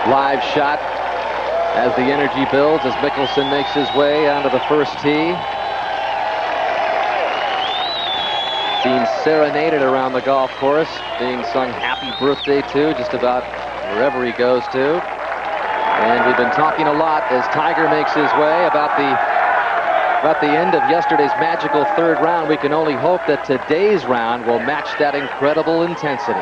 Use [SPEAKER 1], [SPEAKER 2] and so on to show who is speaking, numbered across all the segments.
[SPEAKER 1] live shot as the energy builds, as Mickelson makes his way onto the first tee. Being serenaded around the golf course, being sung happy birthday to just about wherever he goes to. And we've been talking a lot as Tiger makes his way about the end of yesterday's magical third round. We can only hope that today's round will match that incredible intensity.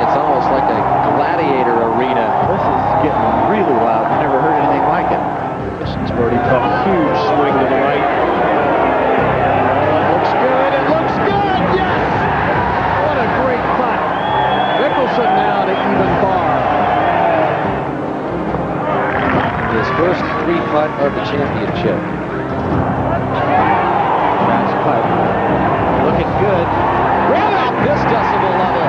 [SPEAKER 1] It's almost like a gladiator arena.
[SPEAKER 2] This is getting really loud. I never heard anything like it. Mickelson's birdie putt, huge swing to the right. Looks good. It looks good. Yes! What a great putt. Mickelson now to even par.
[SPEAKER 1] His first 3-putt of the championship.
[SPEAKER 2] That's putt. Looking good.
[SPEAKER 1] Right off this decibel level.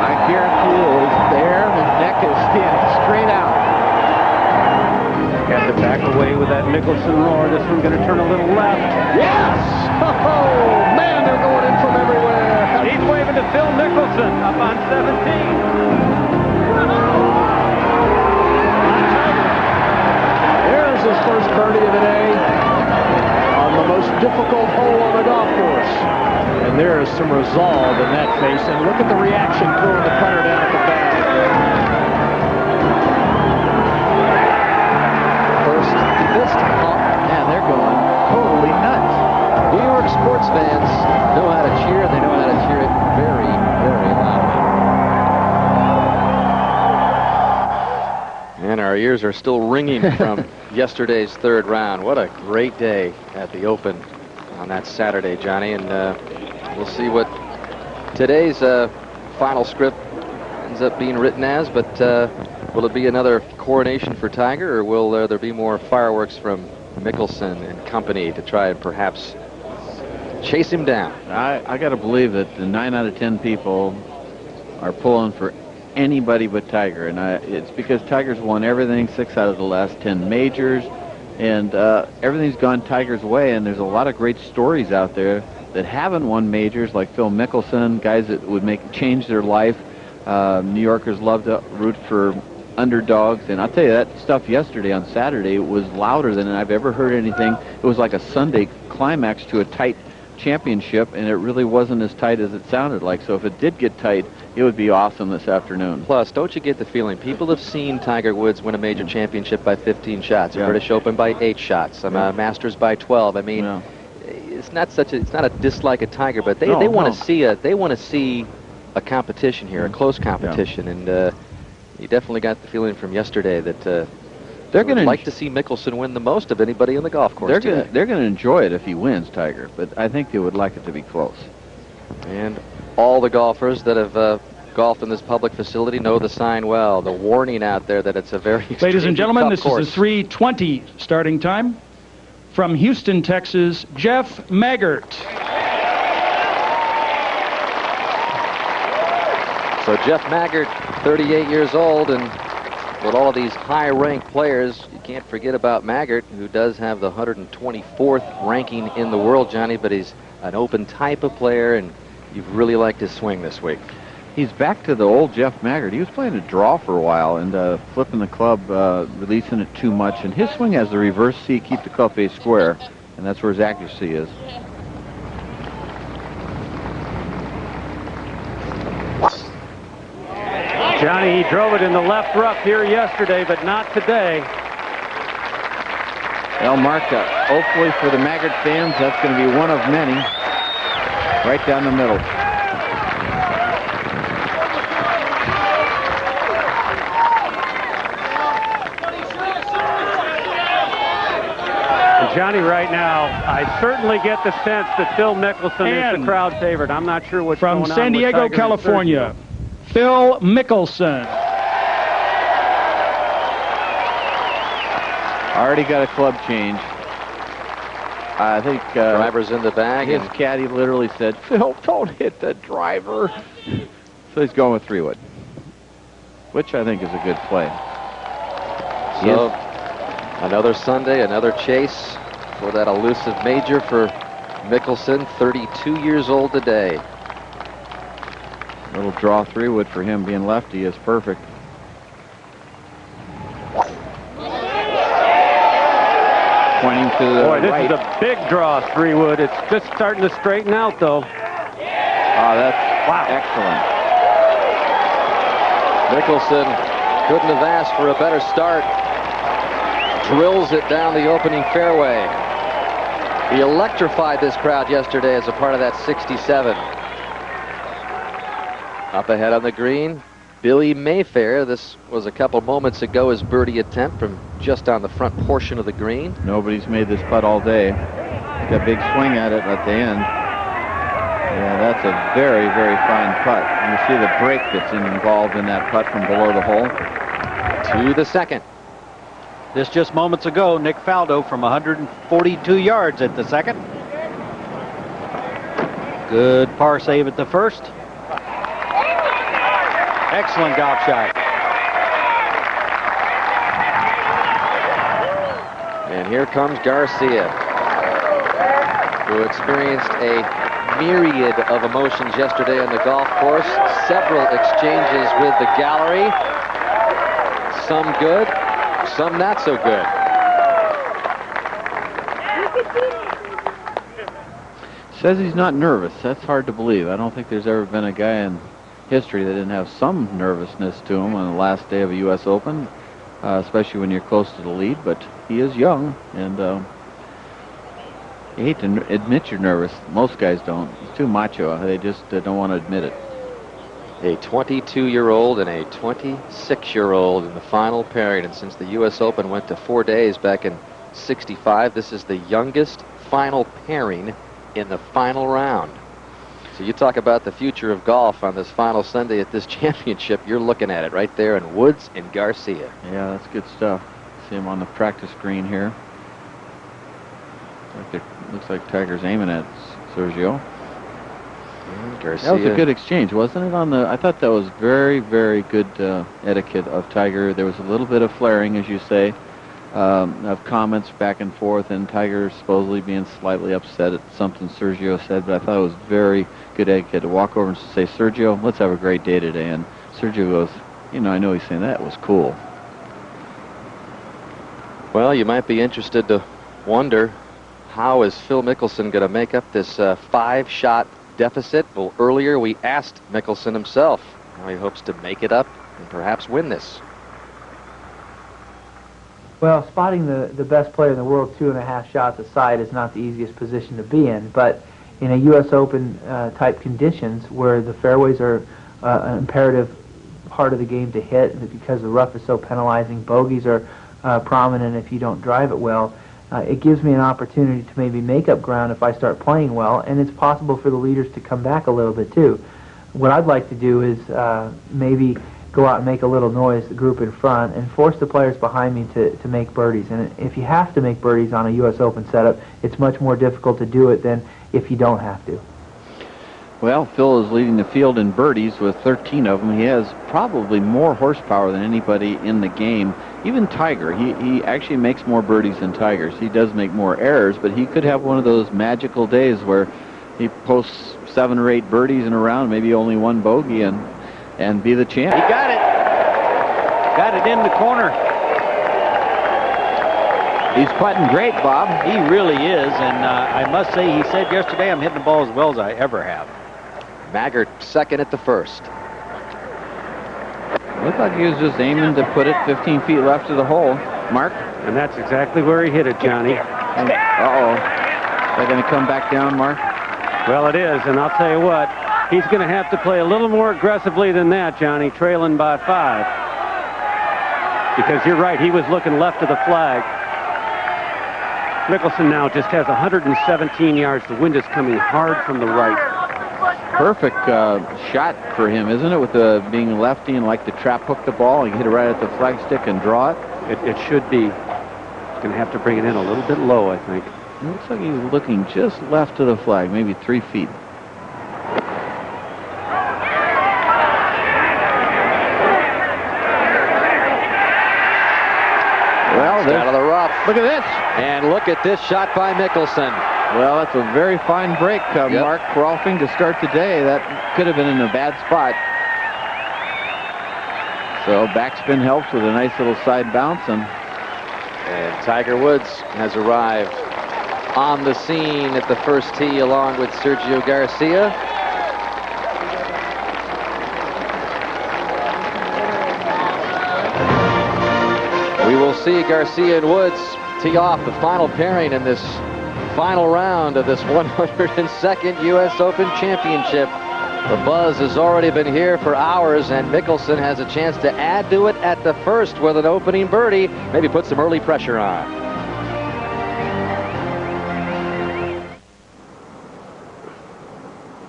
[SPEAKER 2] I guarantee it was there. The neck is standing straight out. Got to back away with that Mickelson roar. This one's going to turn a little left. Yes! Oh, man, they're going in from everywhere. He's waving to Phil Mickelson up on 17. There's his first birdie of the day on the most difficult hole on the golf course. And there is some resolve in that face. And look at the reaction throwing the putter down at the back.
[SPEAKER 1] First fist pump.
[SPEAKER 2] Man, they're going totally nuts.
[SPEAKER 1] New York sports fans know how to cheer. They know how to cheer it very, very loudly. And our ears are still ringing from yesterday's third round. What a great day at the Open on that Saturday, Johnny. And we'll see what today's final script ends up being written as. But will it be another coronation for Tiger, or will there be more fireworks from Mickelson and company to try and perhaps chase him down?
[SPEAKER 3] I got to believe that the 9 out of 10 people are pulling for anybody but Tiger, and it's because Tiger's won everything, 6 out of the last 10 majors, and everything's gone Tiger's way. And there's a lot of great stories out there that haven't won majors, like Phil Mickelson, guys that would change their life. New Yorkers love to root for underdogs, and I'll tell you, that stuff yesterday on Saturday was louder than I've ever heard anything. It was like a Sunday climax to a tight championship, and it really wasn't as tight as it sounded like. So if it did get tight, it would be awesome this afternoon.
[SPEAKER 1] Plus, don't you get the feeling people have seen Tiger Woods win a major championship by 15 shots, a British Open by 8 shots, a Masters by 12. I mean, it's not a dislike of Tiger, but they want to see a competition here, a close competition, and you definitely got the feeling from yesterday that they're going to like to see Mickelson win the most of anybody in the golf course.
[SPEAKER 3] They're going to enjoy it if he wins, Tiger, but I think they would like it to be close.
[SPEAKER 1] And all the golfers that have golfed in this public facility know the sign well. The warning out there that it's a very
[SPEAKER 4] Ladies and gentlemen, this
[SPEAKER 1] course.
[SPEAKER 4] is the 3:20 starting time. From Houston, Texas, Jeff Maggart.
[SPEAKER 1] So Jeff Maggart, 38 years old, and with all of these high-ranked players, you can't forget about Maggart, who does have the 124th ranking in the world, Johnny, but he's an open type of player, and you've really liked his swing this week.
[SPEAKER 3] He's back to the old Jeff Maggart. He was playing a draw for a while and flipping the club, releasing it too much. And his swing has the reverse C, keep the club face square, and that's where his accuracy is.
[SPEAKER 2] Johnny, he drove it in the left rough here yesterday, but not today.
[SPEAKER 3] Well, Mark, hopefully for the Maggart fans, that's going to be one of many. Right down the middle.
[SPEAKER 2] And Johnny, right now, I certainly get the sense that Phil Mickelson is the crowd favorite. I'm not sure what's going on
[SPEAKER 4] from San Diego, California, Phil Mickelson.
[SPEAKER 3] Already got a club change. I think
[SPEAKER 1] driver's in the bag.
[SPEAKER 3] His caddy literally said, "Phil, don't hit the driver." So he's going with 3-wood, which I think is a good play.
[SPEAKER 1] So another Sunday, another chase for that elusive major for Mickelson, 32 years old today.
[SPEAKER 3] Little draw 3-wood for him, being lefty is perfect. Pointing to the
[SPEAKER 5] Boy, this
[SPEAKER 3] right.
[SPEAKER 5] is a big draw 3-wood. It's just starting to straighten out, though.
[SPEAKER 3] Oh, that's excellent.
[SPEAKER 1] Mickelson couldn't have asked for a better start. Drills it down the opening fairway. He electrified this crowd yesterday as a part of that 67. Up ahead on the green, Billy Mayfair. This was a couple moments ago, his birdie attempt from just on the front portion of the green.
[SPEAKER 3] Nobody's made this putt all day. Got a big swing at it at the end. Yeah, that's a very, very fine putt. You see the break that's involved in that putt from below the hole.
[SPEAKER 1] To the second.
[SPEAKER 5] This just moments ago, Nick Faldo from 142 yards at the second. Good par save at the first. Excellent golf shot.
[SPEAKER 1] And here comes Garcia, who experienced a myriad of emotions yesterday on the golf course. Several exchanges with the gallery. Some good, some not so good.
[SPEAKER 3] Says he's not nervous. That's hard to believe. I don't think there's ever been a guy in history that didn't have some nervousness to him on the last day of a U.S. Open, especially when you're close to the lead. But he is young, and you hate to admit you're nervous. Most guys don't. It's too macho. They just don't want to admit it.
[SPEAKER 1] A 22-year-old and a 26-year-old in the final pairing. And since the U.S. Open went to 4 days back in '65, this is the youngest final pairing in the final round. So you talk about the future of golf on this final Sunday at this championship. You're looking at it right there in Woods and Garcia.
[SPEAKER 3] Yeah, that's good stuff. See him on the practice green here. Looks like Tiger's aiming at Sergio.
[SPEAKER 1] Garcia.
[SPEAKER 3] That was a good exchange, wasn't it? I thought that was very, very good etiquette of Tiger. There was a little bit of flaring, as you say, of comments back and forth, and Tiger supposedly being slightly upset at something Sergio said, but I thought it was very good etiquette to walk over and say, Sergio, let's have a great day today. And Sergio goes, I know he's saying that was cool.
[SPEAKER 1] Well, you might be interested to wonder, how is Phil Mickelson going to make up this 5-shot deficit? Well, earlier we asked Mickelson himself how he hopes to make it up and perhaps win this.
[SPEAKER 6] Well, spotting the best player in the world 2.5 shots aside is not the easiest position to be in, but in a U.S. Open type conditions where the fairways are an imperative part of the game to hit, because the rough is so penalizing, bogeys are prominent if you don't drive it well, it gives me an opportunity to maybe make up ground if I start playing well, and it's possible for the leaders to come back a little bit too. What I'd like to do is maybe go out and make a little noise, the group in front, and force the players behind me to make birdies. And if you have to make birdies on a U.S. Open setup, it's much more difficult to do it than if you don't have to.
[SPEAKER 3] Well, Phil is leading the field in birdies with 13 of them. He has probably more horsepower than anybody in the game. Even Tiger, he actually makes more birdies than Tigers. He does make more errors, but he could have one of those magical days where he posts 7 or 8 birdies in a round, maybe only 1 bogey, and be the champ.
[SPEAKER 5] He got it. Got it in the corner.
[SPEAKER 3] He's putting great, Bob.
[SPEAKER 5] He really is, and I must say, he said yesterday, I'm hitting the ball as well as I ever have.
[SPEAKER 1] Maggart second at the first.
[SPEAKER 3] Looked like he was just aiming to put it 15 feet left of the hole. Mark?
[SPEAKER 5] And that's exactly where he hit it, Johnny.
[SPEAKER 3] Uh-oh. They're going to come back down, Mark?
[SPEAKER 5] Well, it is, and I'll tell you what, he's going to have to play a little more aggressively than that, Johnny, trailing by 5. Because you're right, he was looking left of the flag. Mickelson now just has 117 yards. The wind is coming hard from the right.
[SPEAKER 3] Perfect shot for him, isn't it? With being lefty and like to trap hook the ball and hit it right at the flagstick and draw it.
[SPEAKER 5] It should be. He's going to have to bring it in a little bit low, I think.
[SPEAKER 3] It looks like he's looking just left of the flag, maybe 3 feet.
[SPEAKER 1] Well, out of the rough.
[SPEAKER 3] Look at this.
[SPEAKER 1] And look at this shot by Mickelson.
[SPEAKER 3] Well, that's a very fine break, Mark Rolfing, to start the day. That could have been in a bad spot. So backspin helps with a nice little side bounce. And
[SPEAKER 1] Tiger Woods has arrived on the scene at the first tee along with Sergio Garcia. We will see Garcia and Woods tee off the final pairing in this final round of this 102nd U.S. Open Championship. The buzz has already been here for hours, and Mickelson has a chance to add to it at the first with an opening birdie, maybe put some early pressure on.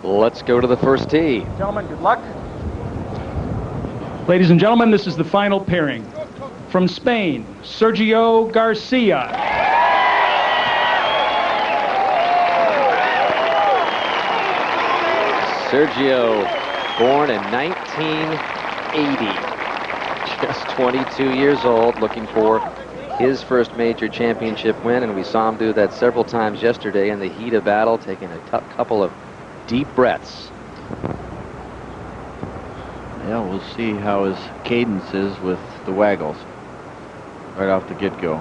[SPEAKER 1] Let's go to the first tee.
[SPEAKER 4] Gentlemen, good luck. Ladies and gentlemen, this is the final pairing. From Spain, Sergio Garcia.
[SPEAKER 1] Sergio, born in 1980, just 22 years old, looking for his first major championship win, and we saw him do that several times yesterday in the heat of battle, taking a couple of deep breaths.
[SPEAKER 3] Yeah, we'll see how his cadence is with the waggles right off the get-go.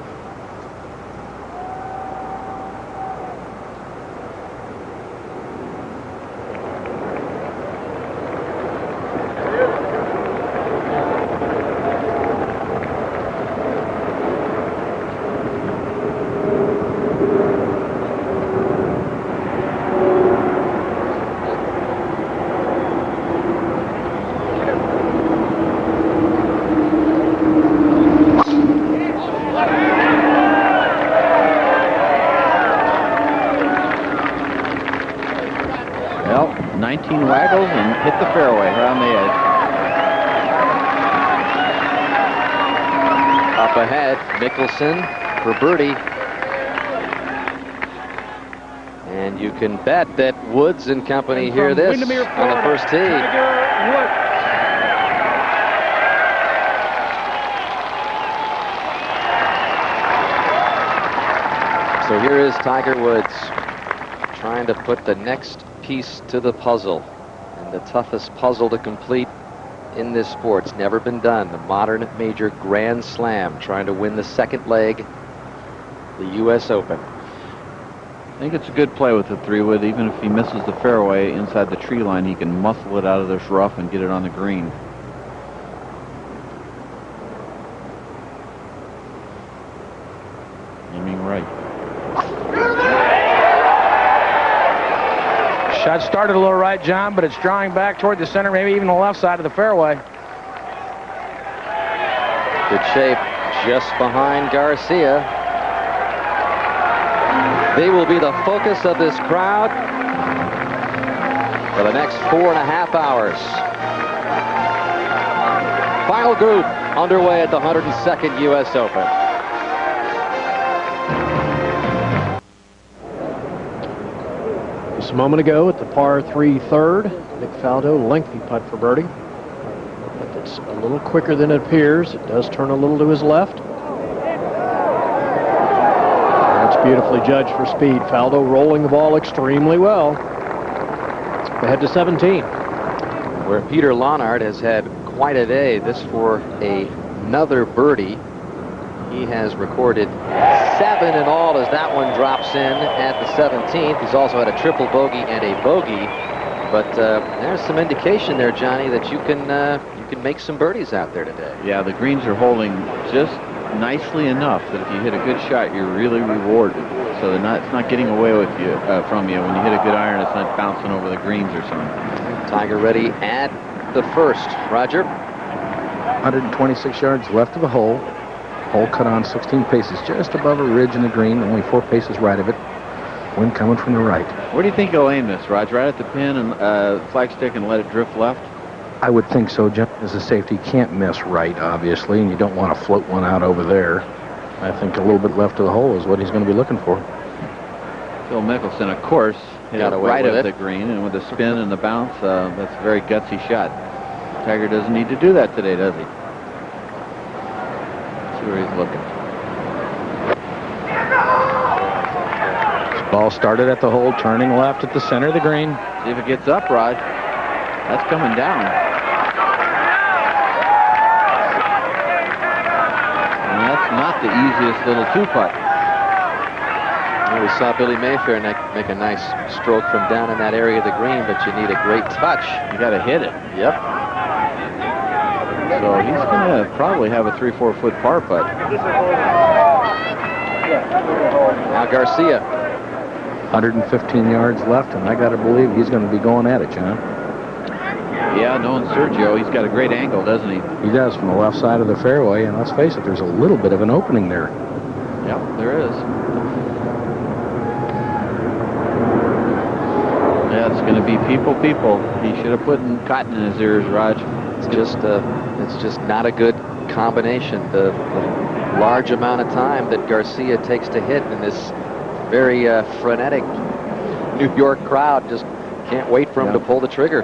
[SPEAKER 3] Waggles and hit the fairway around the edge.
[SPEAKER 1] Up ahead, Mickelson for birdie. And you can bet that Woods and company hear this on the first tee. So here is Tiger Woods trying to put the next piece to the puzzle, and the toughest puzzle to complete in this sport. It's never been done. The modern major Grand Slam, trying to win the second leg, the U.S. Open.
[SPEAKER 3] I think it's a good play with the 3-wood. Even if he misses the fairway inside the tree line, he can muscle it out of this rough and get it on the green. Aiming right.
[SPEAKER 2] Shot started a little right, John, but it's drawing back toward the center, maybe even the left side of the fairway.
[SPEAKER 1] Good shape just behind Garcia. They will be the focus of this crowd for the next 4.5 hours. Final group underway at the 102nd U.S. Open.
[SPEAKER 2] Just a moment ago at the par 3 third, Nick Faldo, lengthy putt for birdie. But it's a little quicker than it appears. It does turn a little to his left. That's beautifully judged for speed. Faldo rolling the ball extremely well. Ahead to 17.
[SPEAKER 1] Where Peter Lonard has had quite a day. This for another birdie. He has recorded 7 in all as that one drops in at the 17th. He's also had a triple bogey and a bogey. But there's some indication there, Johnny, that you can make some birdies out there today.
[SPEAKER 3] Yeah, the greens are holding just nicely enough that if you hit a good shot, you're really rewarded. So it's not getting away with you from you. When you hit a good iron, it's not bouncing over the greens or something.
[SPEAKER 1] Tiger ready at the first. Roger.
[SPEAKER 7] 126 yards left of the hole. Hole cut on 16 paces, just above a ridge in the green, only 4 paces right of it. Wind coming from the right.
[SPEAKER 3] Where do you think he'll aim this, Roger? Right at the pin and flagstick and let it drift left?
[SPEAKER 7] I would think so. Jump as a safety, can't miss right, obviously, and you don't want to float one out over there. I think a little bit left of the hole is what he's going to be looking for.
[SPEAKER 3] Phil Mickelson, of course, hit it right of the green, and with the spin and the bounce, that's a very gutsy shot. Tiger doesn't need to do that today, does he? Where he's looking.
[SPEAKER 7] Ball started at the hole, turning left at the center of the green.
[SPEAKER 3] See if it gets up, Rod. That's coming down. And that's not the easiest little two-putt.
[SPEAKER 1] Well, we saw Billy Mayfair make a nice stroke from down in that area of the green, but you need a great touch.
[SPEAKER 3] You got to hit it.
[SPEAKER 1] Yep.
[SPEAKER 3] So he's going to probably have a 3-4 foot par putt.
[SPEAKER 1] Now Garcia.
[SPEAKER 7] 115 yards left, and I got to believe he's going to be going at it, John.
[SPEAKER 3] Yeah, knowing Sergio, he's got a great angle, doesn't he?
[SPEAKER 7] He does, from the left side of the fairway, and let's face it, there's a little bit of an opening there.
[SPEAKER 3] Yep, there is. Yeah, it's going to be people. He should have put cotton in his ears, Raj.
[SPEAKER 1] It's just not a good combination. The large amount of time that Garcia takes to hit in this very frenetic New York crowd just can't wait for him to pull the trigger.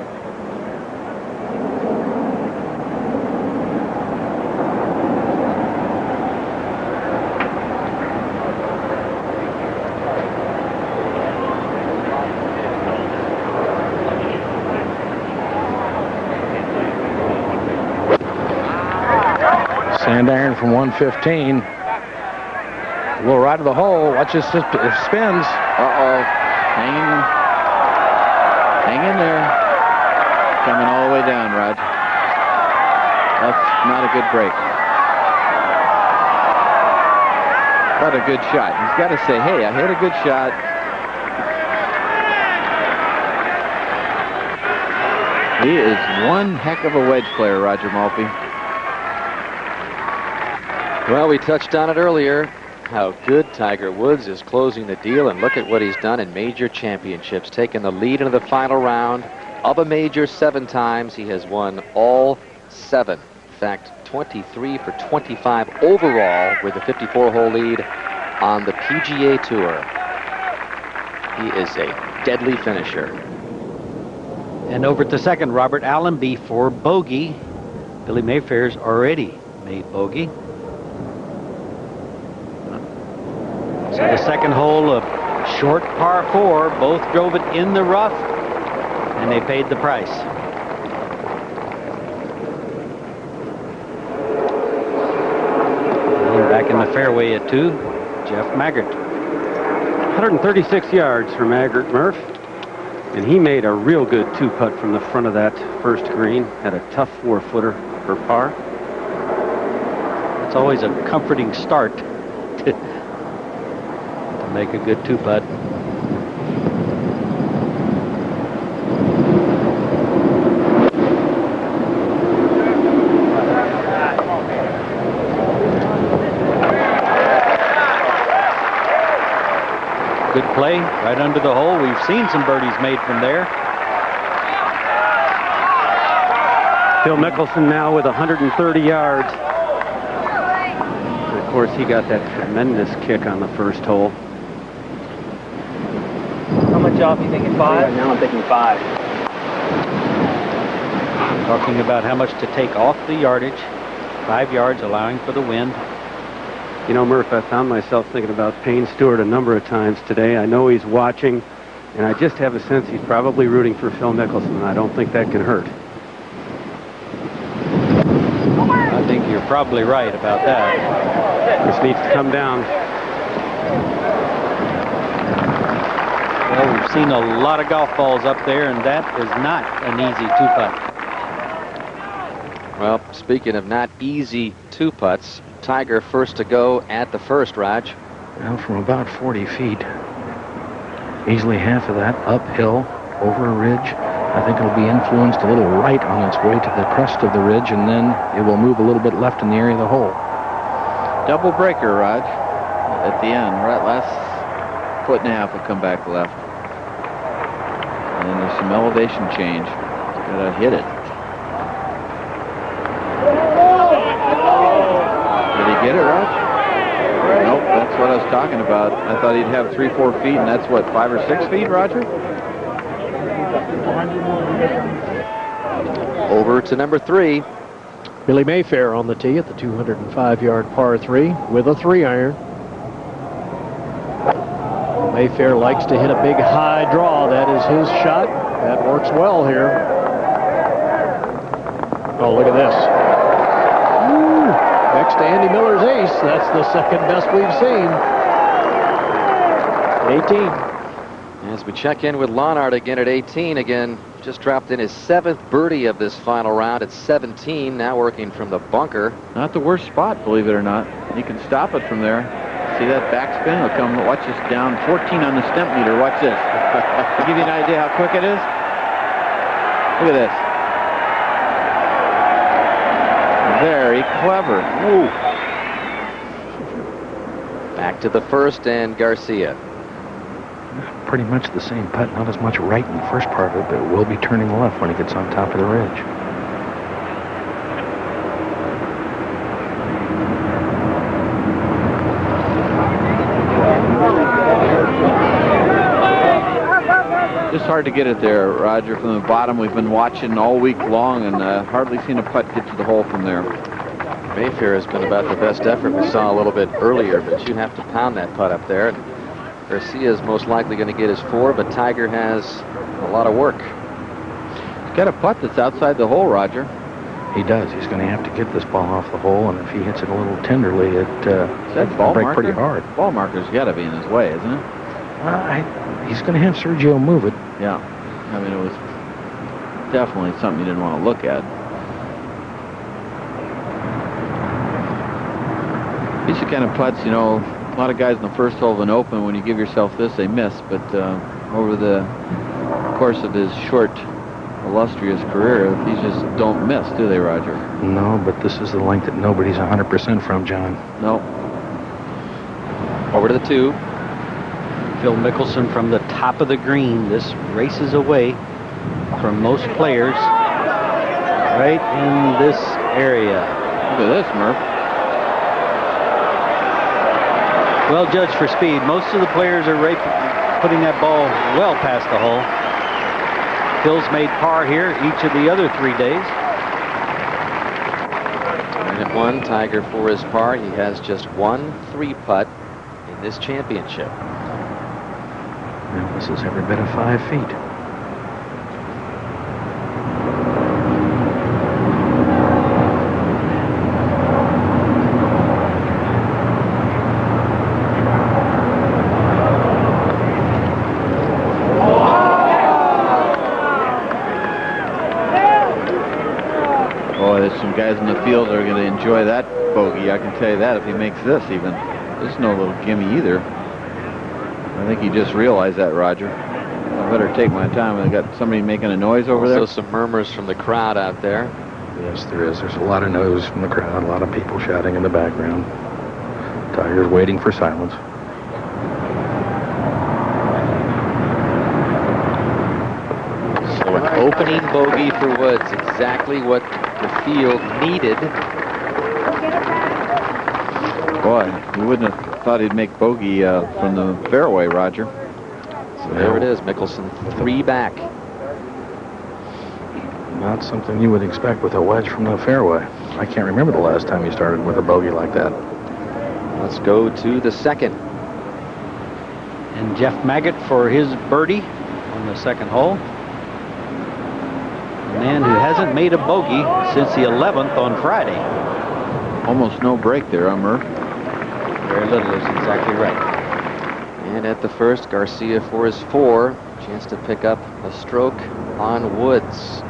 [SPEAKER 7] Sand iron from 115. A little right of the hole. Watch this. It spins.
[SPEAKER 3] Uh-oh. Hang in there. Coming all the way down, Rod. That's not a good break. What a good shot. He's got to say, hey, I hit a good shot. He is one heck of a wedge player, Roger Maltby.
[SPEAKER 1] Well, we touched on it earlier, how good Tiger Woods is closing the deal, and look at what he's done in major championships, taking the lead into the final round of a major 7 times. He has won all 7. In fact, 23 for 25 overall with a 54-hole lead on the PGA Tour. He is a deadly finisher.
[SPEAKER 4] And over at the second, Robert Allenby for bogey. Billy Mayfair's already made bogey. So the second hole, a short par 4, both drove it in the rough, and they paid the price. And back in the fairway at 2, Jeff Maggart.
[SPEAKER 5] 136 yards for Maggart, Murph. And he made a real good 2-putt from the front of that first green. Had a tough 4-footer for par.
[SPEAKER 4] It's always a comforting start to make a good 2-putt. Good play right under the hole. We've seen some birdies made from there.
[SPEAKER 5] Phil Mickelson now with 130 yards. And of course, he got that tremendous kick on the first hole.
[SPEAKER 6] How much off are you thinking? 5?
[SPEAKER 8] Right now I'm thinking 5.
[SPEAKER 4] Talking about how much to take off the yardage. 5 yards, allowing for the wind.
[SPEAKER 5] You know, Murph, I found myself thinking about Payne Stewart a number of times today. I know he's watching, and I just have a sense he's probably rooting for Phil Mickelson. I don't think that can hurt.
[SPEAKER 4] I think you're probably right about that.
[SPEAKER 5] This needs to come down.
[SPEAKER 4] Well, we've seen a lot of golf balls up there, and that is not an easy 2-putt.
[SPEAKER 1] Well, speaking of not easy 2-putts, Tiger first to go at the first, Raj.
[SPEAKER 7] Well, from about 40 feet. Easily half of that uphill over a ridge. I think it'll be influenced a little right on its way to the crest of the ridge, and then it will move a little bit left in the area of the hole.
[SPEAKER 3] Double breaker, Raj, at the end. Right, last 1.5 foot will come back left. And there's some elevation change. Gotta hit it. Did he get it, Raj? Nope, that's what I was talking about. I thought he'd have 3-4 feet, and that's what, 5 or 6 feet, Roger?
[SPEAKER 1] Over to number 3.
[SPEAKER 2] Billy Mayfair on the tee at the 205-yard par 3 with a 3-iron. Mayfair likes to hit a big high draw. That is his shot. That works well here. Oh, look at this. Woo. Next to Andy Miller's ace. That's the second best we've seen. 18.
[SPEAKER 1] As we check in with Lonard again at 18, again, just dropped in his 7th birdie of this final round at 17, now working from the bunker.
[SPEAKER 3] Not the worst spot, believe it or not. You can stop it from there. See that backspin? It'll come, watch this, down 14 on the stemp meter. Watch this. To give you an idea how quick it is. Look at this. Very clever. Ooh.
[SPEAKER 1] Back to the first and Garcia.
[SPEAKER 7] Pretty much the same putt, not as much right in the first part of it, but it will be turning left when he gets on top of the ridge.
[SPEAKER 3] Just hard to get it there, Roger, from the bottom. We've been watching all week long and hardly seen a putt get to the hole from there.
[SPEAKER 1] Mayfair has been about the best effort we saw a little bit earlier, but you have to pound that putt up there. Garcia is most likely going to get his 4, but Tiger has a lot of work.
[SPEAKER 3] He's got a putt that's outside the hole, Roger.
[SPEAKER 7] He does. He's going to have to get this ball off the hole, and if he hits it a little tenderly,
[SPEAKER 3] That
[SPEAKER 7] it'll
[SPEAKER 3] ball
[SPEAKER 7] break
[SPEAKER 3] marker?
[SPEAKER 7] pretty hard.
[SPEAKER 3] Ball marker's got to be in his way, isn't it?
[SPEAKER 7] He's going to have Sergio move it.
[SPEAKER 3] Yeah. I mean, it was definitely something you didn't want to look at. These are kind of putts, you know, a lot of guys in the first hole of an Open, when you give yourself this, they miss. But over the course of his short, illustrious career, these just don't miss, do they, Roger?
[SPEAKER 7] No, but this is the length that nobody's 100% from, John.
[SPEAKER 3] No.
[SPEAKER 1] Over to the 2.
[SPEAKER 4] Phil Mickelson from the top of the green. This races away from most players right in this area.
[SPEAKER 3] Look at this, Murph.
[SPEAKER 4] Well judged for speed. Most of the players are right putting that ball well past the hole. Phil's made par here each of the other 3 days.
[SPEAKER 1] And at 1, Tiger for his par. He has just 1 3-putt in this championship.
[SPEAKER 7] Now, this is every bit of 5 feet.
[SPEAKER 3] Some guys in the field are going to enjoy that bogey. I can tell you that if he makes this even. There's no little gimme either. I think he just realized that, Roger. I better take my time. I've got somebody making a noise over there.
[SPEAKER 1] Also some murmurs from the crowd out there.
[SPEAKER 7] Yes, there is. There's a lot of noise from the crowd, a lot of people shouting in the background. Tiger's waiting for silence.
[SPEAKER 1] So an opening bogey for Woods, exactly what the field needed.
[SPEAKER 3] Boy, you wouldn't have thought he'd make bogey from the fairway, Roger.
[SPEAKER 1] So there it is, Mickelson 3 back.
[SPEAKER 7] Not something you would expect with a wedge from the fairway. I can't remember the last time you started with a bogey like that.
[SPEAKER 1] Let's go to the 2nd.
[SPEAKER 4] And Jeff Maggott for his birdie on the 2nd hole. A man who hasn't made a bogey since the 11th on Friday.
[SPEAKER 3] Almost no break there, Murph.
[SPEAKER 4] Very little is exactly right.
[SPEAKER 1] And at the first, Garcia for his 4. Chance to pick up a stroke on Woods.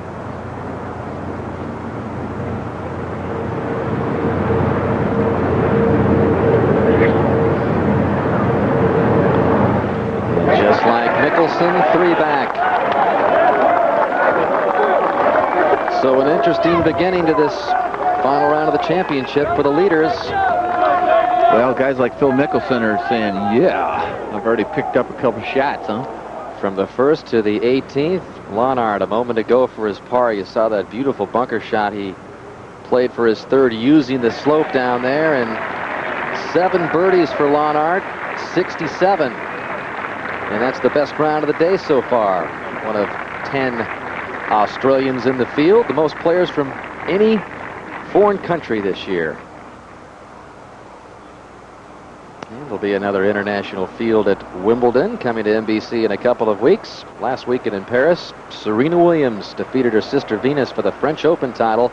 [SPEAKER 1] Just like Mickelson, 3 back. So an interesting beginning to this final round of the championship for the leaders.
[SPEAKER 3] Well, guys like Phil Mickelson are saying, yeah, I've already picked up a couple shots, huh?
[SPEAKER 1] From the 1st to the 18th, Lonard a moment to go for his par. You saw that beautiful bunker shot he played for his 3rd using the slope down there, and 7 birdies for Lonard, 67. And that's the best round of the day so far. One of 10 Australians in the field, the most players from any foreign country this year. And There'll be another international field at Wimbledon coming to NBC in a couple of weeks. Last weekend in Paris, Serena Williams defeated her sister Venus for the French Open title.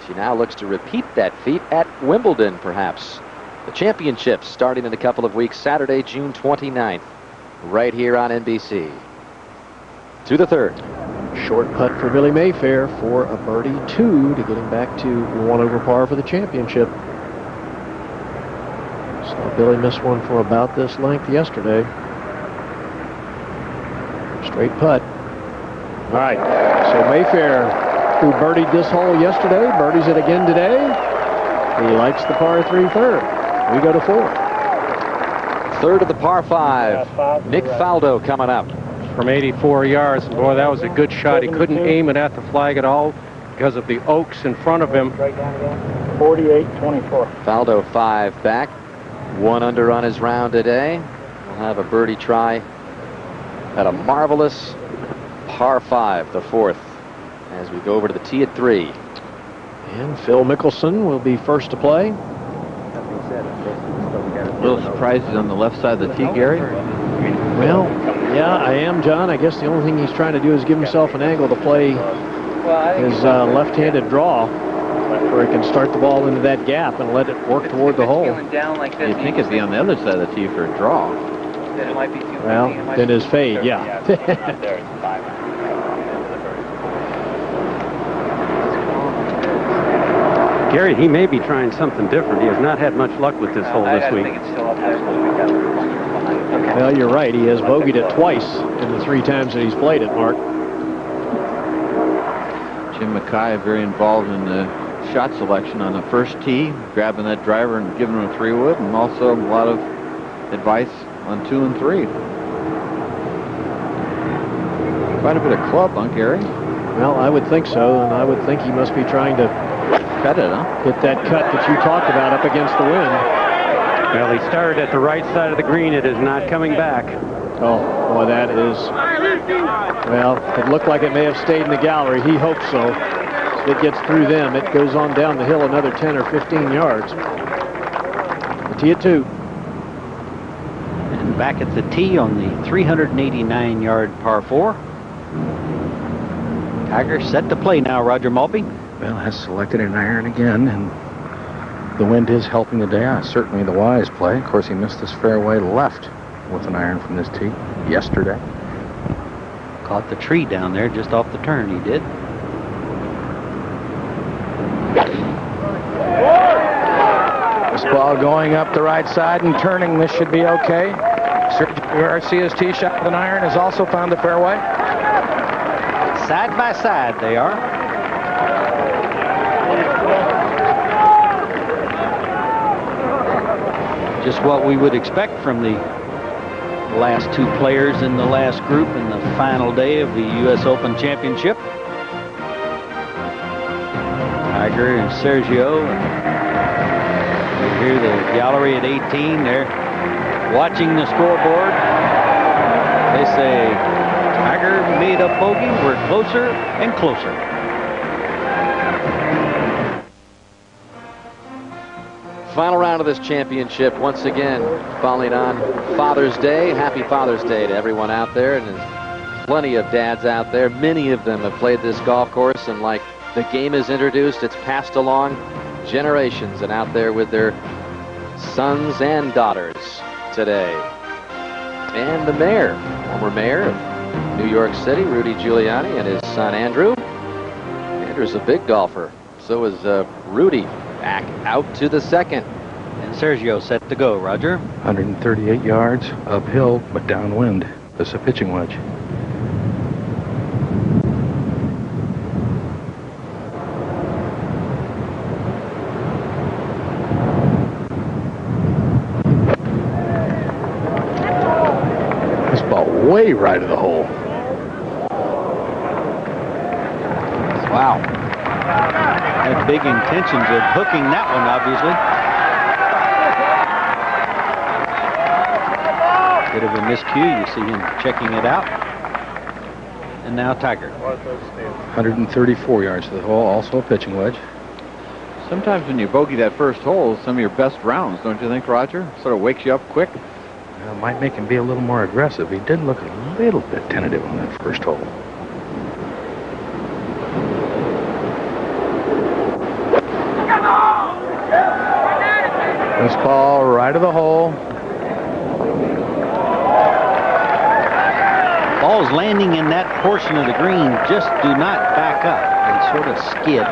[SPEAKER 1] She now looks to repeat that feat at Wimbledon, perhaps. The championships starting in a couple of weeks, Saturday, June 29th, right here on NBC. To the third.
[SPEAKER 2] Short putt for Billy Mayfair for a birdie 2 to get him back to 1 over par for the championship. So Billy missed one for about this length yesterday. Straight putt. All right, so Mayfair, who birdied this hole yesterday, birdies it again today. He likes the par 3 third. We go to 4.
[SPEAKER 1] Third of the par 5. Nick Faldo coming up.
[SPEAKER 5] From 84 yards. Boy, that was a good shot. He couldn't aim it at the flag at all because of the oaks in front of him.
[SPEAKER 8] 48-24.
[SPEAKER 1] Faldo 5 back. 1 under on his round today. We'll have a birdie try at a marvelous par 5, the 4th, as we go over to the tee at 3.
[SPEAKER 2] And Phil Mickelson will be first to play.
[SPEAKER 3] A little surprised he's on the left side of the tee, Gary.
[SPEAKER 2] Well, yeah, I am, John. I guess the only thing he's trying to do is give himself an angle to play his left-handed draw, where he can start the ball into that gap and let it work toward the hole.
[SPEAKER 3] You'd think it'd be on the other side of the tee for a draw.
[SPEAKER 2] Well, then his fade, yeah.
[SPEAKER 5] Gary, he may be trying something different. He has not had much luck with this hole this week.
[SPEAKER 2] Well, you're right. He has bogeyed it twice in the 3 times that he's played it, Mark.
[SPEAKER 3] Jim Mackay very involved in the shot selection on the first tee, grabbing that driver and giving him a 3-wood, and also a lot of advice on 2 and 3. Quite a bit of club, huh, Gary?
[SPEAKER 2] Well, I would think so, and I would think he must be trying to
[SPEAKER 3] cut it, huh?
[SPEAKER 2] Get that cut that you talked about up against the wind.
[SPEAKER 5] Well, he started at the right side of the green. It is not coming back.
[SPEAKER 2] Oh, boy, that is... Well, it looked like it may have stayed in the gallery. He hopes so. If it gets through them, it goes on down the hill another 10 or 15 yards. The tee at 2.
[SPEAKER 4] And back at the tee on the 389-yard par 4. Tiger set to play now, Roger Maltby.
[SPEAKER 7] Well, has selected an iron again, and the wind is helping the day. Certainly the wise play. Of course, he missed this fairway left with an iron from this tee yesterday.
[SPEAKER 4] Caught the tree down there just off the turn, he did.
[SPEAKER 7] This ball going up the right side and turning. This should be okay. Sergio Garcia's tee shot with an iron has also found the fairway.
[SPEAKER 4] Side by side they are. Just what we would expect from the last 2 players in the last group in the final day of the U.S. Open Championship. Tiger and Sergio. We hear the gallery at 18. They're watching the scoreboard. They say, Tiger made a bogey. We're closer and closer.
[SPEAKER 1] Final round of this championship, once again, falling on Father's Day. Happy Father's Day to everyone out there. And there's plenty of dads out there. Many of them have played this golf course, and like the game is introduced, it's passed along generations and out there with their sons and daughters today. And the mayor, former mayor of New York City, Rudy Giuliani, and his son Andrew. Andrew's a big golfer. So is Rudy. Back out to the second.
[SPEAKER 4] And Sergio set to go, Roger.
[SPEAKER 7] 138 yards uphill, but downwind. This is a pitching wedge. This ball way right of the hole.
[SPEAKER 4] Wow. Had big intentions of hooking that one, obviously. Bit of a miscue. You see him checking it out. And now Tiger.
[SPEAKER 7] 134 yards to the hole, also a pitching wedge.
[SPEAKER 3] Sometimes when you bogey that first hole, some of your best rounds, don't you think, Roger? Sort of wakes you up quick.
[SPEAKER 7] Might make him be a little more aggressive. He did look a little bit tentative on that first hole. This ball right of the hole.
[SPEAKER 4] Balls landing in that portion of the green just do not back up and sort of skid.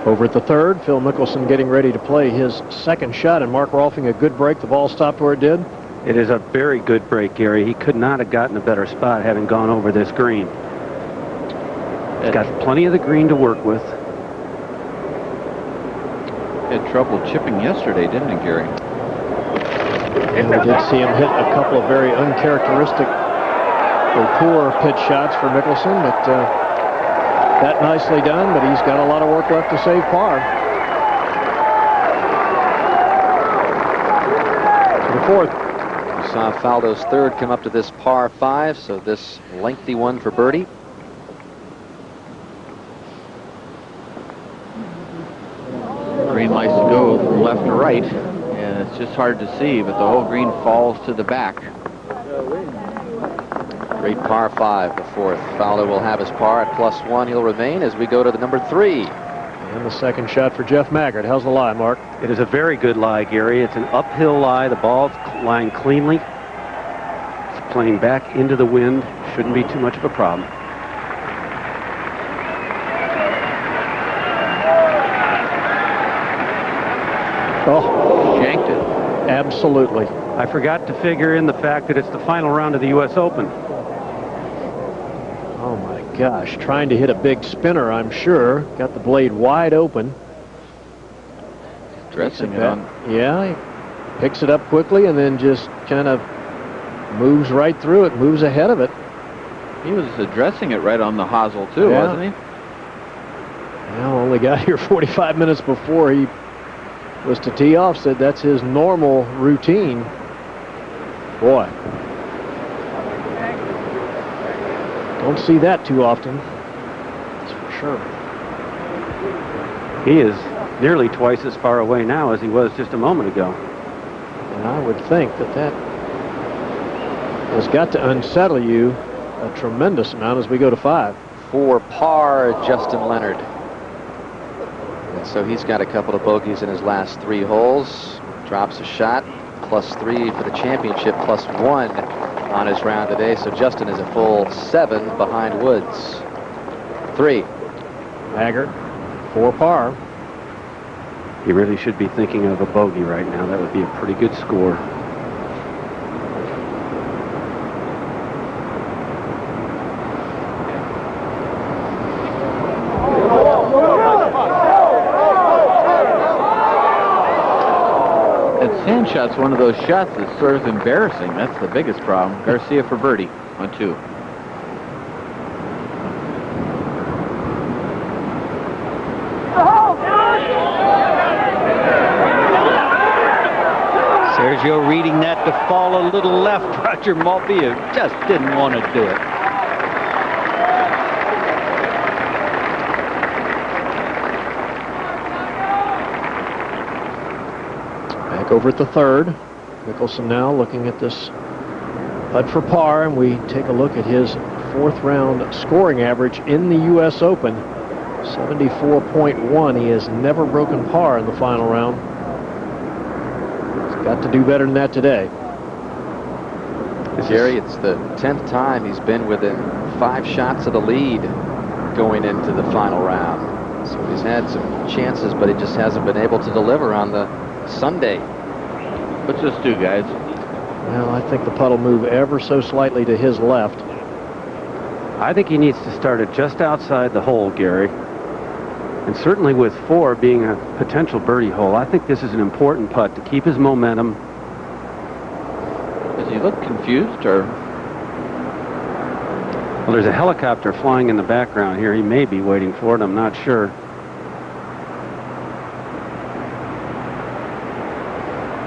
[SPEAKER 2] Over at the third, Phil Mickelson getting ready to play his second shot, and Mark Rolfing, a good break. The ball stopped where it did.
[SPEAKER 5] It is a very good break, Gary. He could not have gotten a better spot having gone over this green. He's got plenty of the green to work with.
[SPEAKER 3] Had trouble chipping yesterday, didn't he, Gary?
[SPEAKER 2] And we did see him hit a couple of very uncharacteristic or poor pitch shots for Mickelson, but that nicely done, but he's got a lot of work left to save par. To the fourth.
[SPEAKER 1] We saw Faldo's third come up to this par 5, so this lengthy one for birdie.
[SPEAKER 3] Green likes to go from left to right, and it's just hard to see, but the whole green falls to the back.
[SPEAKER 1] Great par 5, the fourth. Faldo will have his par at +1. He'll remain as we go to the number 3.
[SPEAKER 2] And the second shot for Jeff Maggart. How's the lie, Mark?
[SPEAKER 5] It is a very good lie, Gary. It's an uphill lie. The ball's lying cleanly. It's playing back into the wind. Shouldn't be too much of a problem.
[SPEAKER 2] Oh,
[SPEAKER 3] Shanked it.
[SPEAKER 2] absolutely.
[SPEAKER 5] I forgot to figure in the fact that it's the final round of the U.S. Open.
[SPEAKER 2] Oh my gosh, trying to hit a big spinner, I'm sure. Got the blade wide open.
[SPEAKER 3] Dressing it on.
[SPEAKER 2] Yeah, he picks it up quickly and then just kind of moves right through it, moves ahead of it.
[SPEAKER 3] He was addressing it right on the hosel, too,
[SPEAKER 2] Yeah.
[SPEAKER 3] wasn't he?
[SPEAKER 2] Well, only got here 45 minutes before he was to tee off. Said that's his normal routine. Boy. Don't see that too often. That's for sure.
[SPEAKER 5] He is nearly twice as far away now as he was just a moment ago.
[SPEAKER 2] And I would think that that has got to unsettle you a tremendous amount as we go to 5.
[SPEAKER 1] For par, Justin Leonard. And so he's got a couple of bogeys in his last 3 holes. Drops a shot, +3 for the championship, +1 on his round today. So Justin is a full 7 behind Woods. 3.
[SPEAKER 2] Maggart, 4 par.
[SPEAKER 5] He really should be thinking of a bogey right now. That would be a pretty good score.
[SPEAKER 3] Sand shot's one of those shots that's sort of embarrassing. That's the biggest problem. Garcia for birdie on 2.
[SPEAKER 4] Sergio reading that to fall a little left. Roger Maltby just didn't want to do it.
[SPEAKER 2] Back over at the third. Mickelson now looking at this putt for par, and we take a look at his 4th round scoring average in the U.S. Open. 74.1. He has never broken par in the final round. He's got to do better than that today.
[SPEAKER 1] Gary, it's the 10th time he's been within 5 shots of the lead going into the final round. So he's had some chances, but he just hasn't been able to deliver on the Sunday.
[SPEAKER 3] What's this do, guys?
[SPEAKER 2] Well, I think the putt will move ever so slightly to his left.
[SPEAKER 5] I think he needs to start it just outside the hole, Gary. And certainly with 4 being a potential birdie hole, I think this is an important putt to keep his momentum.
[SPEAKER 3] Does he look confused, or?
[SPEAKER 5] Well, there's a helicopter flying in the background here. He may be waiting for it. I'm not sure.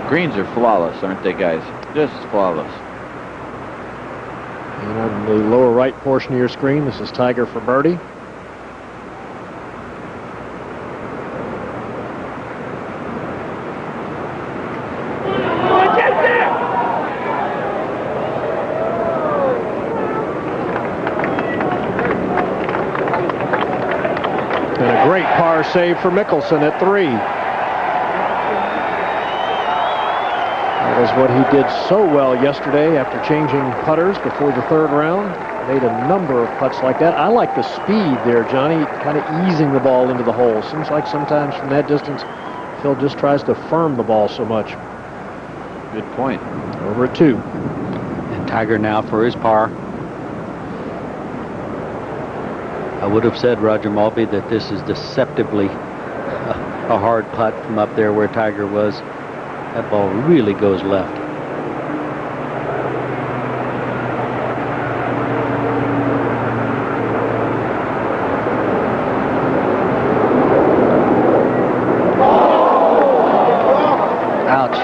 [SPEAKER 3] Greens are flawless, aren't they, guys? Just flawless.
[SPEAKER 2] And on the lower right portion of your screen, this is Tiger for birdie. And a great par save for Mickelson at 3. That was what he did so well yesterday after changing putters before the 3rd round. Made a number of putts like that. I like the speed there, Johnny, kind of easing the ball into the hole. Seems like sometimes from that distance, Phil just tries to firm the ball so much.
[SPEAKER 3] Good point.
[SPEAKER 2] Over at 2.
[SPEAKER 4] And Tiger now for his par. I would have said, Roger Maltby, that this is deceptively a hard putt from up there where Tiger was. That ball really goes left. Ouch.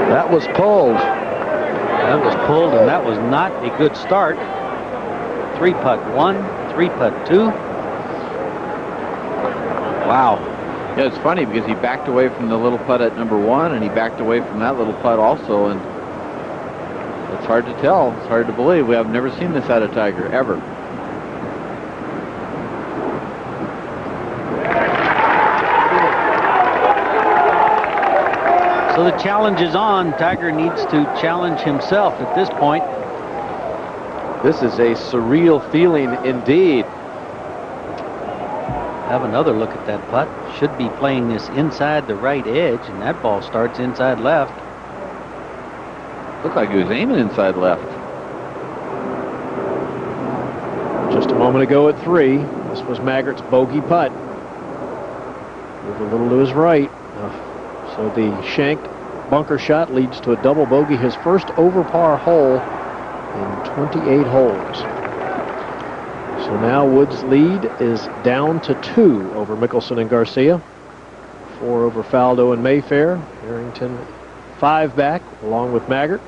[SPEAKER 7] That was pulled.
[SPEAKER 4] That was pulled, and that was not a good start. 3-putt 1, 3-putt 2. Wow.
[SPEAKER 3] Yeah, it's funny because he backed away from the little putt at number 1, and he backed away from that little putt also, and it's hard to tell. It's hard to believe. We have never seen this out of Tiger, ever.
[SPEAKER 4] So the challenge is on. Tiger needs to challenge himself at this point.
[SPEAKER 1] This is a surreal feeling indeed.
[SPEAKER 4] Have another look at that putt. Should be playing this inside the right edge, and that ball starts inside left.
[SPEAKER 3] Looked like he was aiming inside left.
[SPEAKER 2] Just a moment ago at 3, this was Maggart's bogey putt. Moved a little to his right. So the shanked bunker shot leads to a double bogey, his first over par hole in 28 holes. So now Wood's lead is down to 2 over Mickelson and Garcia, 4 over Faldo and Mayfair. Harrington 5 back along with Maggart.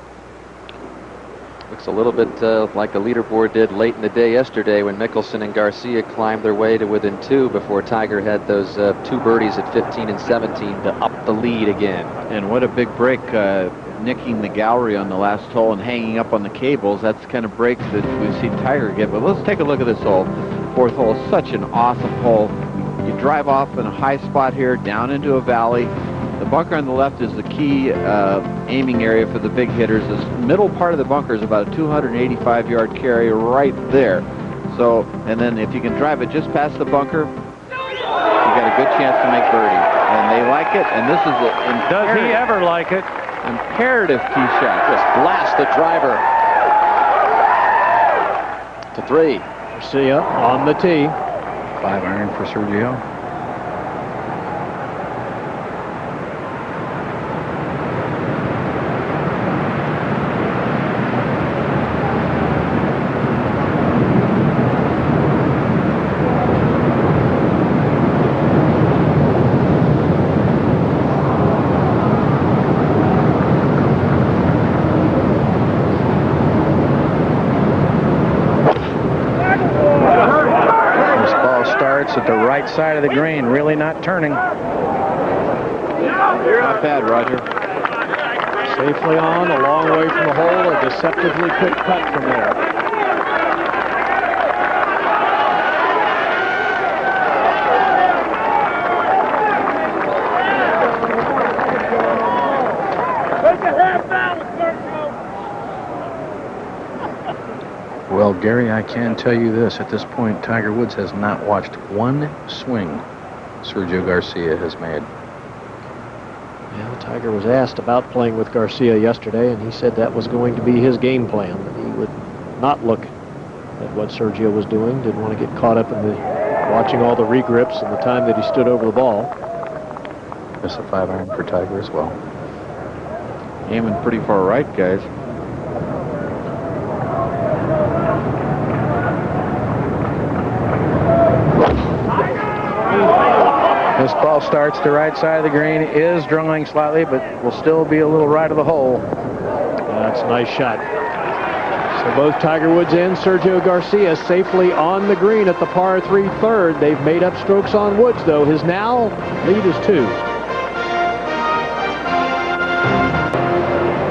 [SPEAKER 1] Looks a little bit like the leaderboard did late in the day yesterday when Mickelson and Garcia climbed their way to within 2 before Tiger had those 2 birdies at 15 and 17 to up the lead again.
[SPEAKER 3] And what a big break, nicking the gallery on the last hole and hanging up on the cables. That's the kind of breaks that we've seen Tiger get. But let's take a look at this hole. 4th hole is such an awesome hole. You drive off in a high spot here, down into a valley. The bunker on the left is the key aiming area for the big hitters. This middle part of the bunker is about a 285-yard carry right there. So, and then if you can drive it just past the bunker, you got a good chance to make birdie. And they like it, and this is an
[SPEAKER 5] Does he ever like it?
[SPEAKER 3] imperative tee shot.
[SPEAKER 1] Just blast the driver to 3.
[SPEAKER 2] Garcia on the tee.
[SPEAKER 7] 5-iron for Sergio. At the right side of the green, really not turning.
[SPEAKER 3] Not bad, Roger.
[SPEAKER 2] Safely on, a long way from the hole, a deceptively quick putt from there.
[SPEAKER 7] Well, Gary, I can tell you this. At this point, Tiger Woods has not watched one swing Sergio Garcia has made.
[SPEAKER 2] Well, Tiger was asked about playing with Garcia yesterday, and he said that was going to be his game plan, that he would not look at what Sergio was doing, didn't want to get caught up in the watching all the regrips and the time that he stood over the ball.
[SPEAKER 7] That's a 5-iron for Tiger as well.
[SPEAKER 3] Aiming pretty far right, guys.
[SPEAKER 7] This ball starts the right side of the green, is drawing slightly, but will still be a little right of the hole.
[SPEAKER 2] That's a nice shot. Both Tiger Woods and Sergio Garcia safely on the green at the par 3 third. They've made up strokes on Woods, though. His now lead is 2.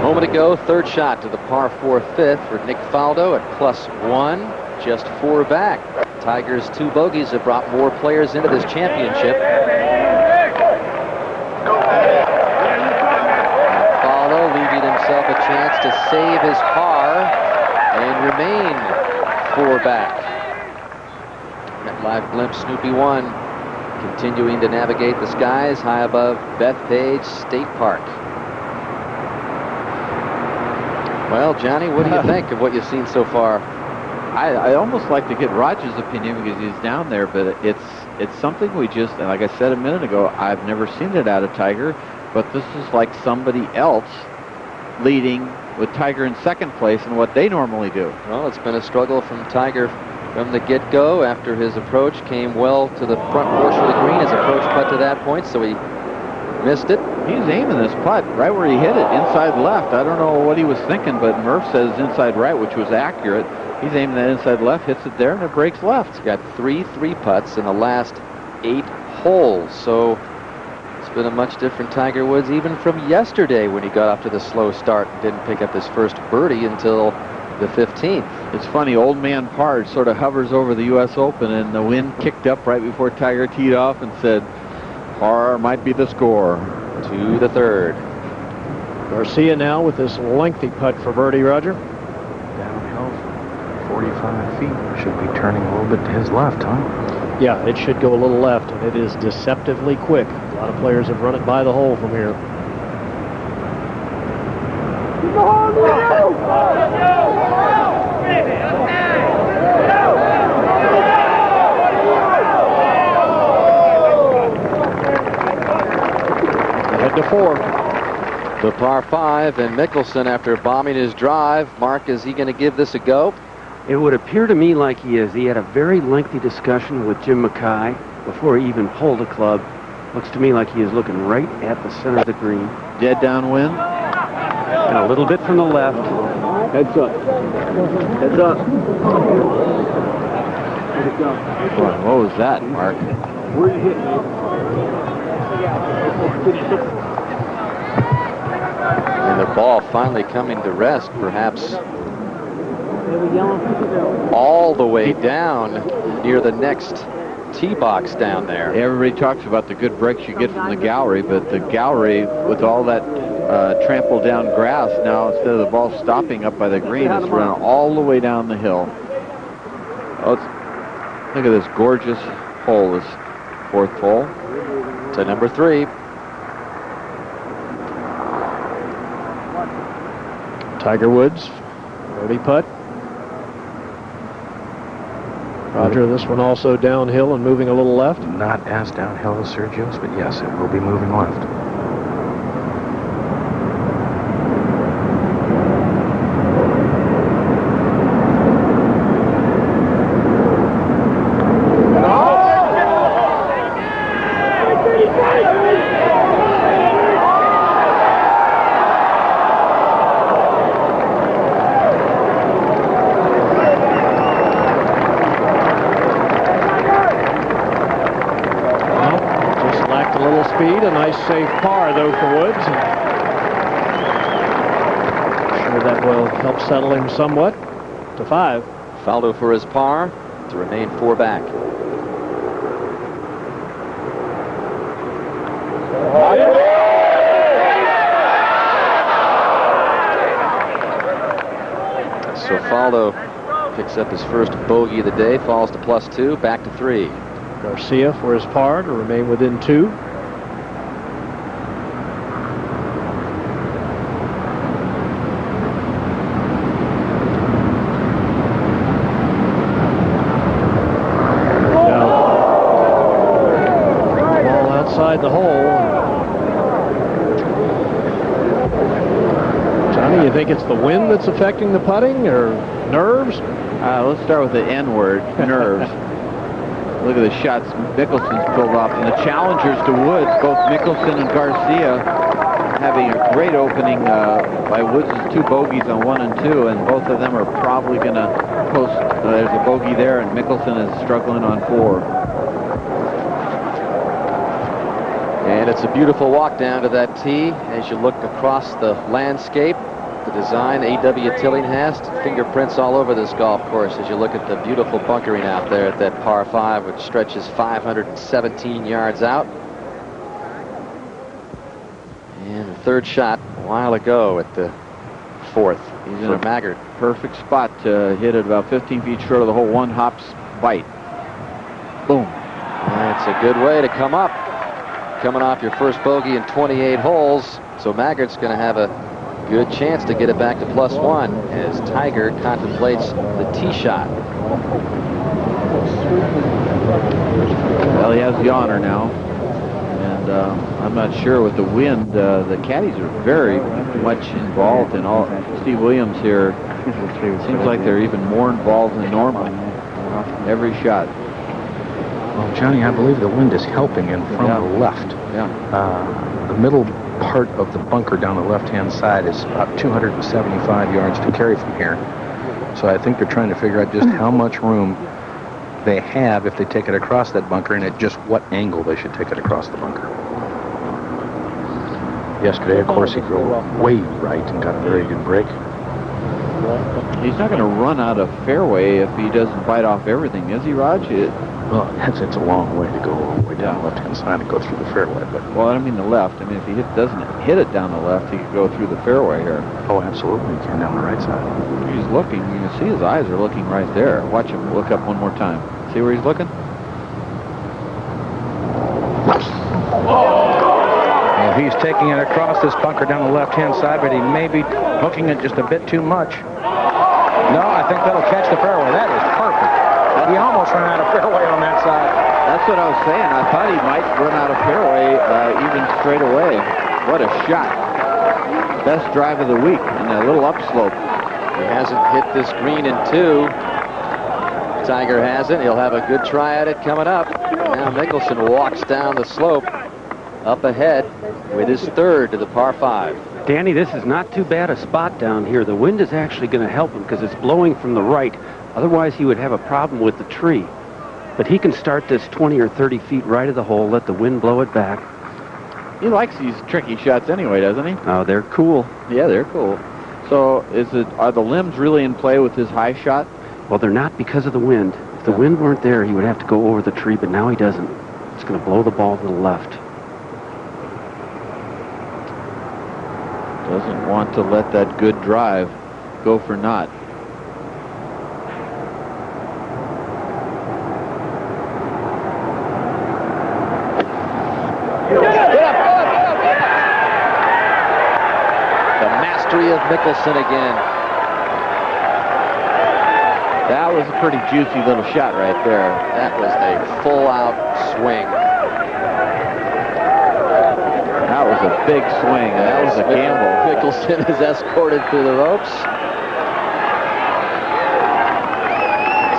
[SPEAKER 1] Moment ago, third shot to the par 4 fifth for Nick Faldo at +1, just 4 back. Tiger's 2 bogeys have brought more players into this championship. Faldo leaving himself a chance to save his par and remain 4 back. MetLife Blimp Snoopy 1 continuing to navigate the skies high above Bethpage State Park. Well, Johnny, what do you think of what you've seen so far?
[SPEAKER 3] I almost like to get Roger's opinion because he's down there, but it's something we just, and like I said a minute ago, I've never seen it out of Tiger, but this is like somebody else leading with Tiger in second place and what they normally do.
[SPEAKER 1] Well, it's been a struggle from Tiger from the get-go. After his approach came well to the front portion of the green, his approach putt to that point, so he missed it.
[SPEAKER 3] He was aiming this putt right where he hit it, inside left. I don't know what he was thinking, but Murph says inside right, which was accurate. He's aiming that inside left, hits it there, and it breaks left.
[SPEAKER 1] He's got 3 3-putts in the last 8 holes, so it's been a much different Tiger Woods even from yesterday when he got off to the slow start and didn't pick up his first birdie until the 15th.
[SPEAKER 3] It's funny, old man Pard sort of hovers over the U.S. Open, and the wind kicked up right before Tiger teed off and said, par might be the score.
[SPEAKER 1] To the third.
[SPEAKER 2] Garcia now with this lengthy putt for birdie, Roger.
[SPEAKER 7] Downhill, 45 feet. Should be turning a little bit to his left, huh?
[SPEAKER 2] Yeah, it should go a little left, and it is deceptively quick. A lot of players have run it by the hole from here. Head to 4.
[SPEAKER 1] The par 5, and Mickelson, after bombing his drive, Mark, is he going to give this a go?
[SPEAKER 5] It would appear to me like he is. He had a very lengthy discussion with Jim Mackay before he even pulled a club. Looks to me like he is looking right at the center of the green.
[SPEAKER 3] Dead downwind.
[SPEAKER 5] And a little bit from the left.
[SPEAKER 2] Heads up. Heads up.
[SPEAKER 3] Boy, what was that, Mark?
[SPEAKER 2] Where are you hitting?
[SPEAKER 1] And the ball finally coming to rest, perhaps all the way down near the next tee box down there.
[SPEAKER 3] Everybody talks about the good breaks you get from the gallery, but the gallery, with all that trampled down grass, now instead of the ball stopping up by the green, it's running all the way down the hill. Oh, look at this gorgeous hole, this 4th hole.
[SPEAKER 1] To number 3.
[SPEAKER 2] Tiger Woods, birdie putt. Roger, this one also downhill and moving a little left.
[SPEAKER 7] Not as downhill as Sergio's, but yes, it will be moving left.
[SPEAKER 2] Safe par, though, for Woods. Sure that will help settle him somewhat. To 5.
[SPEAKER 1] Faldo for his par to remain 4 back. So Faldo picks up his first bogey of the day, falls to +2, back to 3.
[SPEAKER 2] Garcia for his par to remain within 2. The hole. Johnny, you think it's the wind that's affecting the putting, or nerves?
[SPEAKER 3] Let's start with the N word, nerves. Look at the shots Mickelson's pulled off, and the challengers to Woods, both Mickelson and Garcia, having a great opening by Woods' 2 bogeys on 1 and 2, and both of them are probably going to post. There's a bogey there, and Mickelson is struggling on 4.
[SPEAKER 1] And it's a beautiful walk down to that tee as you look across the landscape. The design A.W. Tillinghast, fingerprints all over this golf course as you look at the beautiful bunkering out there at that par 5, which stretches 517 yards out. And the 3rd shot a while ago at the 4th. He's in a Maggart.
[SPEAKER 3] Perfect spot to hit it about 15 feet short of the hole. 1 hop bite. Boom.
[SPEAKER 1] That's a good way to come up. Coming off your first bogey in 28 holes. So Maggart's going to have a good chance to get it back to +1 as Tiger contemplates the tee shot.
[SPEAKER 3] Well, he has the honor now. And I'm not sure with the wind. The caddies are very much involved in all. Steve Williams here seems like they're even more involved than normal. Every shot.
[SPEAKER 7] Well, Johnny, I believe the wind is helping him from the left.
[SPEAKER 3] Yeah.
[SPEAKER 7] The middle part of the bunker down the left-hand side is about 275 yards to carry from here. So I think they're trying to figure out just how much room they have if they take it across that bunker, and at just what angle they should take it across the bunker. Yesterday, of course, he drove way right and got a very good break.
[SPEAKER 3] He's not going to run out of fairway if he doesn't bite off everything, is he, Raj?
[SPEAKER 7] Well, it's a long way to go all the way down the left-hand side and go through the fairway. But
[SPEAKER 3] well, I don't mean the left. I mean, if he doesn't hit it down the left, he could go through the fairway here.
[SPEAKER 7] Oh, absolutely. He can down the right side.
[SPEAKER 3] He's looking. You can see his eyes are looking right there. Watch him look up one more time. See where he's looking?
[SPEAKER 7] Well, he's taking it across this bunker down the left-hand side, but he may be hooking it just a bit too much. No, I think that'll catch the fairway. That is perfect. He almost ran out of fairway on that side.
[SPEAKER 3] That's what I was saying. I thought he might run out of fairway even straight away. What a shot. Best drive of the week and a little upslope.
[SPEAKER 1] He hasn't hit this green in 2. Tiger hasn't. He'll have a good try at it coming up. Now Mickelson walks down the slope up ahead with his 3rd to the par 5.
[SPEAKER 5] Danny, this is not too bad a spot down here. The wind is actually going to help him because it's blowing from the right. Otherwise, he would have a problem with the tree. But he can start this 20 or 30 feet right of the hole, let the wind blow it back.
[SPEAKER 3] He likes these tricky shots anyway, doesn't he?
[SPEAKER 5] Oh, they're cool.
[SPEAKER 3] Yeah, they're cool. So are the limbs really in play with his high shot?
[SPEAKER 5] Well, they're not because of the wind. If the wind weren't there, he would have to go over the tree, but now he doesn't. It's going to blow the ball to the left.
[SPEAKER 3] Doesn't want to let that good drive go for naught.
[SPEAKER 1] The mastery of Mickelson again.
[SPEAKER 3] That was a pretty juicy little shot right there.
[SPEAKER 1] That was a full-out swing.
[SPEAKER 3] That was a big swing. That was a gamble.
[SPEAKER 1] Mickelson is escorted through the ropes.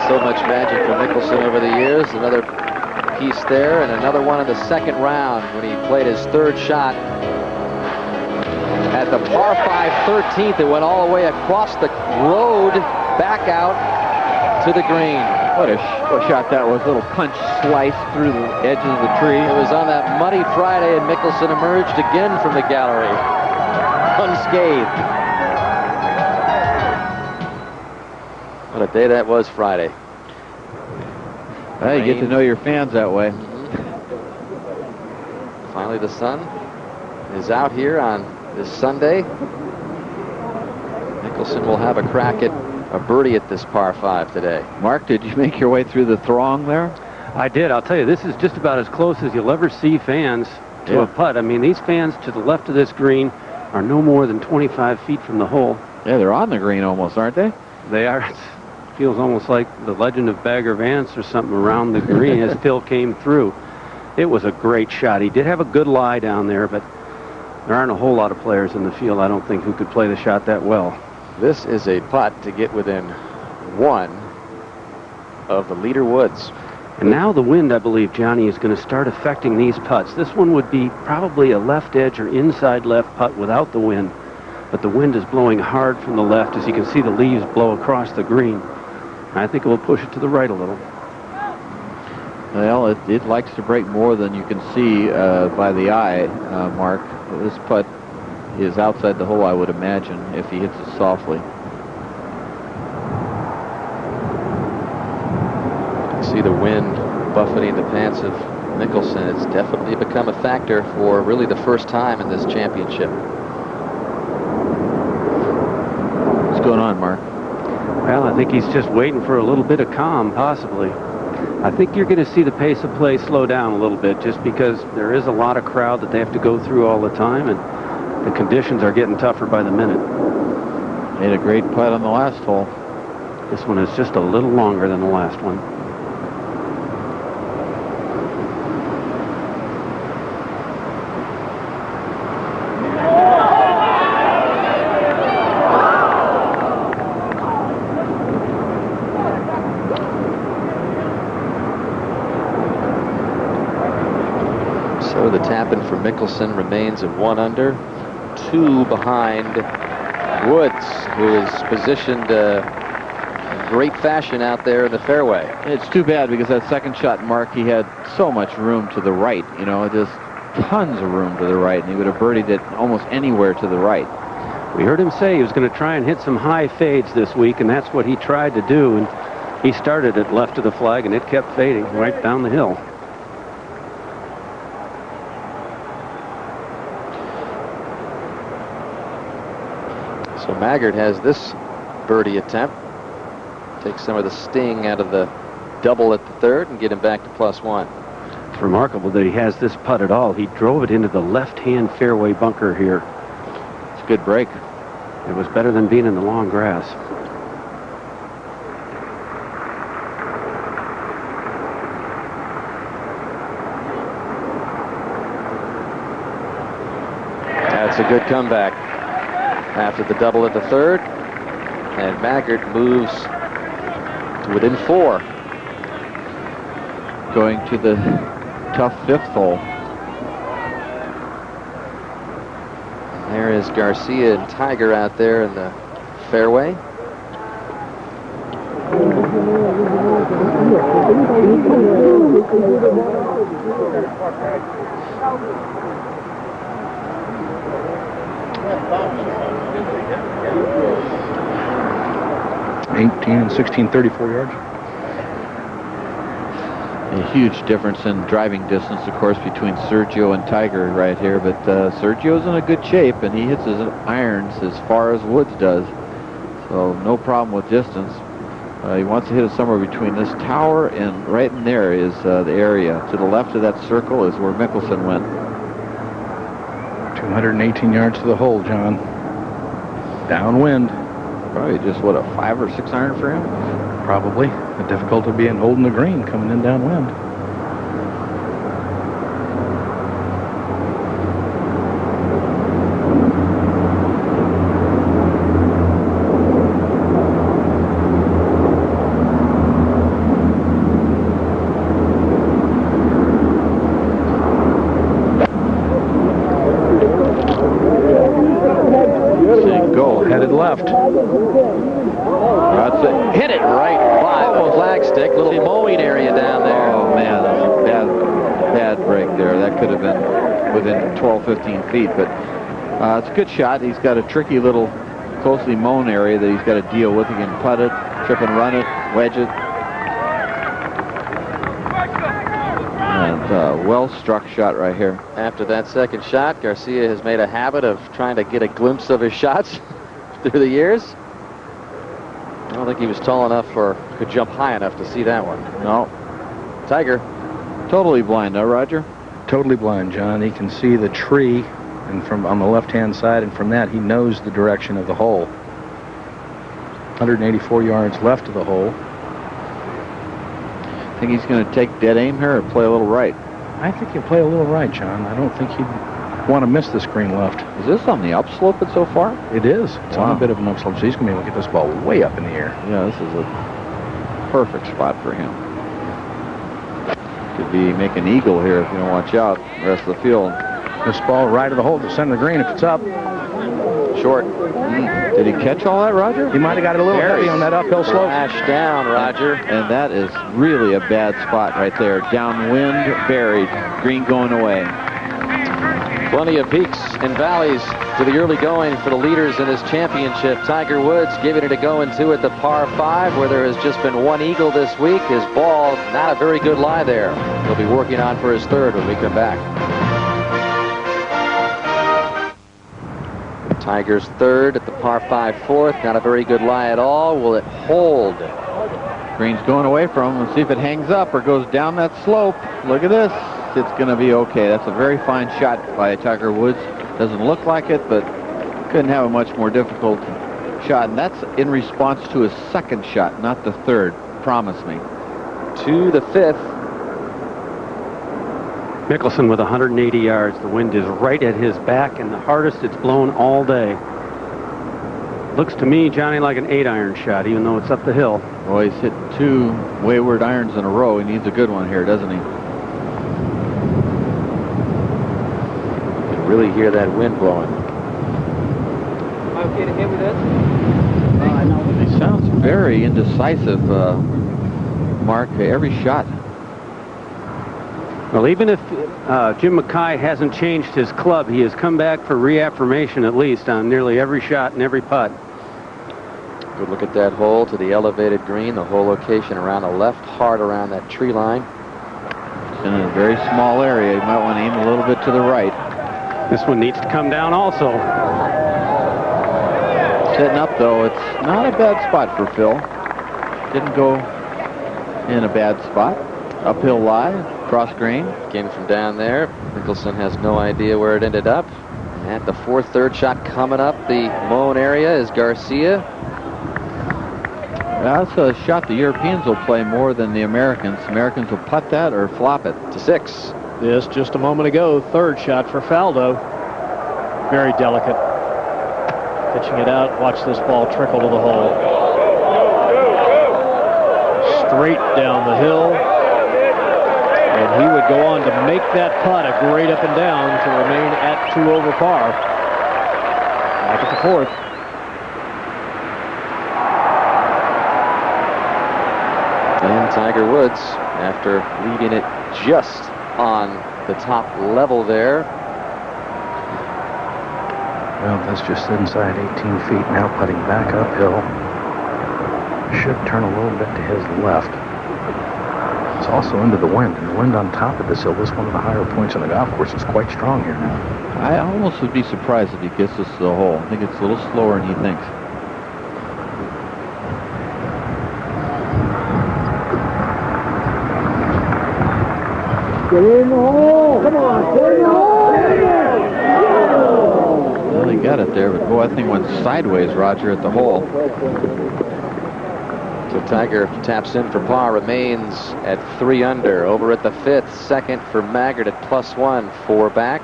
[SPEAKER 1] So much magic for Mickelson over the years. Another piece there, and another one in the 2nd round when he played his 3rd shot at the par 5 13th. It went all the way across the road, back out to the green.
[SPEAKER 3] What a shot that was. Little punch slice through the edges of the tree.
[SPEAKER 1] It was on that muddy Friday, and Mickelson emerged again from the gallery unscathed. What a day that was, Friday.
[SPEAKER 3] Hey, you get to know your fans that way.
[SPEAKER 1] Finally, the sun is out here on this Sunday. Mickelson will have a crack at a birdie at this par 5 today.
[SPEAKER 3] Mark, did you make your way through the throng there?
[SPEAKER 5] I did. I'll tell you, this is just about as close as you'll ever see fans to a putt. I mean, these fans to the left of this green are no more than 25 feet from the hole.
[SPEAKER 3] Yeah, they're on the green almost, aren't they?
[SPEAKER 5] They are. It feels almost like the Legend of Bagger Vance or something around the green as Phil came through. It was a great shot. He did have a good lie down there, but there aren't a whole lot of players in the field, I don't think, who could play the shot that well.
[SPEAKER 1] This is a putt to get within 1 of the leader Woods.
[SPEAKER 5] And now the wind, I believe, Johnny, is going to start affecting these putts. This one would be probably a left edge or inside left putt without the wind. But the wind is blowing hard from the left. As you can see, the leaves blow across the green. I think it will push it to the right a little.
[SPEAKER 3] Well, it likes to break more than you can see by the eye, Mark. This putt is outside the hole, I would imagine, if he hits it softly.
[SPEAKER 1] See the wind buffeting the pants of Mickelson. It's definitely become a factor for really the first time in this championship.
[SPEAKER 3] What's going on, Mark?
[SPEAKER 5] Well, I think he's just waiting for a little bit of calm, possibly. I think you're going to see the pace of play slow down a little bit just because there is a lot of crowd that they have to go through all the time, and the conditions are getting tougher by the minute.
[SPEAKER 3] Made a great putt on the last hole.
[SPEAKER 5] This one is just a little longer than the last one.
[SPEAKER 1] So the tap-in for Mickelson remains at 1 under, 2 behind Woods, who is positioned in great fashion out there in the fairway.
[SPEAKER 3] It's too bad because that second shot, Mark, he had so much room to the right, you know, just tons of room to the right, and he would have birdied it almost anywhere to the right.
[SPEAKER 5] We heard him say he was going to try and hit some high fades this week, and that's what he tried to do, and he started it left of the flag, and it kept fading right down the hill.
[SPEAKER 1] So Maggard has this birdie attempt. Take some of the sting out of the double at the third and get him back to +1.
[SPEAKER 5] It's remarkable that he has this putt at all. He drove it into the left-hand fairway bunker here.
[SPEAKER 3] It's a good break.
[SPEAKER 5] It was better than being in the long grass.
[SPEAKER 1] That's a good comeback after the double at the third, and Maggard moves to within 4.
[SPEAKER 3] Going to the tough 5th hole.
[SPEAKER 1] There is Garcia and Tiger out there in the fairway.
[SPEAKER 7] And 16, 34 yards.
[SPEAKER 3] A huge difference in driving distance, of course, between Sergio and Tiger right here. But Sergio's in a good shape, and he hits his irons as far as Woods does. So no problem with distance. He wants to hit it somewhere between this tower and right in there is the area. To the left of that circle is where Mickelson went.
[SPEAKER 7] 218 yards to the hole, John. Downwind.
[SPEAKER 3] Probably just, what, a 5 or 6 iron for him?
[SPEAKER 7] Probably. The difficulty being holding the green coming in downwind. Go, headed left.
[SPEAKER 1] That's it. Hit it right by the flagstick. Little mowing area down there.
[SPEAKER 3] Oh, man, that's a bad break there. That could have been within 12, 15 feet. But it's a good shot. He's got a tricky little closely mown area that he's got to deal with. He can putt it, trip and run it, wedge it. And well-struck shot right here.
[SPEAKER 1] After that second shot, Garcia has made a habit of trying to get a glimpse of his shots through the years. I don't think he was tall enough or could jump high enough to see that one.
[SPEAKER 3] No.
[SPEAKER 1] Tiger.
[SPEAKER 3] Totally blind, huh, Roger?
[SPEAKER 7] Totally blind, John. He can see the tree and from on the left-hand side, and from that he knows the direction of the hole. 184 yards left of the hole.
[SPEAKER 3] Think he's going to take dead aim here or play a little right?
[SPEAKER 7] I think he'll play a little right, John. I don't think he'd want to miss this green left.
[SPEAKER 3] Is this on the upslope so far?
[SPEAKER 7] It is. It's on a bit of an upslope, so he's going to be able to get this ball way up in the air.
[SPEAKER 3] Yeah, this is a perfect spot for him. Could be make an eagle here if you don't watch out. The rest of the field.
[SPEAKER 7] This ball right of the hole to the center of the green if it's up.
[SPEAKER 1] Short.
[SPEAKER 3] Did he catch all that, Roger?
[SPEAKER 7] He might have got it a little heavy on that uphill slope.
[SPEAKER 1] Flash down, Roger.
[SPEAKER 3] And that is really a bad spot right there. Downwind, buried. Green going away.
[SPEAKER 1] Plenty of peaks and valleys to the early going for the leaders in this championship. Tiger Woods giving it a go into at the par 5, where there has just been one eagle this week. His ball, not a very good lie there. He'll be working on for his third when we come back. Tiger's third at the par 5 fourth. Not a very good lie at all. Will it hold?
[SPEAKER 3] Green's going away from him. Let's see if it hangs up or goes down that slope. Look at this. It's going to be okay. That's a very fine shot by Tiger Woods. Doesn't look like it, but couldn't have a much more difficult shot. And that's in response to his second shot, not the third. Promise me.
[SPEAKER 1] To the 5th.
[SPEAKER 5] Mickelson with 180 yards. The wind is right at his back, and the hardest it's blown all day. Looks to me, Johnny, like an 8-iron shot, even though it's up the hill.
[SPEAKER 3] Well, he's hit 2 wayward irons in a row. He needs a good one here, doesn't he?
[SPEAKER 1] You can really hear that wind blowing.
[SPEAKER 6] Am I okay to hit with this?
[SPEAKER 3] He sounds very indecisive, Mark, every shot.
[SPEAKER 5] Well, even if Jim Mackay hasn't changed his club, he has come back for reaffirmation at least on nearly every shot and every putt.
[SPEAKER 1] Good look at that hole to the elevated green. The whole location around the left, hard around that tree line.
[SPEAKER 3] It's in a very small area. You might want to aim a little bit to the right.
[SPEAKER 5] This one needs to come down also.
[SPEAKER 3] Setting up, though, it's not a bad spot for Phil. Didn't go in a bad spot. Uphill lie, cross green.
[SPEAKER 1] Again from down there. Mickelson has no idea where it ended up. At the 4th, third shot coming up the Moan area is Garcia.
[SPEAKER 3] That's a shot the Europeans will play more than the Americans. Americans will putt that or flop it.
[SPEAKER 1] To 6.
[SPEAKER 2] Yes, just a moment ago, third shot for Faldo. Very delicate. Pitching it out. Watch this ball trickle to the hole. Straight down the hill. And he would go on to make that putt a great up and down to remain at 2 over par. Back at the 4th.
[SPEAKER 1] And Tiger Woods, after leaving it just on the top level there.
[SPEAKER 7] Well, that's just inside 18 feet. Now putting back uphill. Should turn a little bit to his left. It's also into the wind, and the wind on top of this hill, this one of the higher points on the golf course, is quite strong here now.
[SPEAKER 3] I almost would be surprised if he gets this to the hole. I think it's a little slower than he thinks.
[SPEAKER 8] Get in the hole! Come on, get in the hole!
[SPEAKER 3] Well, they got it there, but boy, I think it went sideways, Roger, at the hole.
[SPEAKER 1] So Tiger taps in for par, remains at 3 under. Over at the 5th, second for Maggard at +1, 4 back.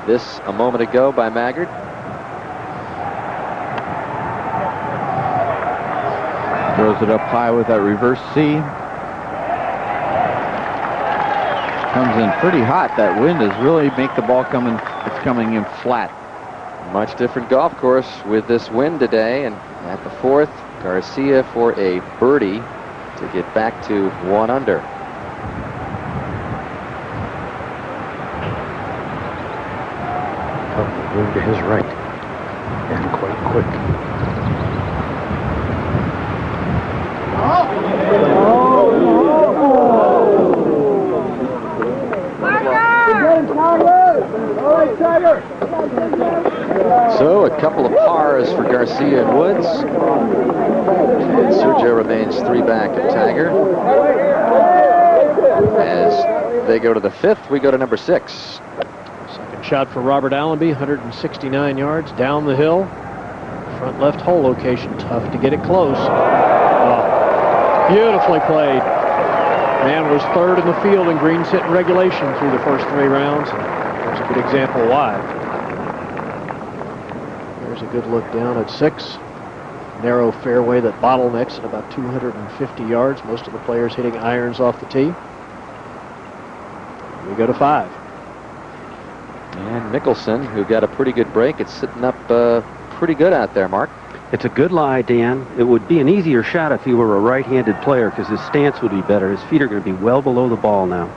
[SPEAKER 1] This a moment ago by Maggard.
[SPEAKER 3] Throws it up high with that reverse C. Comes in pretty hot. That wind is really make the ball coming. It's coming in flat.
[SPEAKER 1] Much different golf course with this wind today. And at the 4th, Garcia for a birdie to get back to 1 under.
[SPEAKER 7] Moving to his right, and quite quick.
[SPEAKER 1] So a couple of pars for Garcia and Woods. And Sergio remains 3 back of Tiger. As they go to the 5th, we go to number 6.
[SPEAKER 2] Second shot for Robert Allenby, 169 yards down the hill. Front left hole location, tough to get it close. Oh, beautifully played. Man was 3rd in the field in greens hit in regulation through the first 3 rounds. There's a good example why. There's a good look down at 6. Narrow fairway that bottlenecks at about 250 yards. Most of the players hitting irons off the tee. We go to 5.
[SPEAKER 1] And Mickelson, who got a pretty good break, it's sitting up pretty good out there, Mark.
[SPEAKER 5] It's a good lie, Dan. It would be an easier shot if he were a right-handed player because his stance would be better. His feet are going to be well below the ball now.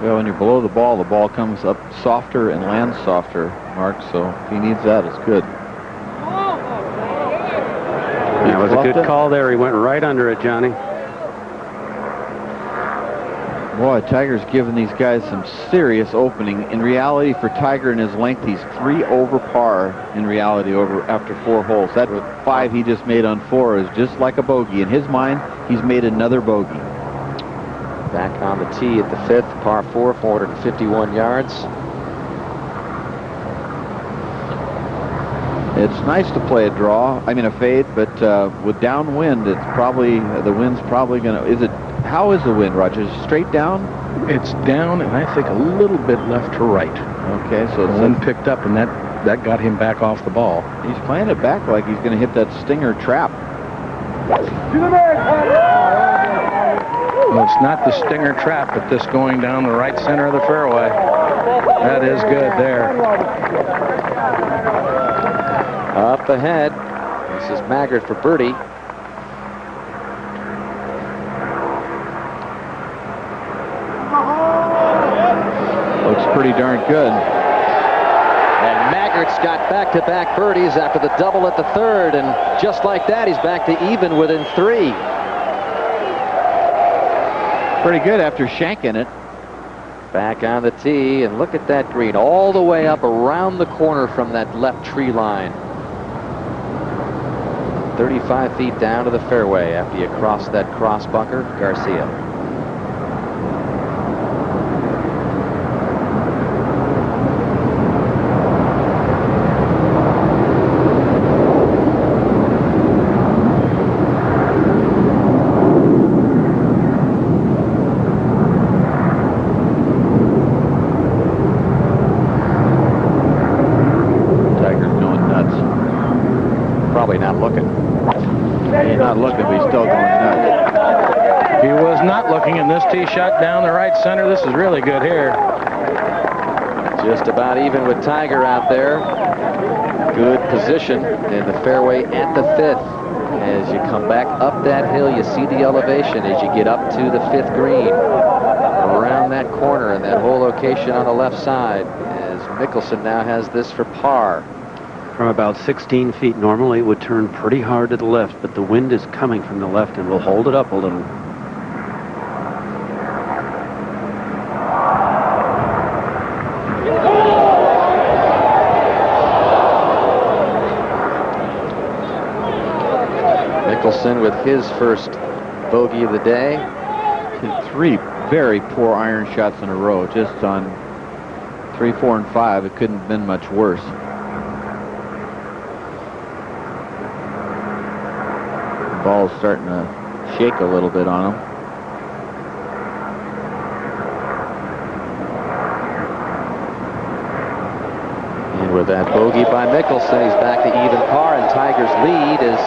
[SPEAKER 3] Well, when you're below the ball comes up softer and lands softer, Mark, so if he needs that, it's good.
[SPEAKER 5] That was a good call there. He went right under it, Johnny.
[SPEAKER 3] Boy, Tiger's given these guys some serious opening. In reality, for Tiger and his length, he's 3 over par in reality after 4 holes. That 5 he just made on 4 is just like a bogey. In his mind, he's made another bogey.
[SPEAKER 1] Back on the tee at the 5th, par 4, 451 yards.
[SPEAKER 3] It's nice to play a fade, but with downwind, it's probably, the wind's probably going to, how is the wind, Roger? Is it straight down?
[SPEAKER 7] It's down, and I think a little bit left to right.
[SPEAKER 3] Okay, so
[SPEAKER 7] the wind picked up, and that got him back off the ball.
[SPEAKER 3] He's playing it back like he's going to hit that stinger trap.
[SPEAKER 7] Well, it's not the stinger trap, but this going down the right center of the fairway. That is good there.
[SPEAKER 1] Up ahead, this is Maggard for birdie.
[SPEAKER 3] Looks pretty darn good.
[SPEAKER 1] And Maggard's got back-to-back birdies after the double at the 3rd, and just like that, he's back to even within 3.
[SPEAKER 3] Pretty good after shanking it.
[SPEAKER 1] Back on the tee, and look at that green, all the way up around the corner from that left tree line. 35 feet down to the fairway after you cross that cross bunker, Garcia. Probably not looking.
[SPEAKER 3] He's not looking, but he's still going nuts.
[SPEAKER 7] He was not looking, and this tee shot down the right center. This is really good here.
[SPEAKER 1] Just about even with Tiger out there. Good position in the fairway at the 5th. As you come back up that hill, you see the elevation as you get up to the 5th green. Around that corner and that whole location on the left side, as Mickelson now has this for par.
[SPEAKER 5] From about 16 feet, normally it would turn pretty hard to the left, but the wind is coming from the left and will hold it up a little.
[SPEAKER 1] Mickelson with his first bogey of the day.
[SPEAKER 3] 3 very poor iron shots in a row, just on 3, 4, and 5. It couldn't have been much worse. Ball's starting to shake a little bit on him.
[SPEAKER 1] And with that bogey by Mickelson, he's back to even par, and Tiger's lead is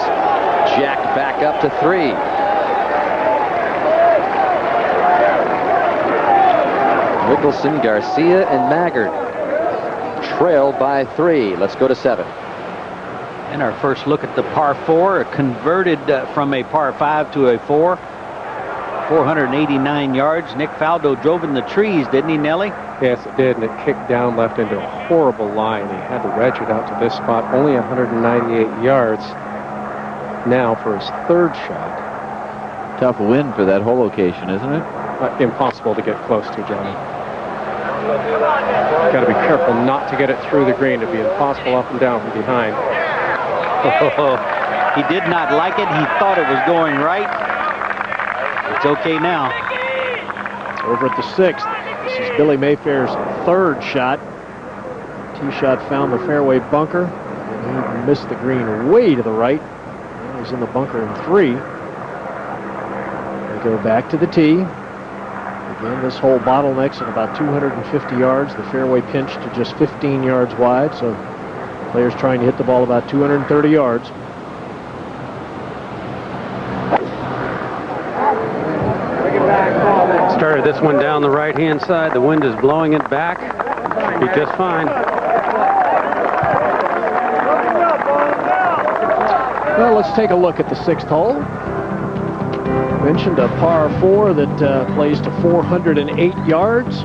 [SPEAKER 1] jacked back up to 3. Mickelson, Garcia, and Maggard trail by 3. Let's go to 7.
[SPEAKER 4] And our first look at the par 4, converted from a par 5 to a 4. 489 yards. Nick Faldo drove in the trees, didn't he, Nelly?
[SPEAKER 9] Yes, it did, and it kicked down left into a horrible line. He had to wedge it out to this spot, only 198 yards now for his 3rd shot.
[SPEAKER 3] Tough wind for that hole location, isn't it?
[SPEAKER 9] Impossible to get close to, Johnny. Got to be careful not to get it through the green. It'd be impossible up and down from behind.
[SPEAKER 4] He did not like it. He thought it was going right. It's okay now.
[SPEAKER 2] Over at the 6th, this is Billy Mayfair's 3rd shot. Tee shot found the fairway bunker, and he missed the green way to the right. Now he's in the bunker in 3. We go back to the tee. Again, this hole bottlenecks at about 250 yards. The fairway pinched to just 15 yards wide, so players trying to hit the ball about 230 yards.
[SPEAKER 5] Started this one down the right-hand side. The wind is blowing it back. Should be just fine.
[SPEAKER 2] Well, let's take a look at the 6th hole. Mentioned a par 4 that plays to 408 yards.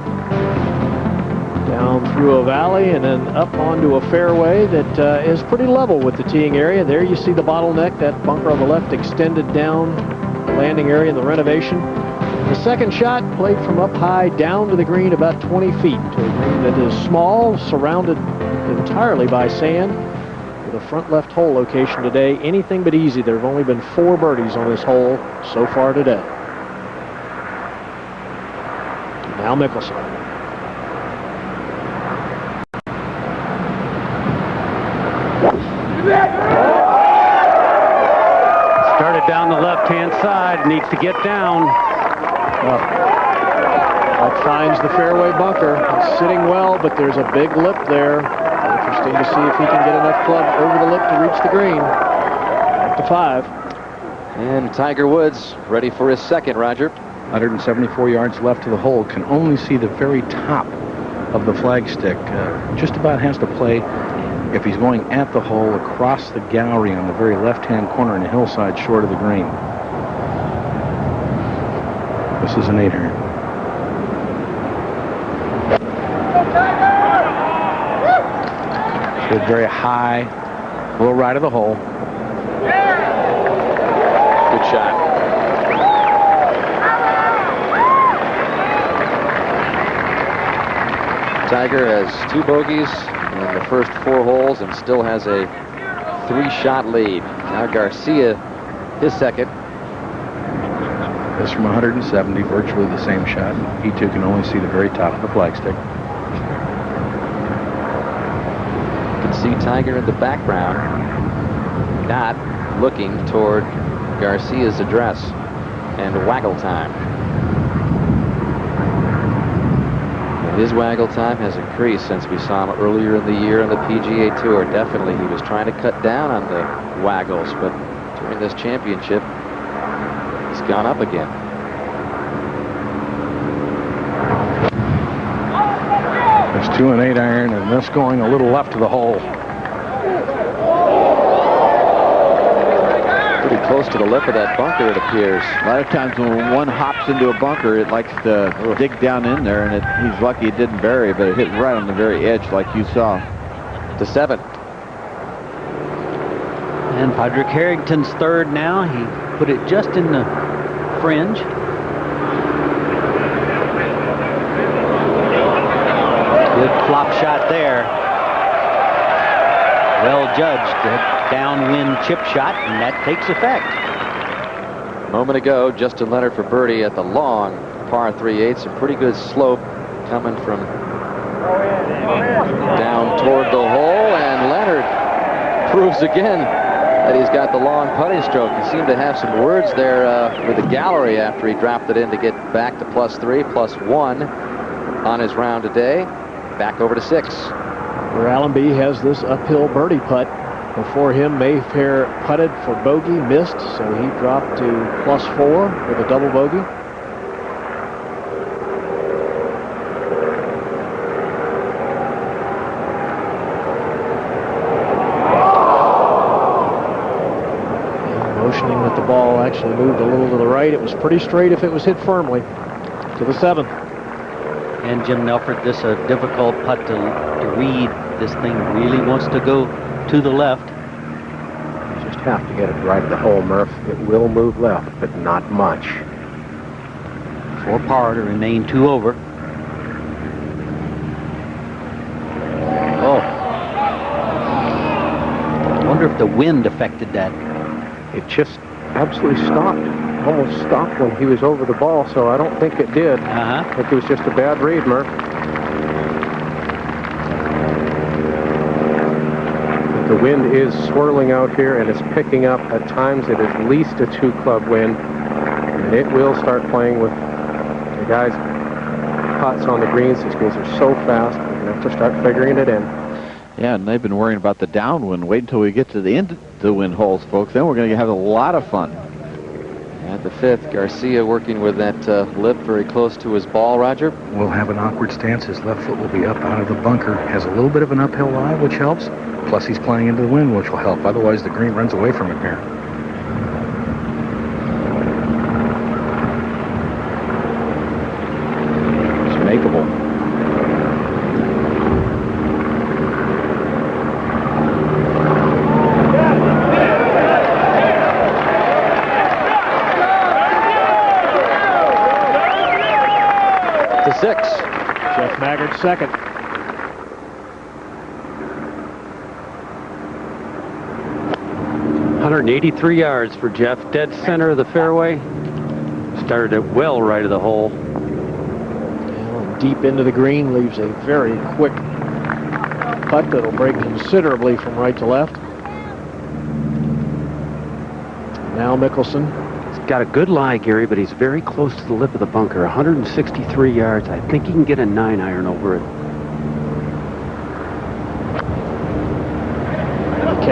[SPEAKER 2] Down through a valley and then up onto a fairway that is pretty level with the teeing area. There you see the bottleneck, that bunker on the left extended down the landing area and the renovation. The second shot played from up high down to the green about 20 feet to a green that is small, surrounded entirely by sand. The front left hole location today, anything but easy. There have only been 4 birdies on this hole so far today. Now Mickelson.
[SPEAKER 5] Started down the left-hand side, needs to get down.
[SPEAKER 2] That finds the fairway bunker. It's sitting well, but there's a big lip there. Interesting to see if he can get enough club over the lip to reach the green. Back to 5.
[SPEAKER 1] And Tiger Woods ready for his second, Roger.
[SPEAKER 7] 174 yards left to the hole. Can only see the very top of the flagstick. Just about has to play, if he's going at the hole, across the gallery on the very left-hand corner in the hillside short of the green. This is an 8-iron. Good, very high, a little right of the hole.
[SPEAKER 1] Good shot. Tiger has 2 bogeys in the first 4 holes and still has a 3-shot lead. Now Garcia, his second.
[SPEAKER 7] This from 170, virtually the same shot. He too can only see the very top of the flagstick.
[SPEAKER 1] You can see Tiger in the background, not looking toward Garcia's address and waggle time. His waggle time has increased since we saw him earlier in the year on the PGA Tour. Definitely, he was trying to cut down on the waggles, but during this championship, he's gone up again.
[SPEAKER 7] There's 2 and 8-iron, and this going a little left of the hole.
[SPEAKER 1] Pretty close to the lip of that bunker, it appears.
[SPEAKER 3] A lot of times when one hops into a bunker, it likes to dig down in there, and he's lucky it didn't bury, but it hit right on the very edge like you saw.
[SPEAKER 1] To 7.
[SPEAKER 4] And Padraig Harrington's third now. He put it just in the fringe. Good flop shot there. Well judged. That downwind chip shot, and that takes effect.
[SPEAKER 1] A moment ago, Justin Leonard for birdie at the long par 3/8. A pretty good slope coming from down toward the hole, and Leonard proves again that he's got the long putting stroke. He seemed to have some words there with the gallery after he dropped it in to get back to +3, +1 on his round today. Back over to 6.
[SPEAKER 2] Where Allenby has this uphill birdie putt. Before him, Mayfair putted for bogey, missed, so he dropped to +4 with a double bogey. Motioning with the ball actually moved a little to the right. It was pretty straight if it was hit firmly. To the 7th.
[SPEAKER 4] And Jim Nelford, this is a difficult putt to read. This thing really wants to go to the left.
[SPEAKER 9] You just have to get it right at the hole, Murph. It will move left, but not much.
[SPEAKER 4] 4 par to remain 2 over. Oh. I wonder if the wind affected that.
[SPEAKER 9] It just absolutely stopped. Almost stopped when he was over the ball, so I don't think it did. I think it was just a bad read, Murph. The wind is swirling out here, and it's picking up. At times, it is at least a 2-club wind, and it will start playing with the guys' putts on the greens. These greens are so fast, we're going to have to start figuring it in.
[SPEAKER 3] Yeah, and they've been worrying about the downwind. Wait until we get to the end of the wind holes, folks. Then we're going to have a lot of fun.
[SPEAKER 1] At the 5th, Garcia working with that lip very close to his ball, Roger.
[SPEAKER 7] Will have an awkward stance. His left foot will be up out of the bunker. Has a little bit of an uphill lie, which helps. Plus, he's playing into the wind, which will help. Otherwise, the green runs away from him here. It's makeable.
[SPEAKER 1] To 6.
[SPEAKER 2] Jeff Maggart second.
[SPEAKER 5] .183 yards for Jeff, dead center of the fairway. Started it well right of the hole.
[SPEAKER 2] And deep into the green, leaves a very quick putt that'll break considerably from right to left. Now Mickelson.
[SPEAKER 5] He's got a good lie, Gary, but he's very close to the lip of the bunker. 163 yards. I think he can get a 9-iron over it.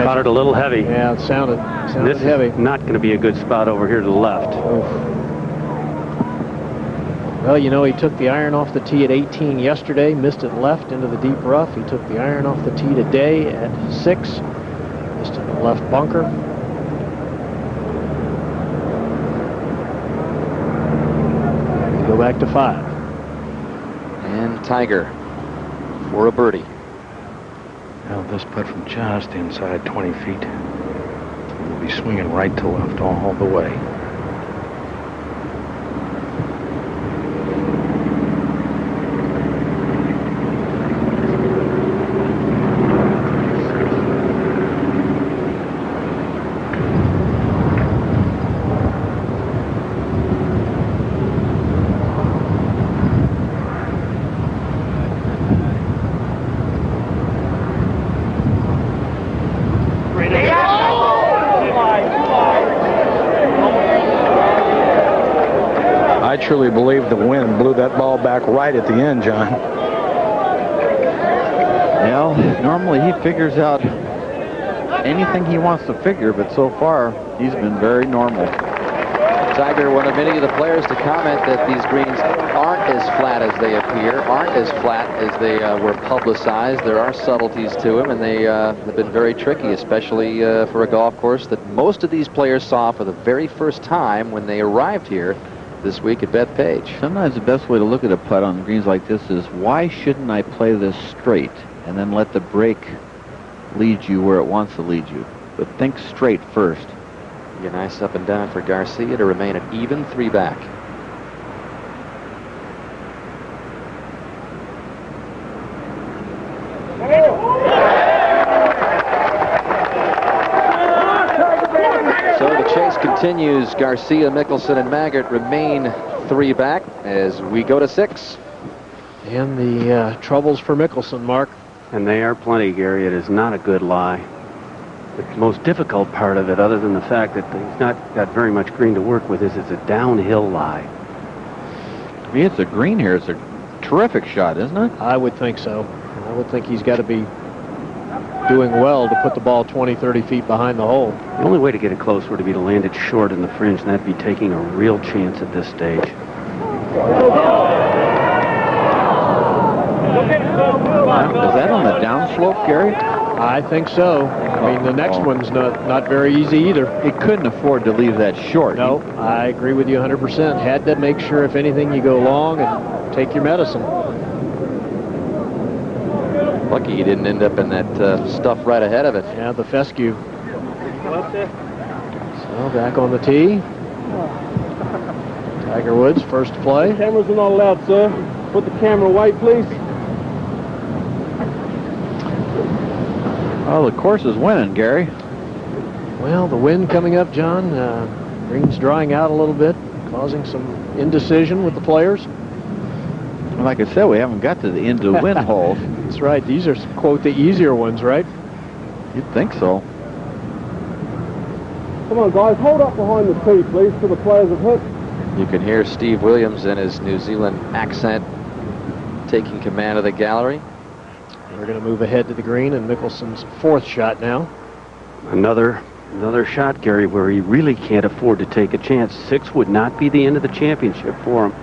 [SPEAKER 5] Caught it a little heavy.
[SPEAKER 2] Yeah, it sounded
[SPEAKER 5] this
[SPEAKER 2] heavy.
[SPEAKER 5] Is not going to be a good spot over here to the left.
[SPEAKER 2] Oof. Well, you know, he took the iron off the tee at 18 yesterday, missed it left into the deep rough. He took the iron off the tee today at 6, missed it in the left bunker. We go back to 5.
[SPEAKER 1] And Tiger for a birdie.
[SPEAKER 7] Now this putt from just inside 20 feet. Will be swinging right to left all the way. I truly believe the wind blew that ball back right at the end, John.
[SPEAKER 3] Well, normally he figures out anything he wants to figure, but so far he's been very normal.
[SPEAKER 1] Tiger, one of many of the players to comment that these greens aren't as flat as they appear, aren't as flat as they were publicized. There are subtleties to them, and they have been very tricky, especially for a golf course that most of these players saw for the very first time when they arrived here this week at Bethpage.
[SPEAKER 3] Sometimes the best way to look at a putt on greens like this is, why shouldn't I play this straight and then let the break lead you where it wants to lead you? But think straight first.
[SPEAKER 1] A nice up and down for Garcia to remain at even 3 back. So the chase continues. Garcia, Mickelson, and Maggart remain 3 back as we go to 6.
[SPEAKER 2] And the troubles for Mickelson, Mark.
[SPEAKER 5] And they are plenty, Gary. It is not a good lie. The most difficult part of it, other than the fact that he's not got very much green to work with, is it's a downhill lie.
[SPEAKER 3] I mean, it's a green here. It's a terrific shot, isn't it?
[SPEAKER 2] I would think so. I would think he's got to be doing well to put the ball 20, 30 feet behind the hole.
[SPEAKER 5] The only way to get it close would be to land it short in the fringe, and that'd be taking a real chance at this stage.
[SPEAKER 3] Is that on the downslope, Gary?
[SPEAKER 2] I think so. I mean, the next one's not very easy either.
[SPEAKER 3] He couldn't afford to leave that short.
[SPEAKER 2] No, I agree with you 100%. Had to make sure, if anything, you go long and take your medicine.
[SPEAKER 1] Lucky he didn't end up in that stuff right ahead of it.
[SPEAKER 2] Yeah, the fescue. So back on the tee. Tiger Woods, first play.
[SPEAKER 8] Cameras are not allowed, sir. Put the camera away, please.
[SPEAKER 3] Oh, the course is winning, Gary.
[SPEAKER 2] Well, the wind coming up, John. Green's drying out a little bit, causing some indecision with the players.
[SPEAKER 3] Like I said, we haven't got to the end of the wind holes.
[SPEAKER 2] That's right. These are, quote, the easier ones, right?
[SPEAKER 3] You'd think so.
[SPEAKER 8] Come on, guys. Hold up behind the tee, please, till the players have hit.
[SPEAKER 1] You can hear Steve Williams in his New Zealand accent taking command of the gallery.
[SPEAKER 2] We're going to move ahead to the green, and Mickelson's 4th shot now.
[SPEAKER 5] Another Another shot, Gary, where he really can't afford to take a chance. 6 would not be the end of the championship for him.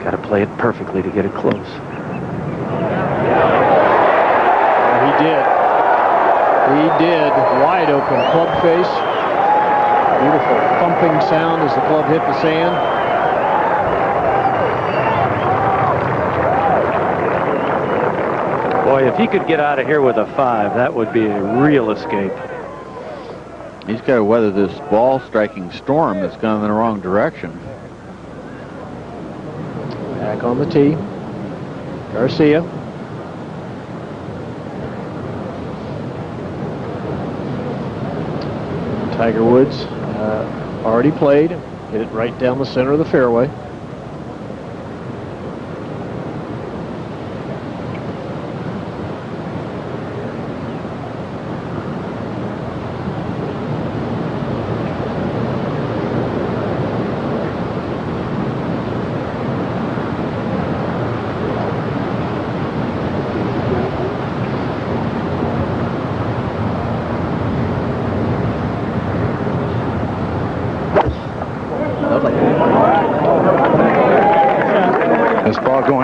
[SPEAKER 5] Got to play it perfectly to get it close.
[SPEAKER 2] He did. He did. Wide open club face. Beautiful thumping sound as the club hit the sand.
[SPEAKER 5] Boy, if he could get out of here with a 5, that would be a real escape.
[SPEAKER 3] He's got to weather this ball striking storm that's gone in the wrong direction.
[SPEAKER 2] Back on the tee. Garcia. Tiger Woods already played. Hit it right down the center of the fairway.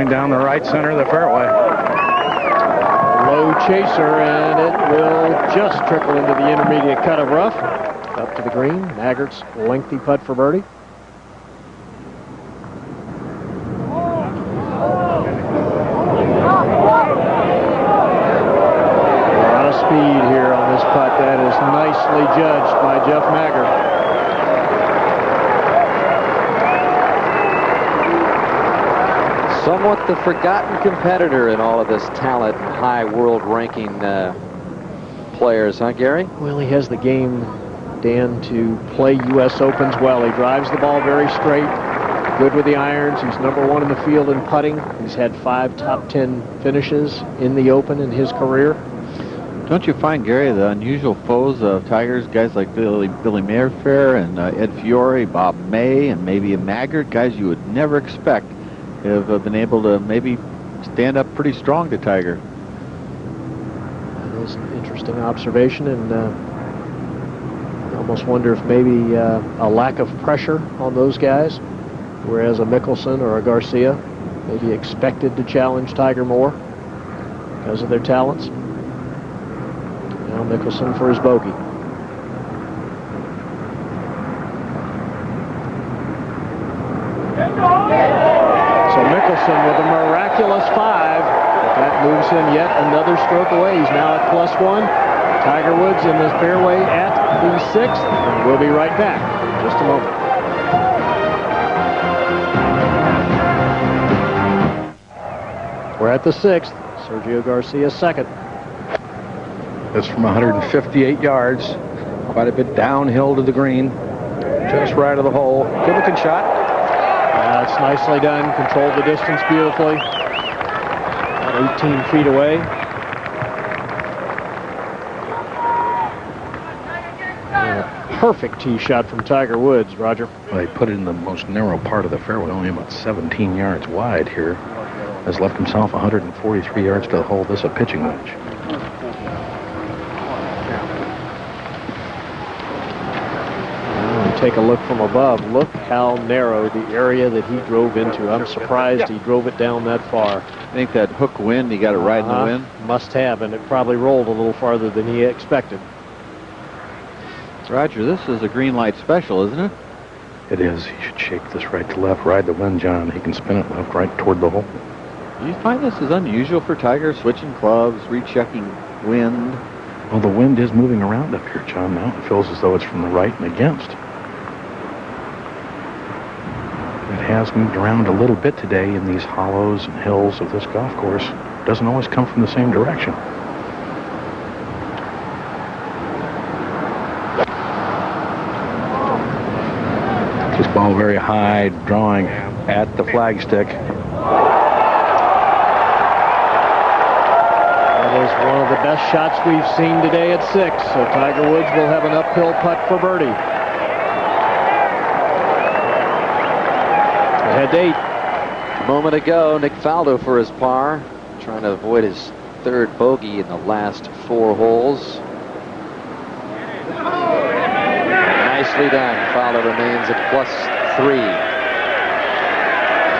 [SPEAKER 7] Down the right center of the fairway.
[SPEAKER 2] Low chaser, and it will just trickle into the intermediate cut of rough. Up to the green. Maggart's lengthy putt for birdie. A lot of speed here on this putt. That is nicely judged by Jeff Maggart.
[SPEAKER 1] Somewhat the forgotten competitor in all of this talent and high world ranking players, huh, Gary?
[SPEAKER 2] Well, he has the game, Dan, to play U.S. Opens well. He drives the ball very straight, good with the irons. He's #1 in the field in putting. He's had 5 top 10 finishes in the Open in his career.
[SPEAKER 3] Don't you find, Gary, the unusual foes of Tigers, guys like Billy Mayfair and Ed Fiore, Bob May, and maybe a Maggart, guys you would never expect, have been able to maybe stand up pretty strong to Tiger.
[SPEAKER 2] That is an interesting observation, and I almost wonder if maybe a lack of pressure on those guys, whereas a Mickelson or a Garcia may be expected to challenge Tiger more because of their talents. Now Mickelson for his bogey. Mickelson with a miraculous 5. That moves him yet another stroke away. He's now at +1. Tiger Woods in the fairway at the 6th. And we'll be right back in just a moment. We're at the 6th. Sergio Garcia second.
[SPEAKER 7] It's from 158 yards. Quite a bit downhill to the green. Just right of the hole. Good looking shot.
[SPEAKER 2] That's nicely done. Controlled the distance beautifully. About 18 feet away. And a perfect tee shot from Tiger Woods, Roger.
[SPEAKER 7] Well, he put it in the most narrow part of the fairway, only about 17 yards wide here. Has left himself 143 yards to the hole. This is a pitching wedge.
[SPEAKER 2] Take a look from above. Look how narrow the area that he drove into. I'm surprised he drove it down that far.
[SPEAKER 3] I think that hook wind, he got it right in the wind.
[SPEAKER 2] Must have, and it probably rolled a little farther than he expected.
[SPEAKER 3] Roger, this is a green light special, isn't it?
[SPEAKER 7] It is. He should shake this right to left, ride the wind, John. He can spin it left, right toward the hole.
[SPEAKER 3] Do you find this is unusual for Tiger, switching clubs, rechecking wind?
[SPEAKER 7] Well, the wind is moving around up here, John, now. It feels as though it's from the right and against. It has moved around a little bit today in these hollows and hills of this golf course. It doesn't always come from the same direction. This ball very high, drawing at the flagstick.
[SPEAKER 2] That is one of the best shots we've seen today at 6. So Tiger Woods will have an uphill putt for birdie. Ahead to 8.
[SPEAKER 1] A moment ago, Nick Faldo for his par, trying to avoid his 3rd bogey in the last 4 holes. Nicely done. Faldo remains at +3.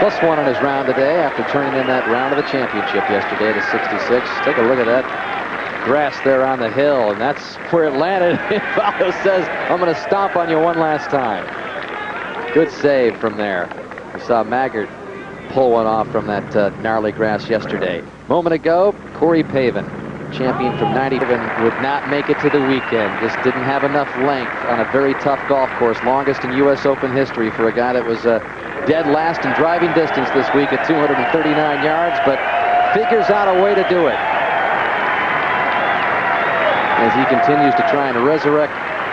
[SPEAKER 1] +1 in his round today after turning in that round of the championship yesterday to 66. Take a look at that grass there on the hill, and that's where it landed. Faldo says, I'm going to stomp on you one last time. Good save from there. We saw Maggart pull one off from that gnarly grass yesterday. Moment ago, Corey Pavin, champion from 97, would not make it to the weekend. Just didn't have enough length on a very tough golf course. Longest in U.S. Open history for a guy that was dead last in driving distance this week at 239 yards, but figures out a way to do it as he continues to try and resurrect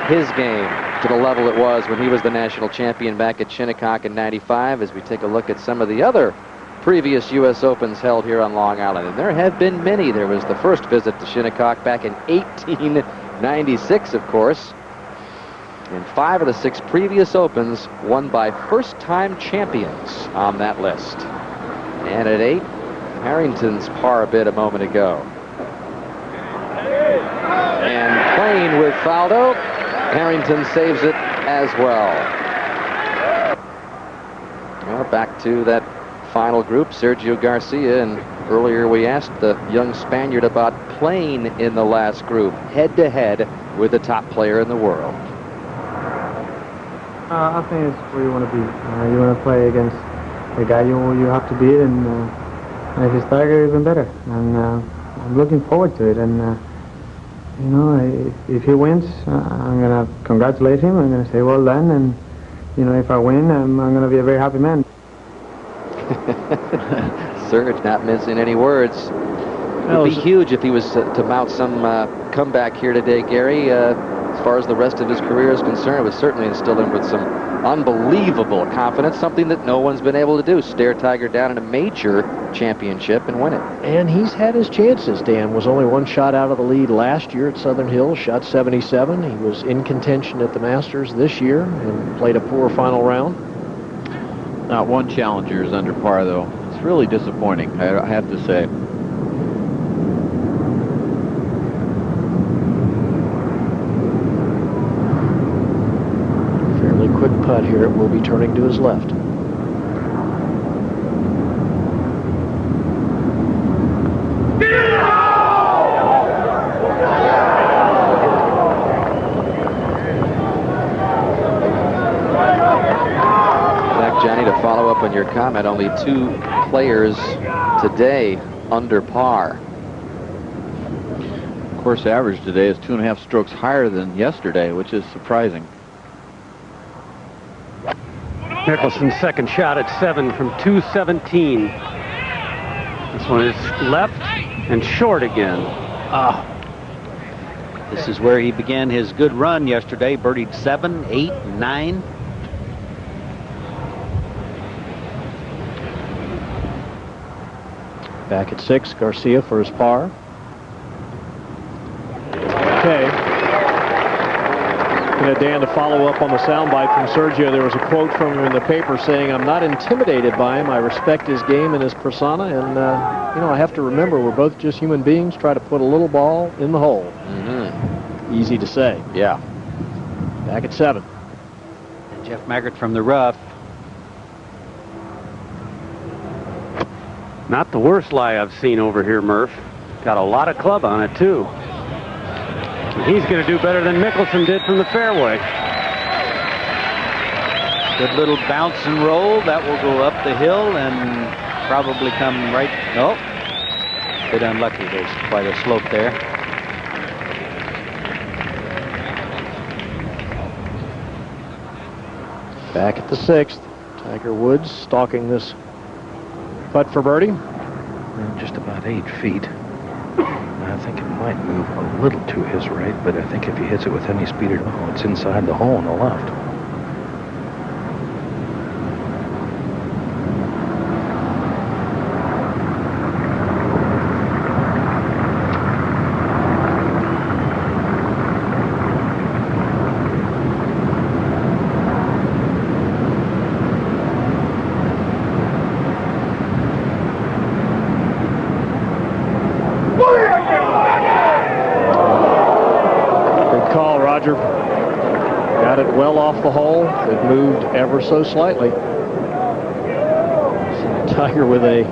[SPEAKER 1] his game to the level it was when he was the national champion back at Shinnecock in '95, as we take a look at some of the other previous U.S. Opens held here on Long Island. And there have been many. There was the first visit to Shinnecock back in 1896, of course. And 5 of the 6 previous Opens won by first-time champions on that list. And at 8, Harrington's par a bit a moment ago. And playing with Faldo, Harrington saves it as well. Well, back to that final group, Sergio Garcia, and earlier we asked the young Spaniard about playing in the last group, head-to-head with the top player in the world.
[SPEAKER 10] I think it's where you want to be. You want to play against the guy you have to beat, and if it's Tiger, even better. And I'm looking forward to it. And you know, if he wins, I'm gonna congratulate him. I'm gonna say well done. And you know, if I win, I'm gonna be a very happy man.
[SPEAKER 1] Serge not mincing any words. It would be huge if he was to mount some comeback here today, Gary. As far as the rest of his career is concerned, it would certainly instill him with some unbelievable confidence, something that no one's been able to do. Stare Tiger down in a major championship and win it.
[SPEAKER 2] And he's had his chances. Dan was only 1 shot out of the lead last year at Southern Hills, shot 77. He was in contention at the Masters this year and played a poor final round.
[SPEAKER 3] Not one challenger is under par, though. It's really disappointing, I have to say.
[SPEAKER 2] Fairly quick putt here. It will be turning to his left.
[SPEAKER 1] Johnny, to follow up on your comment, only 2 players today under par.
[SPEAKER 3] Course average today is 2.5 strokes higher than yesterday, which is surprising.
[SPEAKER 5] Mickelson's second shot at 7 from 217. This one is left and short again.
[SPEAKER 4] This is where he began his good run yesterday. Birdied 7, 8, 9.
[SPEAKER 2] Back at 6, Garcia for his par. Okay. Dan, to follow up on the soundbite from Sergio, there was a quote from him in the paper saying, I'm not intimidated by him. I respect his game and his persona. And, you know, I have to remember we're both just human beings. Try to put a little ball in the hole. Easy to say.
[SPEAKER 1] Yeah.
[SPEAKER 2] Back at 7.
[SPEAKER 4] And Jeff Maggart from the rough.
[SPEAKER 5] Not the worst lie I've seen over here, Murph. Got a lot of club on it, too. He's going to do better than Mickelson did from the fairway.
[SPEAKER 4] Good little bounce and roll. That will go up the hill and probably come right. Oh, a bit unlucky. There's quite a slope there.
[SPEAKER 2] Back at the 6th. Tiger Woods stalking this putt for birdie.
[SPEAKER 7] Just about 8 feet. I think it might move a little to his right, but I think if he hits it with any speed at all, it's inside the hole on the left.
[SPEAKER 2] well off the hole. They've moved ever so slightly. Tiger with a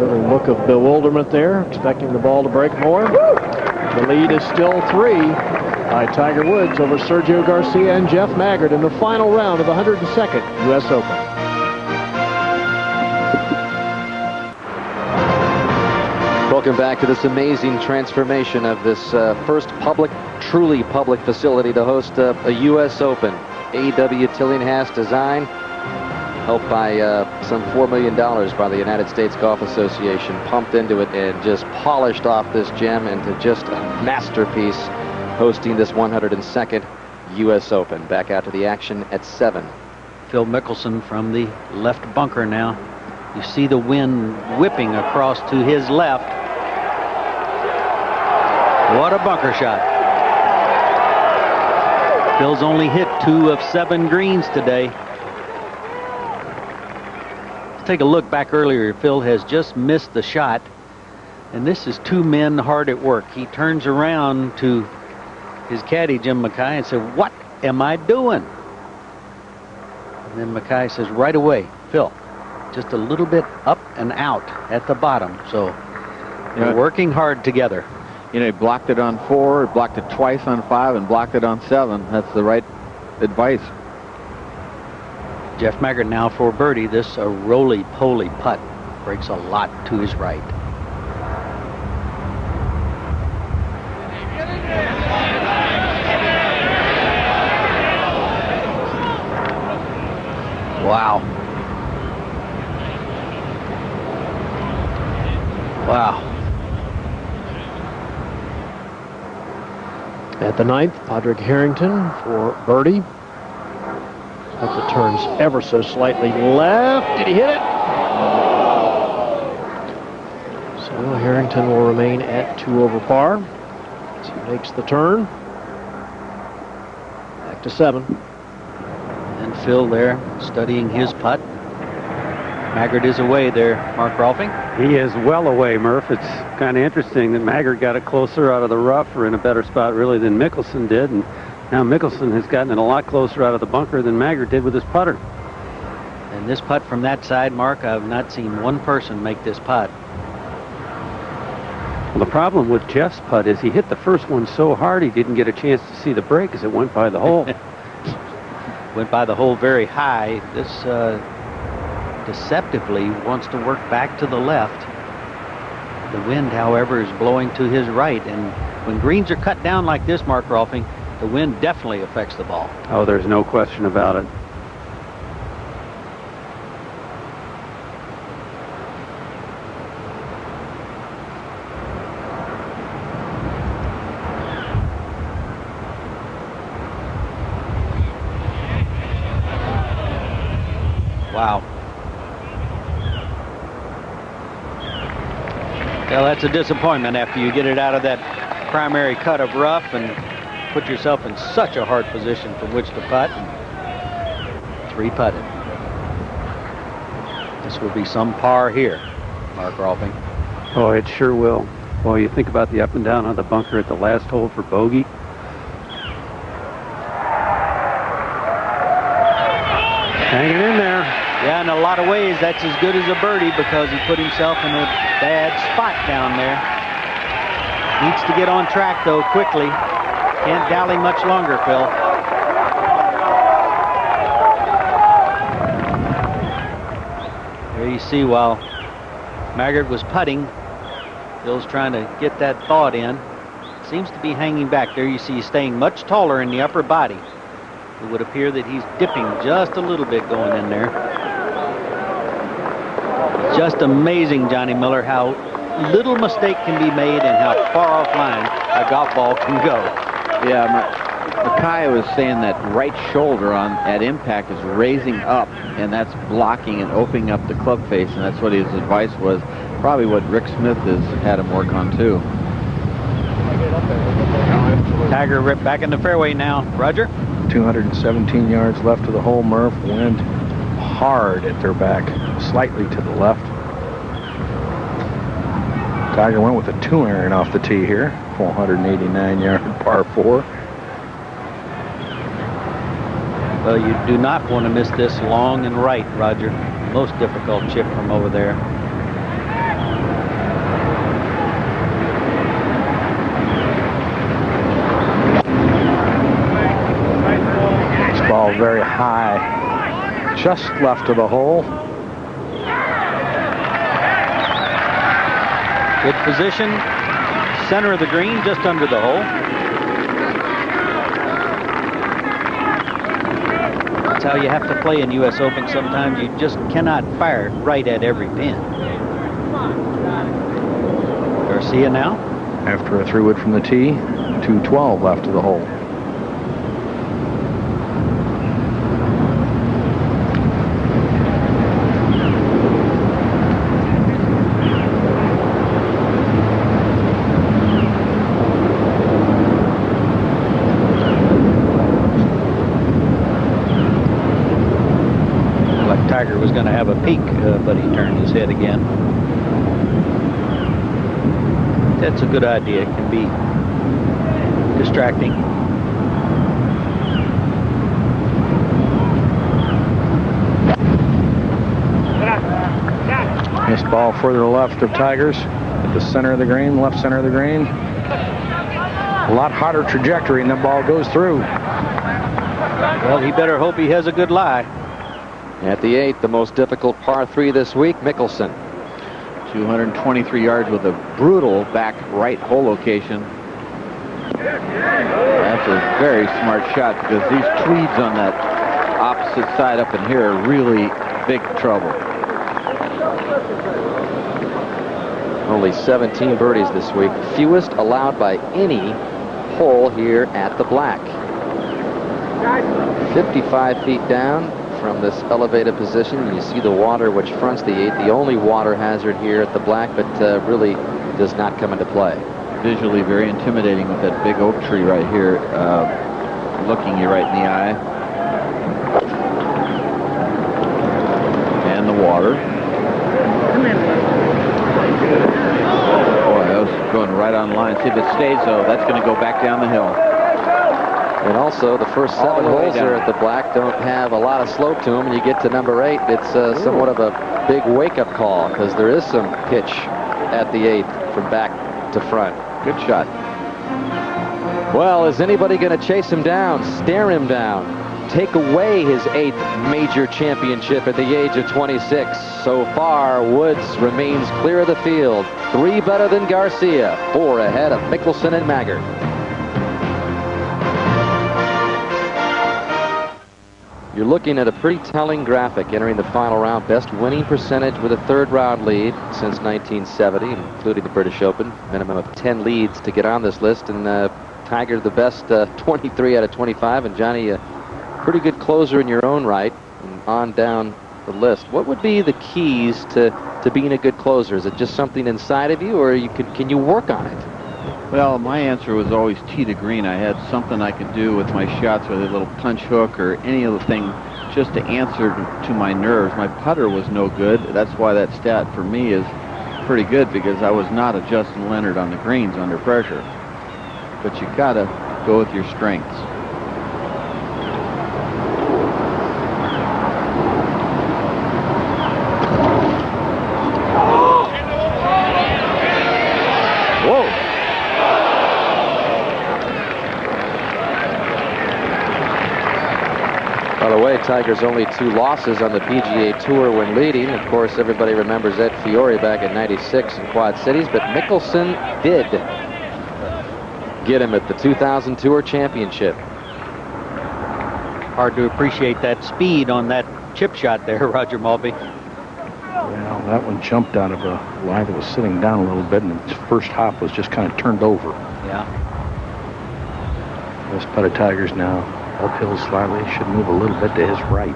[SPEAKER 2] little look of bewilderment there, expecting the ball to break more. The lead is still 3 by Tiger Woods over Sergio Garcia and Jeff Maggard in the final round of the 102nd U.S. Open.
[SPEAKER 1] Welcome back to this amazing transformation of this first truly public facility to host a U.S. Open. A.W. Tillinghast design, helped by some $4 million by the United States Golf Association, pumped into it and just polished off this gem into just a masterpiece, hosting this 102nd U.S. Open. Back out to the action at 7.
[SPEAKER 4] Phil Mickelson from the left bunker now. You see the wind whipping across to his left. What a bunker shot. Phil's only hit 2 of 7 greens today. Let's take a look back earlier. Phil has just missed the shot, and this is 2 men hard at work. He turns around to his caddy, Jim Mackay, and said, "What am I doing?" And then Mackay says right away, "Phil, just a little bit up and out at the bottom." So they're working hard together.
[SPEAKER 3] You know, he blocked it on 4, blocked it twice on 5, and blocked it on 7. That's the right advice.
[SPEAKER 4] Jeff Maggard now for birdie. This a roly-poly putt breaks a lot to his right. Wow. Wow.
[SPEAKER 2] At the 9th, Padraig Harrington for birdie. Hope it turns ever so slightly left. Did he hit it? So Harrington will remain at 2 over par as he makes the turn. Back to 7.
[SPEAKER 4] And Phil there studying his putt. Maggard is away there, Mark Rolfing.
[SPEAKER 5] He is well away, Murph. It's kind of interesting that Maggard got it closer out of the rough, or in a better spot really than Mickelson did, and now Mickelson has gotten it a lot closer out of the bunker than Maggard did with his putter.
[SPEAKER 4] And this putt from that side, Mark, I've not seen one person make this putt.
[SPEAKER 5] Well, the problem with Jeff's putt is he hit the first one so hard he didn't get a chance to see the break as it went by the hole.
[SPEAKER 4] Went by the hole very high. This deceptively wants to work back to the left. The wind, however, is blowing to his right, and when greens are cut down like this, Mark Rolfing, the wind definitely affects the ball.
[SPEAKER 5] Oh, there's no question about it.
[SPEAKER 4] Wow. Well, that's a disappointment after you get it out of that primary cut of rough and put yourself in such a hard position from which to putt. 3 putted. This will be some par here, Mark Rolfing.
[SPEAKER 5] Oh, it sure will. Well, you think about the up and down on the bunker at the last hole for bogey. Hanging in there.
[SPEAKER 4] Yeah, in a lot of ways, that's as good as a birdie because he put himself in a bad spot down there. Needs to get on track, though, quickly. Can't dally much longer, Phil. There you see, while Maggard was putting, Phil's trying to get that thought in. Seems to be hanging back. There you see he's staying much taller in the upper body. It would appear that he's dipping just a little bit going in there. Just amazing, Johnny Miller, how little mistake can be made and how far offline a golf ball can go.
[SPEAKER 3] Yeah, Mackay was saying that right shoulder at impact is raising up, and that's blocking and opening up the club face, and that's what his advice was. Probably what Rick Smith has had him work on, too.
[SPEAKER 4] Tiger ripped back in the fairway now. Roger?
[SPEAKER 7] 217 yards left of the hole, Murph. Wind hard at their back, slightly to the left. Tiger went with a 2-iron off the tee here, 489-yard par 4.
[SPEAKER 4] Well, you do not want to miss this long and right, Roger. Most difficult chip from over there.
[SPEAKER 7] This ball very high, just left of the hole.
[SPEAKER 4] Good position. Center of the green, just under the hole. That's how you have to play in U.S. Open sometimes. You just cannot fire right at every pin. Garcia now.
[SPEAKER 7] After a 3-wood from the tee, 212 left of the hole.
[SPEAKER 4] Tiger was going to have a peek, but he turned his head again. That's a good idea. It can be distracting.
[SPEAKER 7] This ball further left of Tigers at the center of the green, left center of the green. A lot hotter trajectory, and the ball goes through.
[SPEAKER 4] Well, he better hope he has a good lie.
[SPEAKER 1] At the 8th, the most difficult par 3 this week, Mickelson.
[SPEAKER 3] 223 yards with a brutal back right hole location. That's a very smart shot because these tweeds on that opposite side up in here are really big trouble.
[SPEAKER 1] Only 17 birdies this week, fewest allowed by any hole here at the Black. 55 feet down from this elevated position. You see the water which fronts the 8th, the only water hazard here at the Black, but really does not come into play.
[SPEAKER 3] Visually very intimidating with that big oak tree right here, looking you right in the eye. And the water. Boy, that was going right on line. See if it stays though, that's going to go back down the hill.
[SPEAKER 1] And also, the first 7 holes here at the Black don't have a lot of slope to them. And you get to number 8, it's somewhat of a big wake-up call because there is some pitch at the 8th from back to front.
[SPEAKER 3] Good shot.
[SPEAKER 1] Well, is anybody going to chase him down, stare him down, take away his 8th major championship at the age of 26? So far, Woods remains clear of the field. 3 better than Garcia, 4 ahead of Mickelson and Maggart. You're looking at a pretty telling graphic entering the final round. Best winning percentage with a 3rd round lead since 1970, including the British Open. Minimum of 10 leads to get on this list. And Tiger the best 23 out of 25. And Johnny, a pretty good closer in your own right. And on down the list. What would be the keys to being a good closer? Is it just something inside of you, or can you work on it?
[SPEAKER 3] Well, my answer was always tee to green. I had something I could do with my shots, with a little punch hook or any other thing, just to answer to my nerves. My putter was no good. That's why that stat for me is pretty good, because I was not a Justin Leonard on the greens under pressure. But you gotta go with your strengths.
[SPEAKER 1] Tiger's only 2 losses on the PGA Tour when leading. Of course, everybody remembers Ed Fiore back in '96 in Quad Cities, but Mickelson did get him at the 2000 Tour Championship.
[SPEAKER 4] Hard to appreciate that speed on that chip shot there, Roger Mulvey.
[SPEAKER 7] Well, that one jumped out of a line that was sitting down a little bit, and its first hop was just kind of turned over.
[SPEAKER 4] Yeah.
[SPEAKER 7] This putt of Tiger's now uphill slightly, should move a little bit to his right.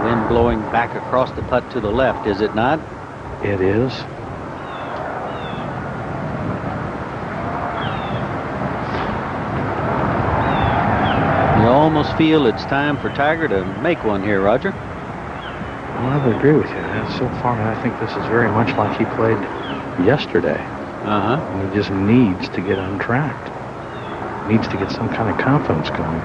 [SPEAKER 4] Wind blowing back across the putt to the left, is it not?
[SPEAKER 7] It is.
[SPEAKER 4] You almost feel it's time for Tiger to make one here, Roger.
[SPEAKER 7] Well, I would agree with you. So far, I think this is very much like he played yesterday.
[SPEAKER 4] Uh-huh.
[SPEAKER 7] He just needs to get untracked. Needs to get some kind of confidence going.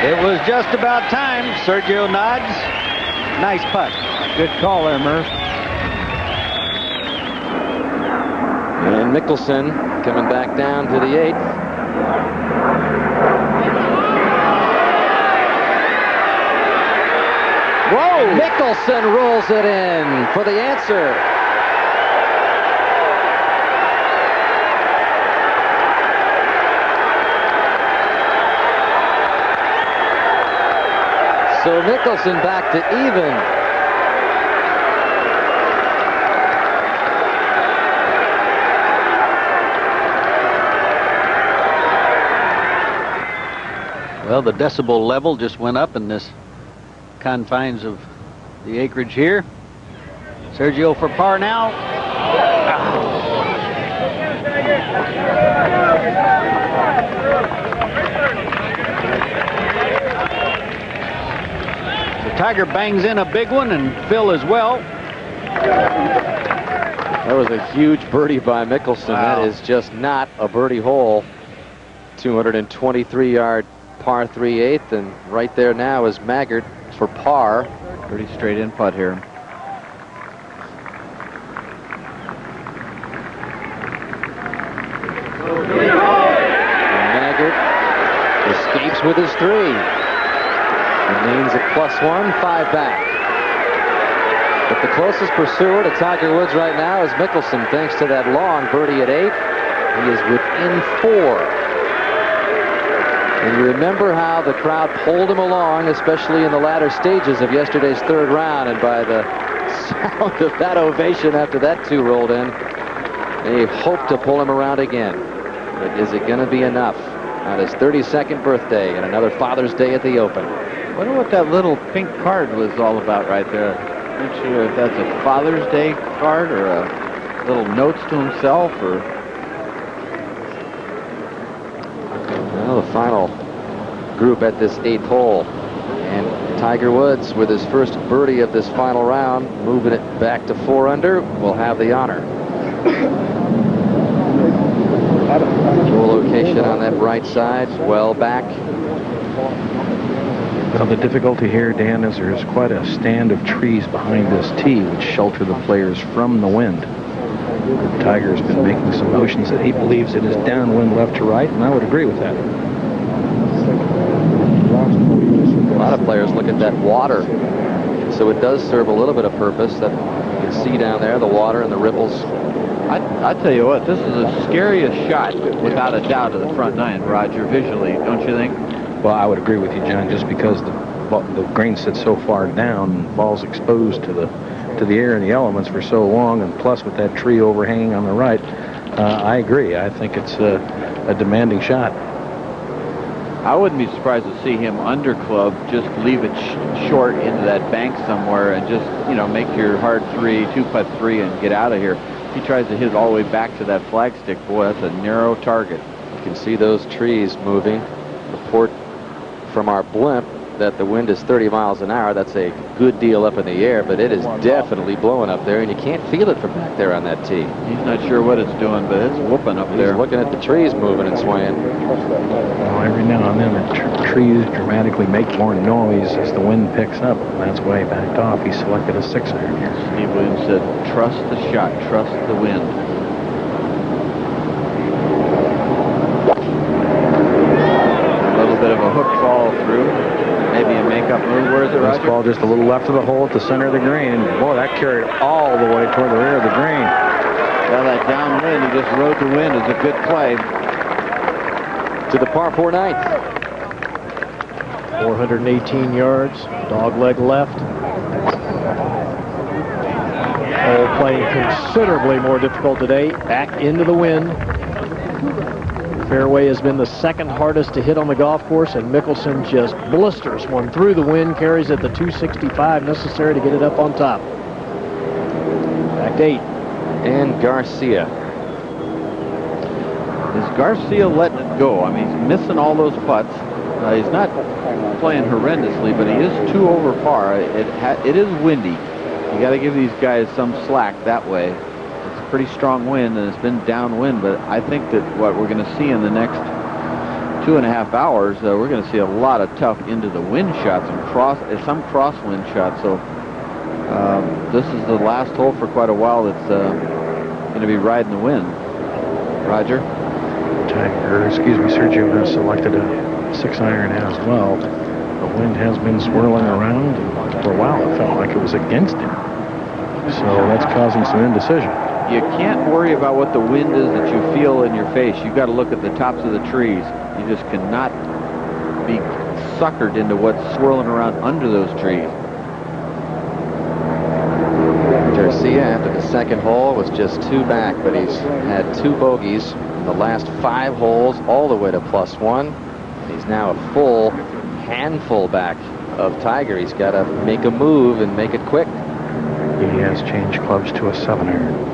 [SPEAKER 4] It was just about time. Sergio nods. Nice putt.
[SPEAKER 3] Good call there, Murph.
[SPEAKER 1] And Mickelson coming back down to the 8th. Whoa! Mickelson rolls it in for the answer. So Mickelson back to even.
[SPEAKER 4] Well, the decibel level just went up in this confines of the acreage here. Sergio for par now. Tiger bangs in a big one, and Phil as well.
[SPEAKER 1] That was a huge birdie by Mickelson.
[SPEAKER 4] Wow.
[SPEAKER 1] That is just not a birdie hole. 223-yard par 3/8, and right there now is Maggart for par.
[SPEAKER 3] Pretty straight in putt here.
[SPEAKER 1] Maggart escapes with his 3. Remains at +1, 5 back. But the closest pursuer to Tiger Woods right now is Mickelson, thanks to that long birdie at 8. He is within 4. And you remember how the crowd pulled him along, especially in the latter stages of yesterday's 3rd round, and by the sound of that ovation after that 2 rolled in, they hope to pull him around again. But is it going to be enough on his 32nd birthday and another Father's Day at the Open?
[SPEAKER 3] I wonder what that little pink card was all about right there. Not sure if that's a Father's Day card or a little notes to himself, or...
[SPEAKER 1] Well, the final group at this 8th hole. And Tiger Woods, with his first birdie of this final round, moving it back to 4 under, will have the honor. Full location on that right side, well back.
[SPEAKER 7] Now the difficulty here, Dan, is there's quite a stand of trees behind this tee which shelter the players from the wind. Tiger's been making some motions that he believes it is downwind left to right, and I would agree with that.
[SPEAKER 1] A lot of players look at that water, so it does serve a little bit of purpose. That you can see down there, the water and the ripples.
[SPEAKER 3] I tell you what, this is the scariest shot, without a doubt, of the front 9, Roger, visually, don't you think?
[SPEAKER 7] Well, I would agree with you, John, just because the green sits so far down, and the ball's exposed to the air and the elements for so long, and plus with that tree overhanging on the right, I agree. I think it's a demanding shot.
[SPEAKER 3] I wouldn't be surprised to see him under club, just leave it short into that bank somewhere, and just, you know, make your hard 3, 2-putt 3, and get out of here. If he tries to hit it all the way back to that flagstick, boy, that's a narrow target.
[SPEAKER 1] You can see those trees moving. Report from our blimp that the wind is 30 miles an hour. That's a good deal up in the air, but it is definitely blowing up there, and you can't feel it from back there on that tee.
[SPEAKER 3] He's not sure what it's doing, but it's whooping up there.
[SPEAKER 1] He's looking at the trees moving and swaying.
[SPEAKER 7] Well, every now and then the trees dramatically make more noise as the wind picks up. That's why he backed off. He selected a 6 iron here.
[SPEAKER 3] Steve Williams said, trust the shot, trust the wind. A little bit of a hook fall through. Maybe a make-up move. Where is it, Roger?
[SPEAKER 7] This ball just a little left of the hole at the center of the green. Boy, that carried all the way toward the rear of the green.
[SPEAKER 3] Well, that downwind, he just rode the wind, is a good play.
[SPEAKER 1] To the par 4 ninth.
[SPEAKER 2] 418 yards, dog leg left. Hole playing considerably more difficult today. Back into the wind. Fairway has been the 2nd hardest to hit on the golf course, and Mickelson just blisters one through the wind, carries it the 265 necessary to get it up on top. Back to 8.
[SPEAKER 1] And Garcia.
[SPEAKER 3] Is Garcia letting it go? I mean, he's missing all those putts. He's not playing horrendously, but he is 2 over par. It is windy. You got to give these guys some slack that way. It's a pretty strong wind, and it's been downwind, but I think that what we're going to see in the next 2.5 hours, we're going to see a lot of tough into the wind shots and some crosswind shots. So this is the last hole for quite a while that's going to be riding the wind. Roger?
[SPEAKER 7] Sergio has selected a 6-iron as well. The wind has been swirling around, and for a while it felt like it was against him. So that's causing some indecision.
[SPEAKER 3] You can't worry about what the wind is that you feel in your face. You've got to look at the tops of the trees. You just cannot be suckered into what's swirling around under those trees.
[SPEAKER 1] Garcia, after the second hole, was just 2 back, but he's had 2 bogeys in the last 5 holes, all the way to +1. He's now a full handful back of Tiger. He's got to make a move and make it quick.
[SPEAKER 7] He has changed clubs to a 7-iron.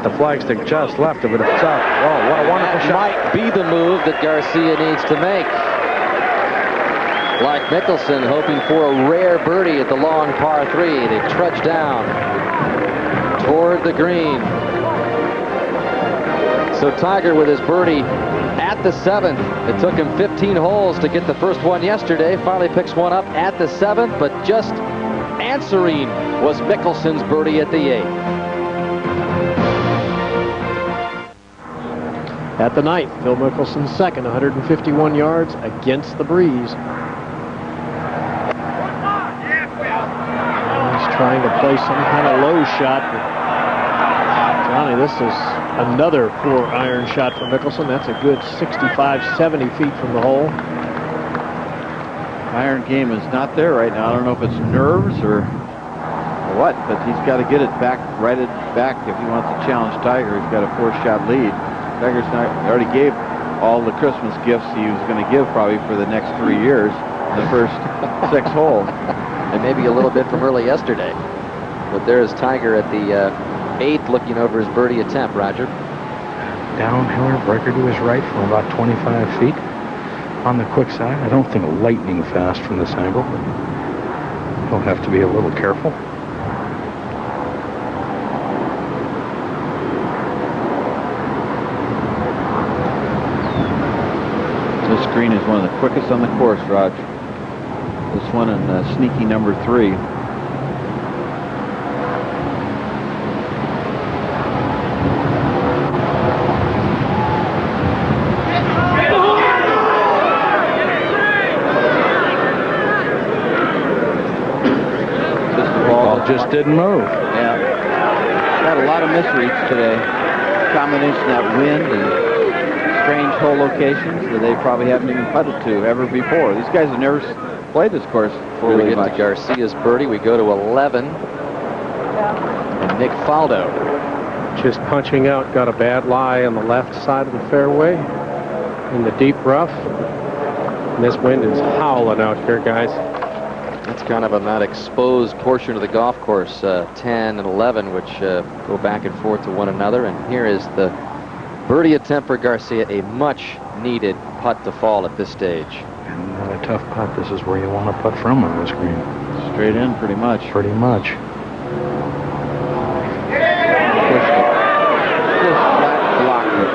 [SPEAKER 9] The flagstick just left of it. It's up. Oh, what a wonderful shot.
[SPEAKER 1] Might be the move that Garcia needs to make. Like Mickelson, hoping for a rare birdie at the long par 3. They trudge down toward the green. So Tiger with his birdie at the 7th. It took him 15 holes to get the first one yesterday. Finally picks one up at the 7th, but just answering was Mickelson's birdie at the 8th.
[SPEAKER 2] At the 9th, Phil Mickelson second, 151 yards against the breeze. He's trying to play some kind of low shot. Johnny, this is another 4-iron shot for Mickelson. That's a good 65, 70 feet from the hole.
[SPEAKER 3] Iron game is not there right now. I don't know if it's nerves or what, but he's got to get it back, right it back if he wants to challenge Tiger. He's got a 4-shot lead. Tiger's already gave all the Christmas gifts he was going to give probably for the next 3 years in the first 6 holes.
[SPEAKER 1] And maybe a little bit from early yesterday. But there's Tiger at the 8th looking over his birdie attempt, Roger.
[SPEAKER 7] Downhiller, breaker to his right from about 25 feet. On the quick side, I don't think lightning fast from this angle, but he'll have to be a little careful.
[SPEAKER 3] This green is one of the quickest on the course, Raj. This one in sneaky number 3.
[SPEAKER 7] Just didn't move.
[SPEAKER 3] Yeah. Got a lot of misreads today. Combination of that wind and strange hole locations that they probably haven't even putted to ever before. These guys have never played this course
[SPEAKER 1] Before we get to Garcia's birdie, we go to 11. And Nick Faldo.
[SPEAKER 9] Just punching out, got a bad lie on the left side of the fairway in the deep rough. And this wind is howling out here, guys.
[SPEAKER 1] That's kind of on that exposed portion of the golf course, 10 and 11, which go back and forth to one another. And here is the birdie attempt for Garcia, a much-needed putt to fall at this stage.
[SPEAKER 7] And not a tough putt. This is where you want to putt from on this green.
[SPEAKER 3] Straight in, pretty much.
[SPEAKER 7] Pretty much.
[SPEAKER 3] Just flat blocked it.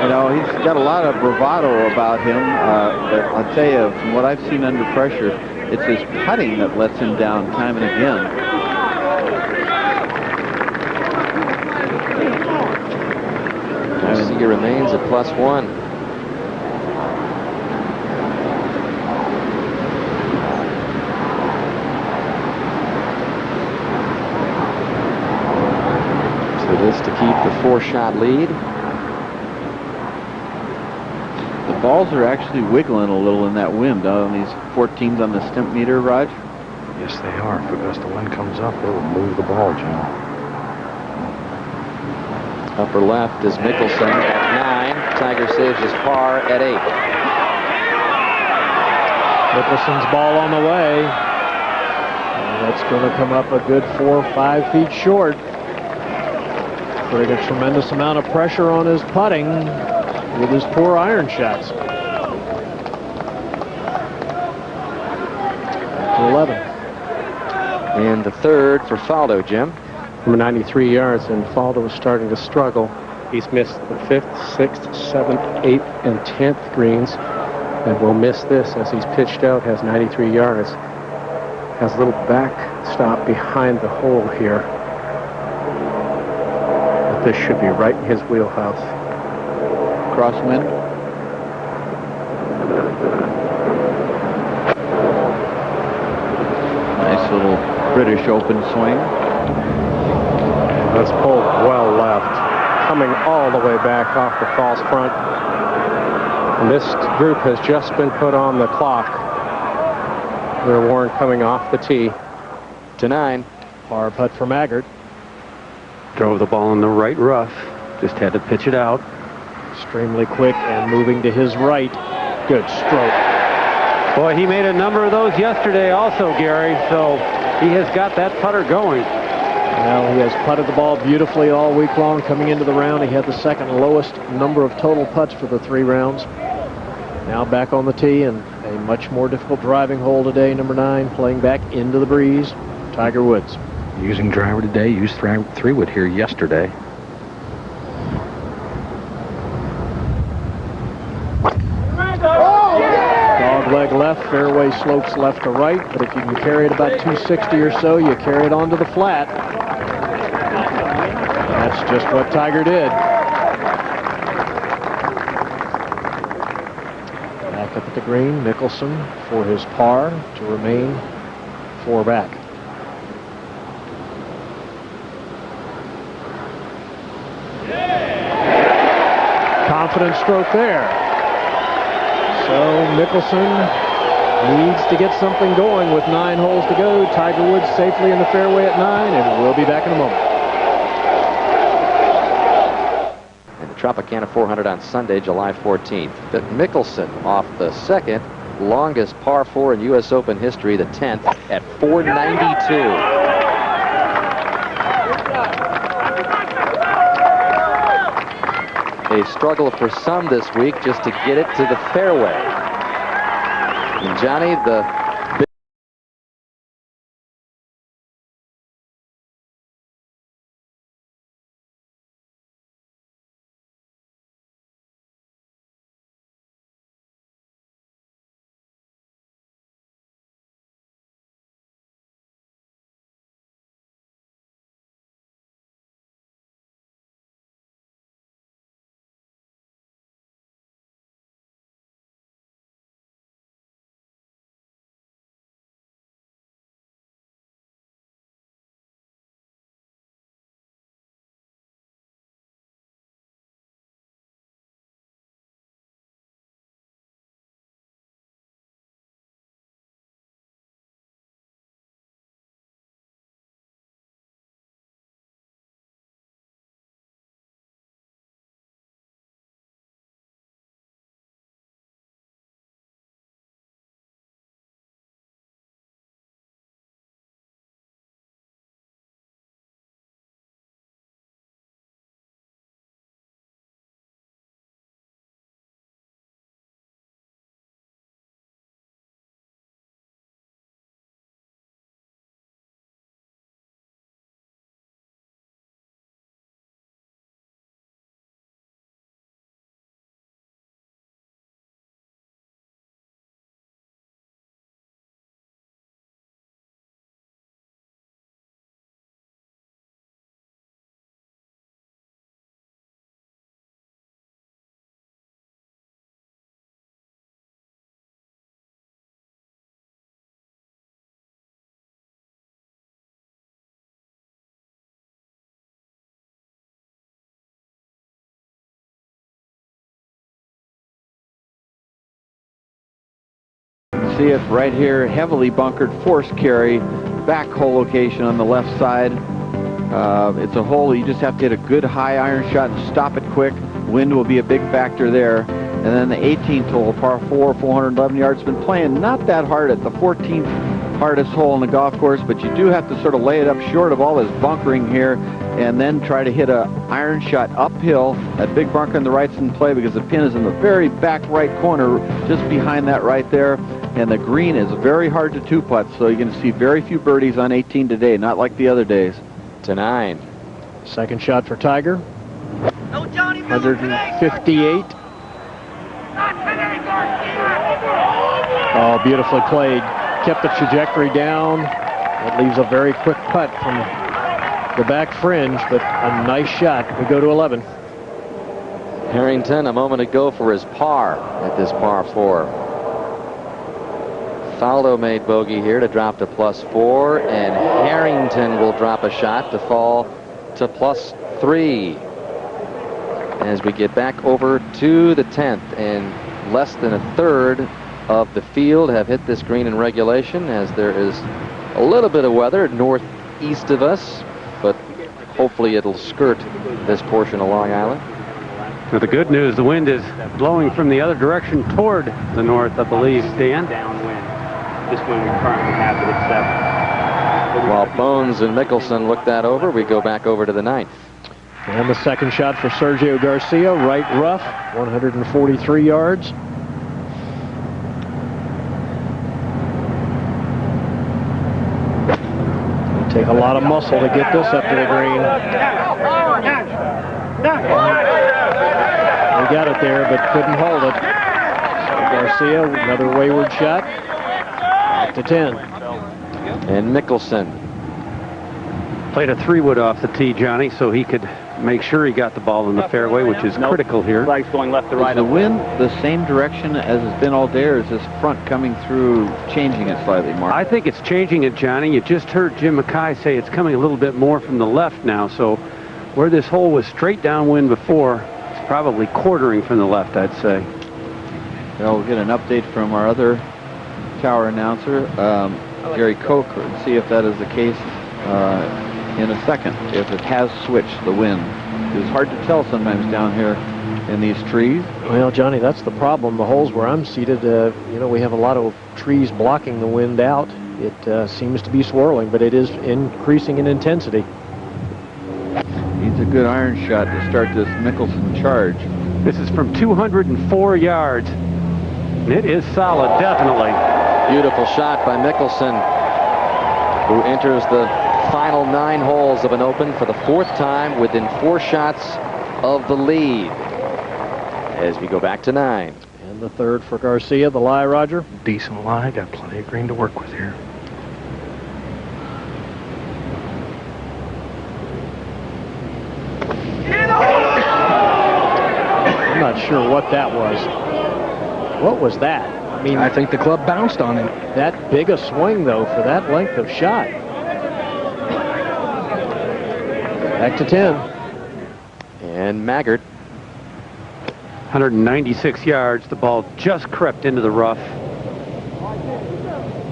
[SPEAKER 3] You know, he's got a lot of bravado about him. But I'll tell you, from what I've seen under pressure, it's his putting that lets him down time and again.
[SPEAKER 1] Garcia remains at +1. So this to keep the 4-shot lead. The
[SPEAKER 3] balls are actually wiggling a little in that wind on these 14s on the stimp meter, Raj.
[SPEAKER 7] Yes, they are. If a gust of wind comes up, it will move the ball, Jim.
[SPEAKER 1] Upper left is Mickelson at 9. Tiger saves his par at 8.
[SPEAKER 2] Mickelson's ball on the way. And that's going to come up a good 4 or 5 feet short. Putting a tremendous amount of pressure on his putting with his poor iron shots. To 11.
[SPEAKER 1] And the third for Faldo, Jim.
[SPEAKER 9] From 93 yards, and Faldo is starting to struggle. He's missed the 5th, 6th, 7th, 8th, and 10th greens, and will miss this as he's pitched out, has 93 yards. Has a little backstop behind the hole here. But this should be right in his wheelhouse.
[SPEAKER 3] Crosswind. Nice little British Open swing.
[SPEAKER 9] That's pulled well left, coming all the way back off the false front. And this group has just been put on the clock. They're Warren coming off the tee.
[SPEAKER 1] To 9.
[SPEAKER 2] Par putt for Maggart.
[SPEAKER 5] Drove the ball in the right rough. Just had to pitch it out.
[SPEAKER 2] Extremely quick and moving to his right. Good stroke.
[SPEAKER 5] Boy, he made a number of those yesterday also, Gary, so he has got that putter going.
[SPEAKER 2] Well, he has putted the ball beautifully all week long. Coming into the round, he had the second lowest number of total putts for the 3 rounds. Now back on the tee, and a much more difficult driving hole today, number 9, playing back into the breeze. Tiger Woods.
[SPEAKER 7] Using driver today, used 3-wood here yesterday.
[SPEAKER 2] Dog leg left, fairway slopes left to right, but if you can carry it about 260 or so, you carry it onto the flat. That's just what Tiger did. Back up at the green, Mickelson for his par to remain 4 back. Confident stroke there. So Mickelson needs to get something going with 9 holes to go. Tiger Woods safely in the fairway at 9, and we'll be back in a moment.
[SPEAKER 1] And the Tropicana 400 on Sunday, July 14th. But Mickelson off the second longest par 4 in U.S. Open history, the 10th, at 492. A struggle for some this week just to get it to the fairway. And Johnny, the
[SPEAKER 3] see it right here, heavily bunkered, forced carry, back hole location on the left side. It's a hole you just have to hit a good high iron shot and stop it quick. Wind will be a big factor there. And then the 18th hole, par 4, 411 yards. Been playing not that hard at the 14th hardest hole on the golf course, but you do have to sort of lay it up short of all this bunkering here and then try to hit a iron shot uphill. That big bunker on the right's in play because the pin is in the very back right corner, just behind that right there. And the green is very hard to two-putt, so you're going to see very few birdies on 18 today, not like the other days.
[SPEAKER 1] To 9.
[SPEAKER 2] Second shot for Tiger. 158. Oh, beautifully played. Kept the trajectory down. It leaves a very quick putt from the back fringe, but a nice shot. We go to 11.
[SPEAKER 1] Harrington a moment ago for his par at this par 4. Faldo made bogey here to drop to +4, and Harrington will drop a shot to fall to +3. As we get back over to the 10th, and less than a third of the field have hit this green in regulation, as there is a little bit of weather northeast of us, but hopefully it'll skirt this portion of Long Island.
[SPEAKER 5] Well, the good news, the wind is blowing from the other direction toward the north, I believe, Dan.
[SPEAKER 11] Downwind. This wind we currently have it at 7.
[SPEAKER 1] While Bones and Mickelson look that over, we go back over to the 9th.
[SPEAKER 2] And the second shot for Sergio Garcia, right rough, 143 yards. It'll take a lot of muscle to get this up to the green. They got it there, but couldn't hold it. So Garcia, another wayward shot. Back to 10.
[SPEAKER 1] And Mickelson
[SPEAKER 5] played a 3-wood off the tee, Johnny, so he could make sure he got the ball in the fairway, which is critical here.
[SPEAKER 11] Flag's going left to right.
[SPEAKER 3] Is the wind the same direction as it's been all day, or is this front coming through changing it slightly, Mark?
[SPEAKER 5] I think it's changing it, Johnny. You just heard Jim Mackay say it's coming a little bit more from the left now, so where this hole was straight downwind before, it's probably quartering from the left, I'd say.
[SPEAKER 3] Well, we'll get an update from our other tower announcer, Gary Koch, and see if that is the case in a second, if it has switched the wind. It's hard to tell sometimes down here in these trees.
[SPEAKER 2] Well, Johnny, that's the problem. The holes where I'm seated, you know, we have a lot of trees blocking the wind out. It seems to be swirling, but it is increasing in intensity.
[SPEAKER 3] Needs a good iron shot to start this Mickelson charge.
[SPEAKER 5] This is from 204 yards. It is solid, definitely.
[SPEAKER 1] Beautiful shot by Mickelson, who enters the final 9 holes of an Open for the 4th time within 4 shots of the lead. As we go back to 9.
[SPEAKER 2] And the 3rd for Garcia, the lie, Roger.
[SPEAKER 7] Decent lie, got plenty of green to work with here.
[SPEAKER 2] I'm not sure what that was. What was that? I mean,
[SPEAKER 7] I think the club bounced on him.
[SPEAKER 2] That big a swing, though, for that length of shot. Back to 10.
[SPEAKER 1] And Maggart.
[SPEAKER 5] 196 yards. The ball just crept into the rough.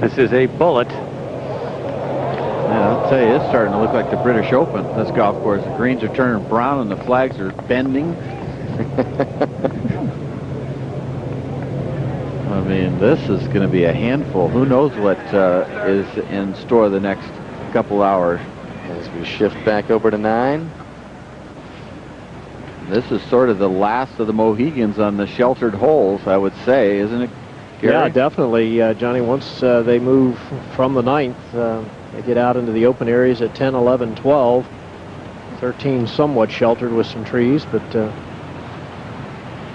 [SPEAKER 5] This is a bullet.
[SPEAKER 3] Yeah, I'll tell you, it's starting to look like the British Open, this golf course. The greens are turning brown and the flags are bending. I mean, this is going to be a handful. Who knows what is in store the next couple hours.
[SPEAKER 1] As we shift back over to 9.
[SPEAKER 3] This is sort of the last of the Mohegans on the sheltered holes, I would say, isn't it, Gary?
[SPEAKER 2] Yeah, definitely, Johnny. Once they move from the 9th, they get out into the open areas at 10, 11, 12. 13 somewhat sheltered with some trees, but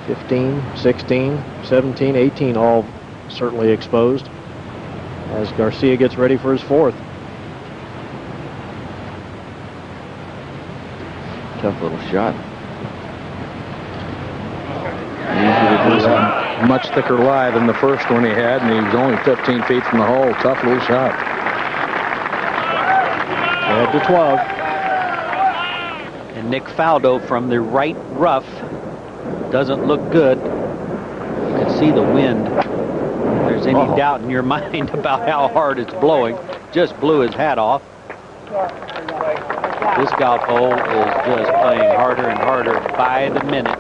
[SPEAKER 2] 15, 16, 17, 18 all certainly exposed as Garcia gets ready for his 4th.
[SPEAKER 3] Tough little shot.
[SPEAKER 9] Much thicker lie than the first one he had, and he was only 15 feet from the hole. Tough little shot.
[SPEAKER 2] Head to 12.
[SPEAKER 4] And Nick Faldo from the right rough doesn't look good. You can see the wind. There's there's any doubt in your mind about how hard it's blowing. Just blew his hat off. This golf hole is just playing harder and harder by the minute.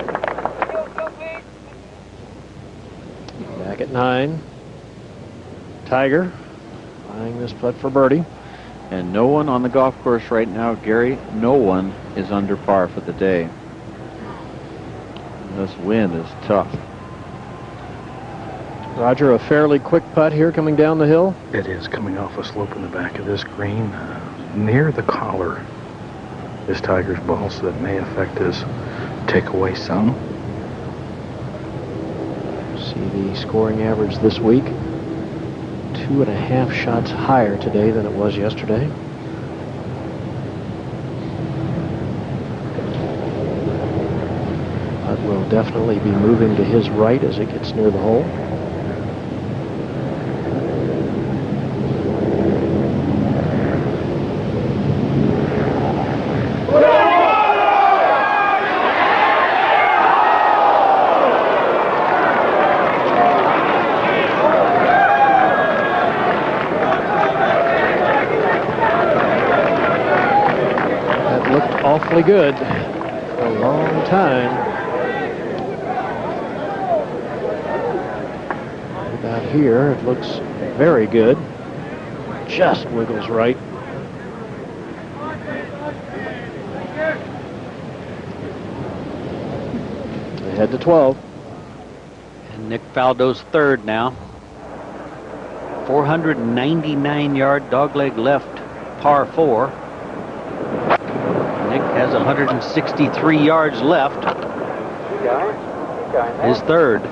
[SPEAKER 2] Back at 9. Tiger eyeing this putt for birdie.
[SPEAKER 3] And no one on the golf course right now, Gary, no one is under par for the day. This wind is tough.
[SPEAKER 2] Roger, a fairly quick putt here coming down the hill.
[SPEAKER 7] It is coming off a slope in the back of this green, near the collar is Tiger's ball, so that may affect his takeaway some.
[SPEAKER 2] See the scoring average this week. 2.5 shots higher today than it was yesterday. Putt will definitely be moving to his right as it gets near the hole. Awfully good for a long time. About here, it looks very good. Just wiggles right. They head to 12.
[SPEAKER 4] And Nick Faldo's third now. 499-yard dogleg left, par 4. Nick has 163 yards left. His third.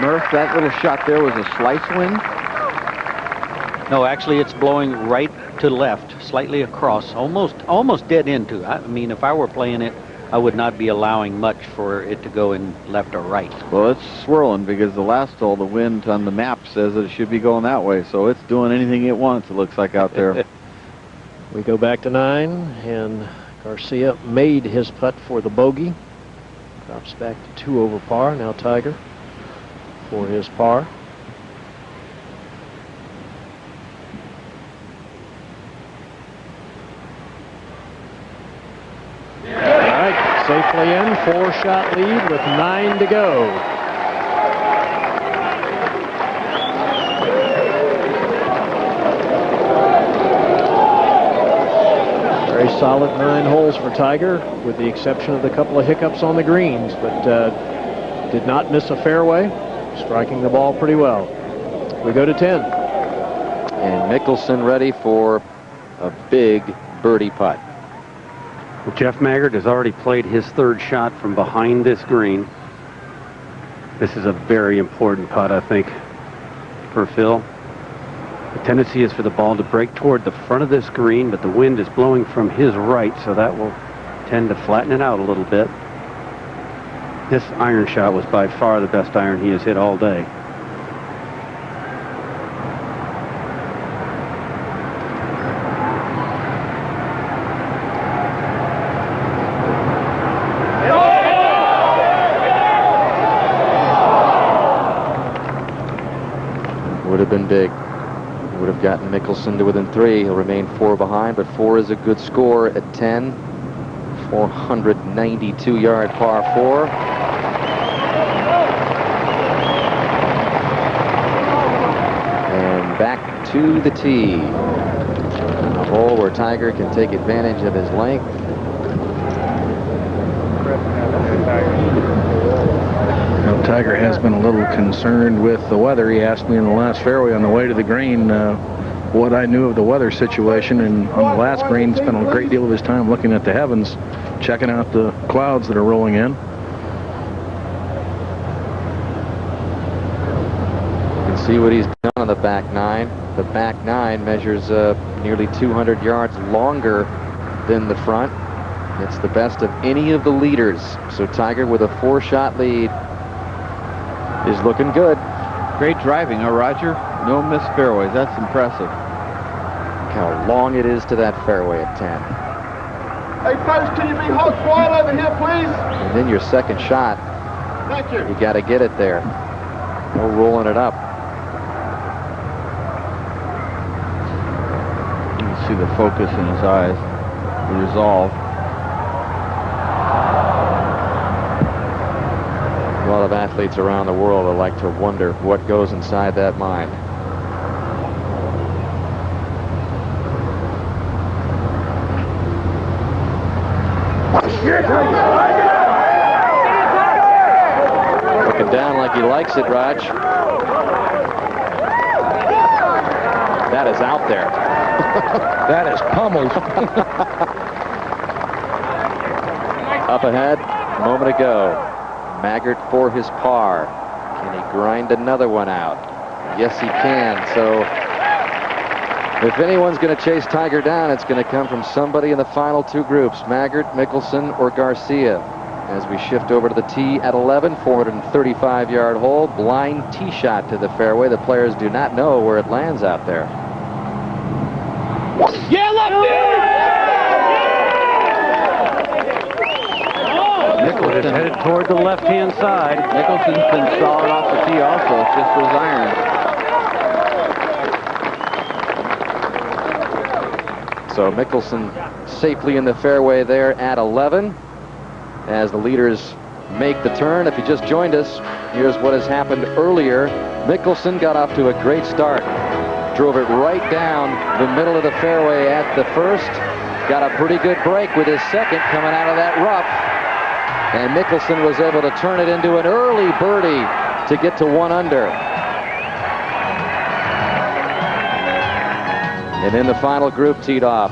[SPEAKER 3] Murph, that little shot there was a slice wind?
[SPEAKER 4] No, actually it's blowing right to left, slightly across, almost dead into. I mean, if I were playing it, I would not be allowing much for it to go in left or right.
[SPEAKER 3] Well, it's swirling because the last hole, the wind on the map says that it should be going that way, so it's doing anything it wants, it looks like out there.
[SPEAKER 2] We go back to 9, and Garcia made his putt for the bogey. Drops back to 2 over par. Now Tiger for his par. Safely in, 4-shot lead with 9 to go. Very solid 9 holes for Tiger, with the exception of the couple of hiccups on the greens, but did not miss a fairway, striking the ball pretty well. We go to 10.
[SPEAKER 1] And Mickelson ready for a big birdie putt.
[SPEAKER 5] Well, Jeff Maggard has already played his third shot from behind this green. This is a very important putt, I think, for Phil. The tendency is for the ball to break toward the front of this green, but the wind is blowing from his right, so that will tend to flatten it out a little bit. This iron shot was by far the best iron he has hit all day.
[SPEAKER 1] Would have been big. Would have gotten Mickelson to within 3. He'll remain 4 behind, but 4 is a good score at 10. 492-yard par 4. And back to the tee. A hole where Tiger can take advantage of his length.
[SPEAKER 7] Now, Tiger has been a little concerned with the weather. He asked me in the last fairway on the way to the green what I knew of the weather situation, and on the last green spent a great deal of his time looking at the heavens, checking out the clouds that are rolling in.
[SPEAKER 1] You can see what he's done on the back 9. The back 9 measures nearly 200 yards longer than the front. It's the best of any of the leaders. So Tiger with a 4-shot lead is looking good.
[SPEAKER 3] Great driving, Roger? No missed fairways. That's impressive.
[SPEAKER 1] Look how long it is to that fairway at 10.
[SPEAKER 8] Hey, folks, can you be quiet over here, please?
[SPEAKER 1] And then your second shot You got to get it there. No rolling it up.
[SPEAKER 3] You can see the focus in his eyes, the resolve.
[SPEAKER 1] A lot of athletes around the world would like to wonder what goes inside that mind. Looking down like he likes it, Raj. That is out there.
[SPEAKER 7] That is pummeled.
[SPEAKER 1] Up ahead, a moment ago. Maggart for his par. Can he grind another one out? Yes, he can. So if anyone's going to chase Tiger down, it's going to come from somebody in the final two groups, Maggart, Mickelson, or Garcia. As we shift over to the tee at 11, 435-yard hole, blind tee shot to the fairway. The players do not know where it lands out there.
[SPEAKER 8] Yeah, lefty!
[SPEAKER 5] Mickelson headed toward the left-hand side.
[SPEAKER 3] Mickelson's been solid off the tee also. It's just those irons.
[SPEAKER 1] So Mickelson safely in the fairway there at 11 as the leaders make the turn. If you just joined us, here's what has happened earlier. Mickelson got off to a great start. Drove it right down the middle of the fairway at the first. Got a pretty good break with his second coming out of that rough. And Mickelson was able to turn it into an early birdie to get to 1 under. And then the final group teed off.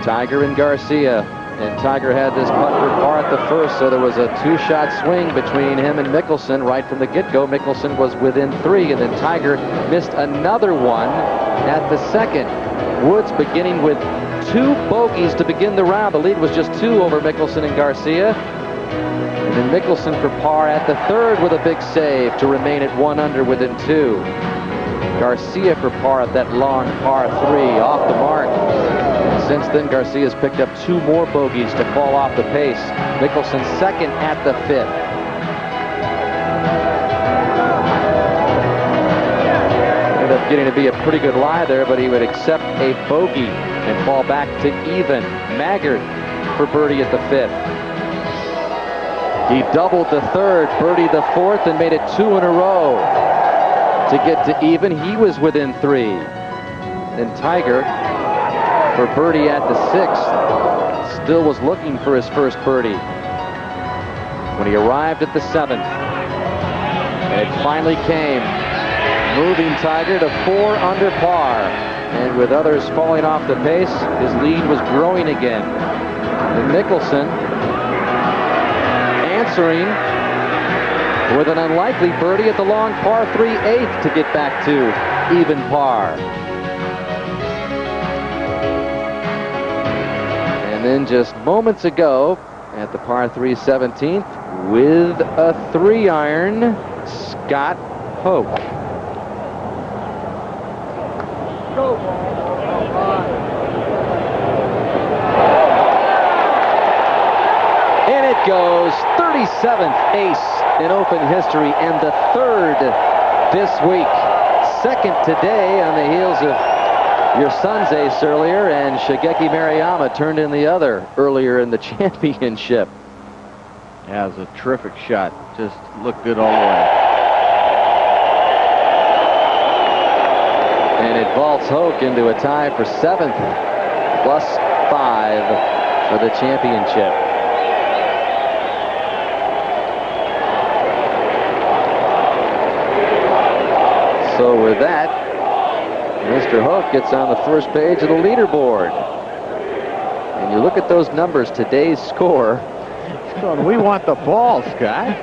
[SPEAKER 1] Tiger and Garcia. And Tiger had this putt for par at the first, so there was a two-shot swing between him and Mickelson right from the get-go. Mickelson was within 3, and then Tiger missed another one at the second. Woods beginning with 2 bogeys to begin the round. The lead was just 2 over Mickelson and Garcia. And then Mickelson for par at the third with a big save to remain at 1 under within 2. Garcia for par at that long par 3 off the mark. And since then, Garcia's picked up 2 more bogeys to fall off the pace. Mickelson second at the 5th. Ended up getting to be a pretty good lie there, but he would accept a bogey and fall back to even. Maggart for birdie at the 5th. He doubled the 3rd, birdied the 4th, and made it 2 in a row. To get to even, he was within 3. And Tiger, for birdie at the 6th, still was looking for his first birdie. When he arrived at the 7th, and it finally came, moving Tiger to 4 under par. And with others falling off the pace, his lead was growing again. And Mickelson answering with an unlikely birdie at the long par 3 8th to get back to even par. And then just moments ago at the par 3 17th with a 3-iron, Scott Hoke. And it goes 37th ace in Open history and the 3rd this week. 2nd today on the heels of your son's ace earlier, and Shigeki Maruyama turned in the other earlier in the championship.
[SPEAKER 3] Yeah, it was a terrific shot. Just looked good all the way.
[SPEAKER 1] And it vaults Hoke into a tie for 7th, plus 5 for the championship. So with that, Mr. Hoke gets on the first page of the leaderboard. And you look at those numbers, today's score.
[SPEAKER 3] We want the ball, Scott.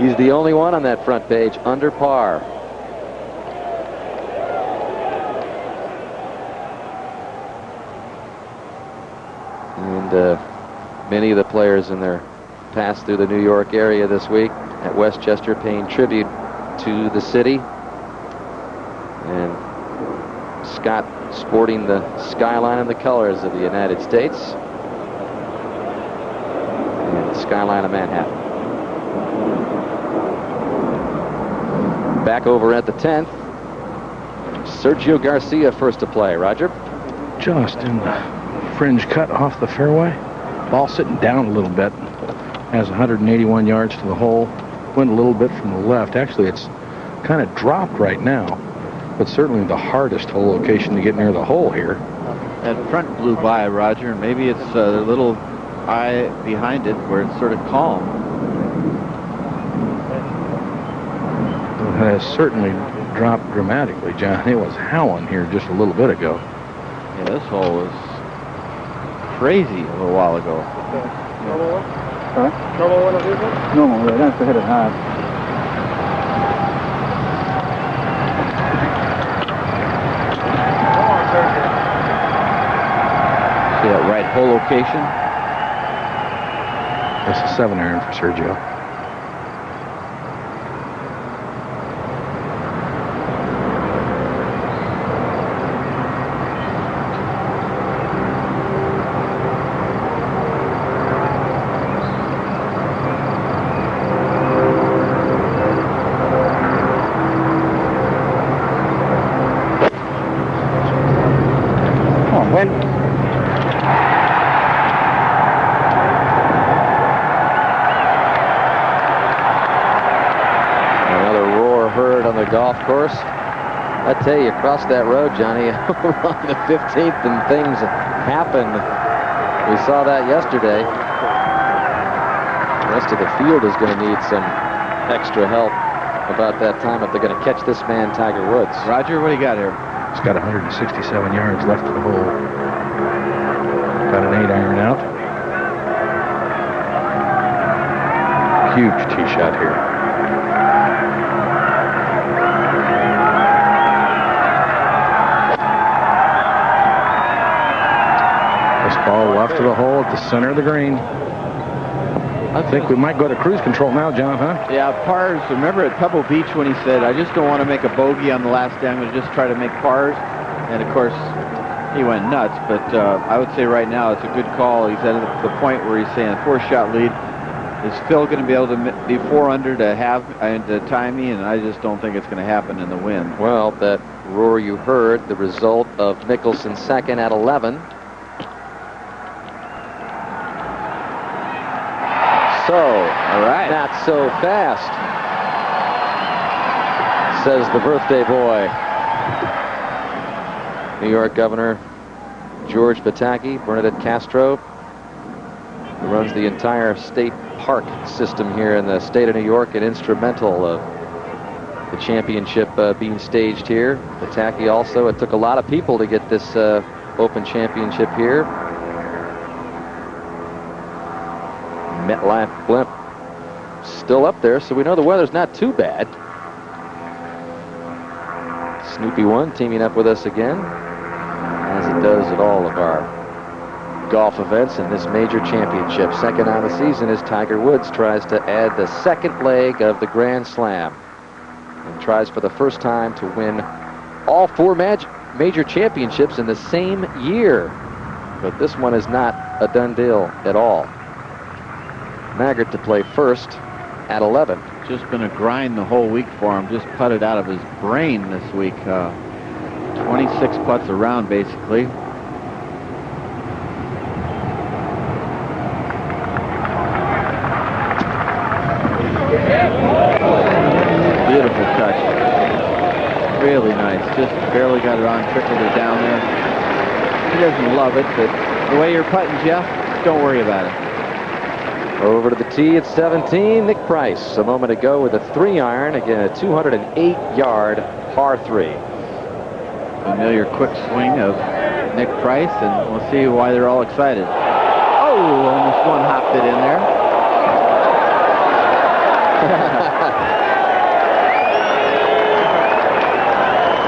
[SPEAKER 1] He's the only one on that front page under par. And many of the players in their pass through the New York area this week at Westchester paying tribute to the city. And Scott sporting the skyline and the colors of the United States and the skyline of Manhattan. Back over at the 10th. Sergio Garcia first to play. Roger?
[SPEAKER 7] Just in the fringe cut off the fairway. Ball sitting down a little bit. Has 181 yards to the hole. Went a little bit from the left. Actually, it's kind of dropped right now, but certainly the hardest hole location to get near the hole here.
[SPEAKER 3] That front blew by, Roger, and maybe it's a little eye behind it where it's sort of calm.
[SPEAKER 7] It has certainly dropped dramatically, John. It was howling here just a little bit ago.
[SPEAKER 3] Yeah, this hole was crazy a little while ago.
[SPEAKER 10] No, that's the hit it hard.
[SPEAKER 3] See that right hole location?
[SPEAKER 7] That's a 7-iron for Sergio.
[SPEAKER 1] Golf course. I tell you, across that road, Johnny, on the 15th, and things happen. We saw that yesterday. The rest of the field is going to need some extra help about that time if they're going to catch this man, Tiger Woods.
[SPEAKER 3] Roger, what do you got here?
[SPEAKER 7] He's got 167 yards left of the hole. Got an 8-iron out. Huge tee shot here. Ball left of the hole at the center of the green. I think we might go to cruise control now, John, huh?
[SPEAKER 3] Yeah, pars. Remember at Pebble Beach when he said, I just don't want to make a bogey on the last day. I'm going to just try to make pars. And, of course, he went nuts. But I would say right now it's a good call. He's at the point where he's saying a 4-shot lead. Is Phil going to be able to be 4 under to have and to tie me? And I just don't think it's going to happen in the wind.
[SPEAKER 1] Well, that roar you heard, the result of Mickelson second at 11. So, all right, not so fast, says the birthday boy. New York Governor George Pataki, Bernadette Castro, who runs the entire state park system here in the state of New York and instrumental of the championship being staged here. Pataki also, it took a lot of people to get this Open Championship here. MetLife blimp still up there, so we know the weather's not too bad. Snoopy One teaming up with us again, as it does at all of our golf events in this major championship. Second on the season as Tiger Woods tries to add the second leg of the Grand Slam and tries for the first time to win all 4 major championships in the same year. But this one is not a done deal at all. Maggart to play first at 11.
[SPEAKER 3] Just been a grind the whole week for him. Just putted out of his brain this week. 26 putts around, basically. Beautiful touch. Really nice. Just barely got it on, trickled it down there. He doesn't love it, but the way you're putting, Jeff, don't worry about it.
[SPEAKER 1] Over to the tee at 17, Nick Price. A moment ago with a 3-iron, again a 208-yard par 3.
[SPEAKER 3] Familiar quick swing of Nick Price, and we'll see why they're all excited. Oh, almost one hopped it in there.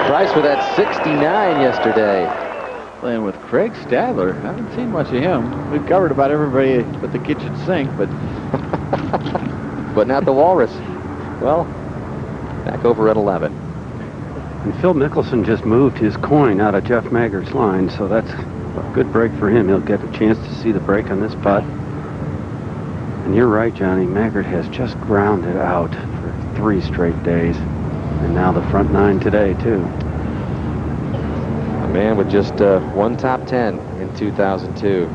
[SPEAKER 1] Price with that 69 yesterday.
[SPEAKER 3] Playing with Craig Stadler. Haven't seen much of him. We've covered about everybody but the kitchen sink, but
[SPEAKER 1] but not the Walrus. Well, back over at 11.
[SPEAKER 5] And Phil Mickelson just moved his coin out of Jeff Maggart's line, so that's a good break for him. He'll get a chance to see the break on this putt. And you're right, Johnny. Maggart has just grounded out for 3 straight days. And now the front 9 today, too.
[SPEAKER 1] A man with just one top 10 in 2002.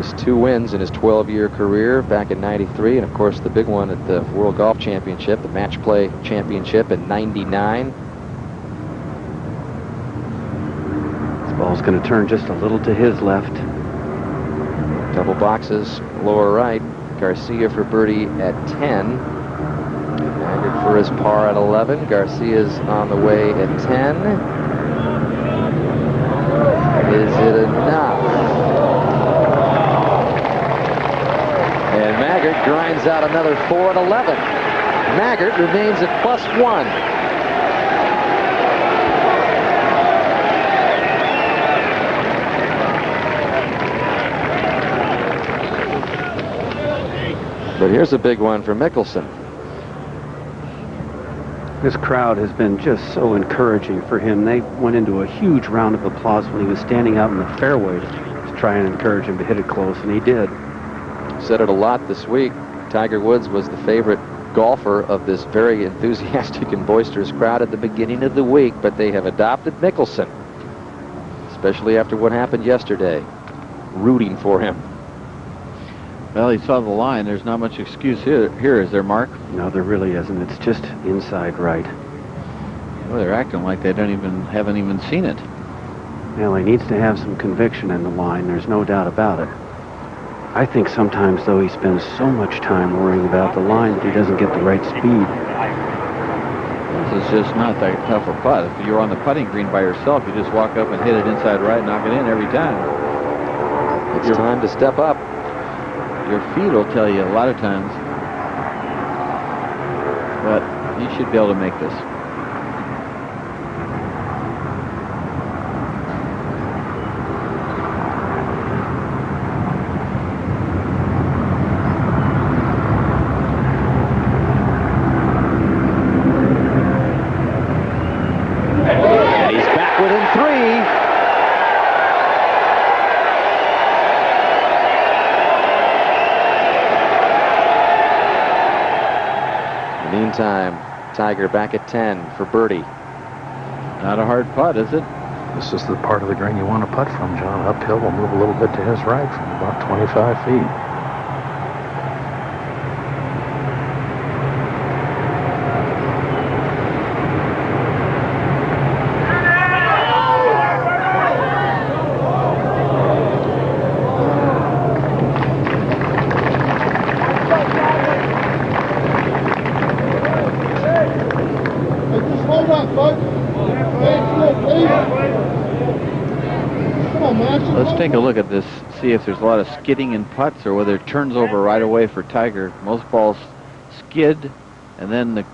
[SPEAKER 1] Just 2 wins in his 12-year career back in '93. And, of course, the big one at the World Golf Championship, the Match Play Championship in '99.
[SPEAKER 5] This ball's going to turn just a little to his left.
[SPEAKER 1] Double boxes, lower right. Garcia for birdie at 10. Maggart for his par at 11. Garcia's on the way at 10. Is it enough? And Maggart grinds out another 4 at 11. Maggart remains at +1. But here's a big one for Mickelson.
[SPEAKER 5] This crowd has been just so encouraging for him. They went into a huge round of applause when he was standing out in the fairway to try and encourage him to hit it close, and he did.
[SPEAKER 1] Said it a lot this week. Tiger Woods was the favorite golfer of this very enthusiastic and boisterous crowd at the beginning of the week, but they have adopted Mickelson, especially after what happened yesterday, rooting for him.
[SPEAKER 3] Well, he saw the line. There's not much excuse here, is there, Mark?
[SPEAKER 5] No, there really isn't. It's just inside right.
[SPEAKER 3] Well, they're acting like they haven't even seen it.
[SPEAKER 5] Well, he needs to have some conviction in the line. There's no doubt about it. I think sometimes, though, he spends so much time worrying about the line that he doesn't get the right speed.
[SPEAKER 3] This is just not that tough a putt. If you're on the putting green by yourself, you just walk up and hit it inside right, knock it in every time.
[SPEAKER 1] It's time to step up.
[SPEAKER 3] Your feet will tell you a lot of times, but you should be able to make this.
[SPEAKER 1] And he's back within 3. Meantime, Tiger back at 10 for birdie.
[SPEAKER 3] Not a hard putt, is it?
[SPEAKER 7] This is the part of the green you want to putt from, John. Uphill will move a little bit to his right from about 25 feet.
[SPEAKER 3] Let's take a look at this, see if there's a lot of skidding in putts or whether it turns over right away for Tiger. Most balls skid, and then the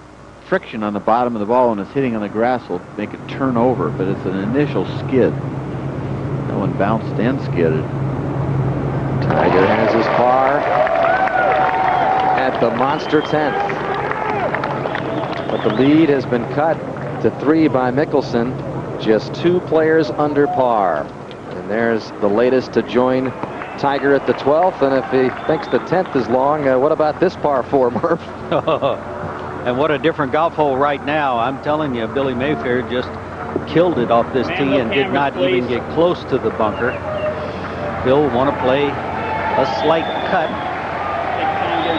[SPEAKER 3] friction on the bottom of the ball when it's hitting on the grass will make it turn over, but it's an initial skid. That one bounced and skidded.
[SPEAKER 1] Tiger has his par at the monster 10th. But the lead has been cut to 3 by Mickelson. Just 2 players under par. And there's the latest to join Tiger at the 12th. And if he thinks the 10th is long, what about this par 4, Murph?
[SPEAKER 4] And what a different golf hole right now. I'm telling you, Billy Mayfair just killed it off this tee and did not even get close to the bunker. Bill want to play a slight cut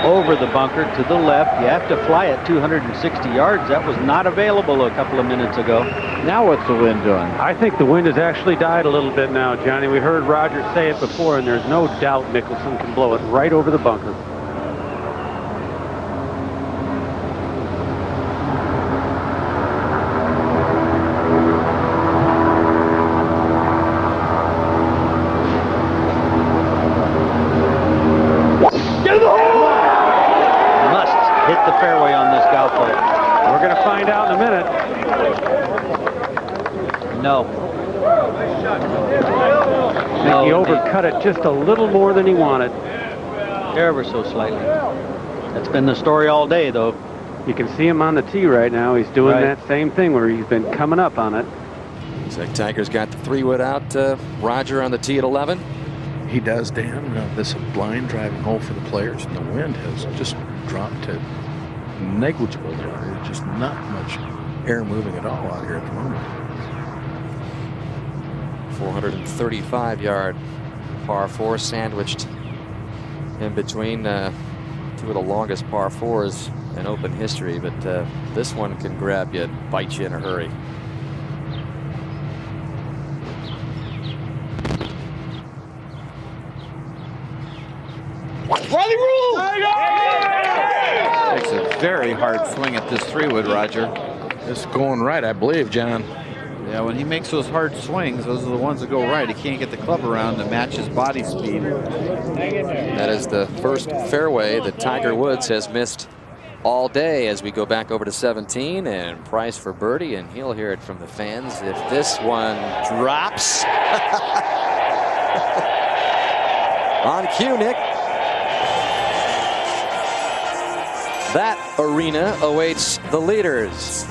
[SPEAKER 4] over the bunker to the left. You have to fly at 260 yards. That was not available a couple of minutes ago.
[SPEAKER 3] Now what's the wind doing?
[SPEAKER 5] I think the wind has actually died a little bit now, Johnny. We heard Roger say it before, and there's no doubt Mickelson can blow it right over the bunker. We're going to find out in a minute.
[SPEAKER 4] No.
[SPEAKER 5] He overcut it just a little more than he wanted.
[SPEAKER 4] Ever so slightly. That's been the story all day, though.
[SPEAKER 5] You can see him on the tee right now. He's doing that same thing where he's been coming up on it.
[SPEAKER 1] Looks like Tiger's got the 3-wood out. Roger on the tee at 11.
[SPEAKER 7] He does, Dan. This is a blind driving hole for the players, and the wind has just dropped to negligible down here. Just not much air moving at all out here at the moment.
[SPEAKER 1] 435-yard par 4 sandwiched in between two of the longest par 4s in Open history, but this one can grab you and bite you in a hurry.
[SPEAKER 3] Takes a very hard swing at this 3-wood, Roger.
[SPEAKER 7] It's going right, I believe, John.
[SPEAKER 3] Yeah, when he makes those hard swings, those are the ones that go right. He can't get the club around to match his body speed.
[SPEAKER 1] That is the first fairway that Tiger Woods has missed all day as we go back over to 17, and Price for birdie, and he'll hear it from the fans if this one drops. On cue, Nick. That arena awaits the leaders.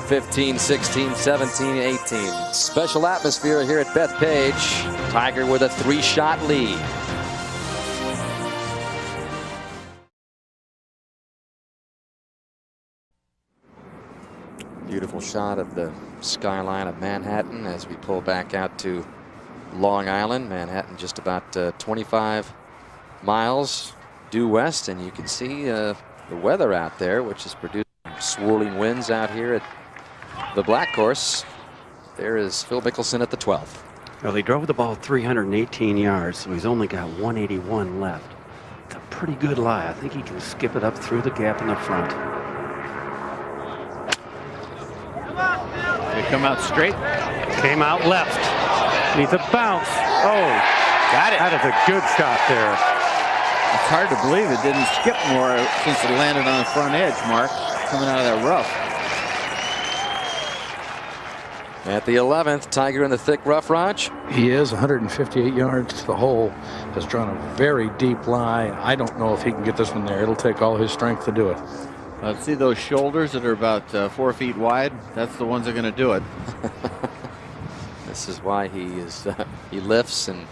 [SPEAKER 1] 15, 16, 17, 18. Special atmosphere here at Bethpage. Tiger with a 3-shot lead. Beautiful shot of the skyline of Manhattan as we pull back out to Long Island. Manhattan just about 25 miles due west, and you can see the weather out there, which is producing swirling winds out here at the Black Course. There is Phil Mickelson at the 12th.
[SPEAKER 5] Well, he drove the ball 318 yards, so he's only got 181 left. It's a pretty good lie. I think he can skip it up through the gap in the front.
[SPEAKER 3] They come out straight.
[SPEAKER 5] Came out left. Needs a bounce. Oh, got it. That is a good shot there.
[SPEAKER 3] It's hard to believe it didn't skip more since it landed on the front edge, Mark, coming out of that rough.
[SPEAKER 1] At the 11th, Tiger in the thick rough, Raj.
[SPEAKER 7] He is 158 yards to the hole. Has drawn a very deep lie. I don't know if he can get this one there. It'll take all his strength to do it.
[SPEAKER 3] See those shoulders that are about 4 feet wide? That's the ones that are going to do it.
[SPEAKER 1] This is why he lifts and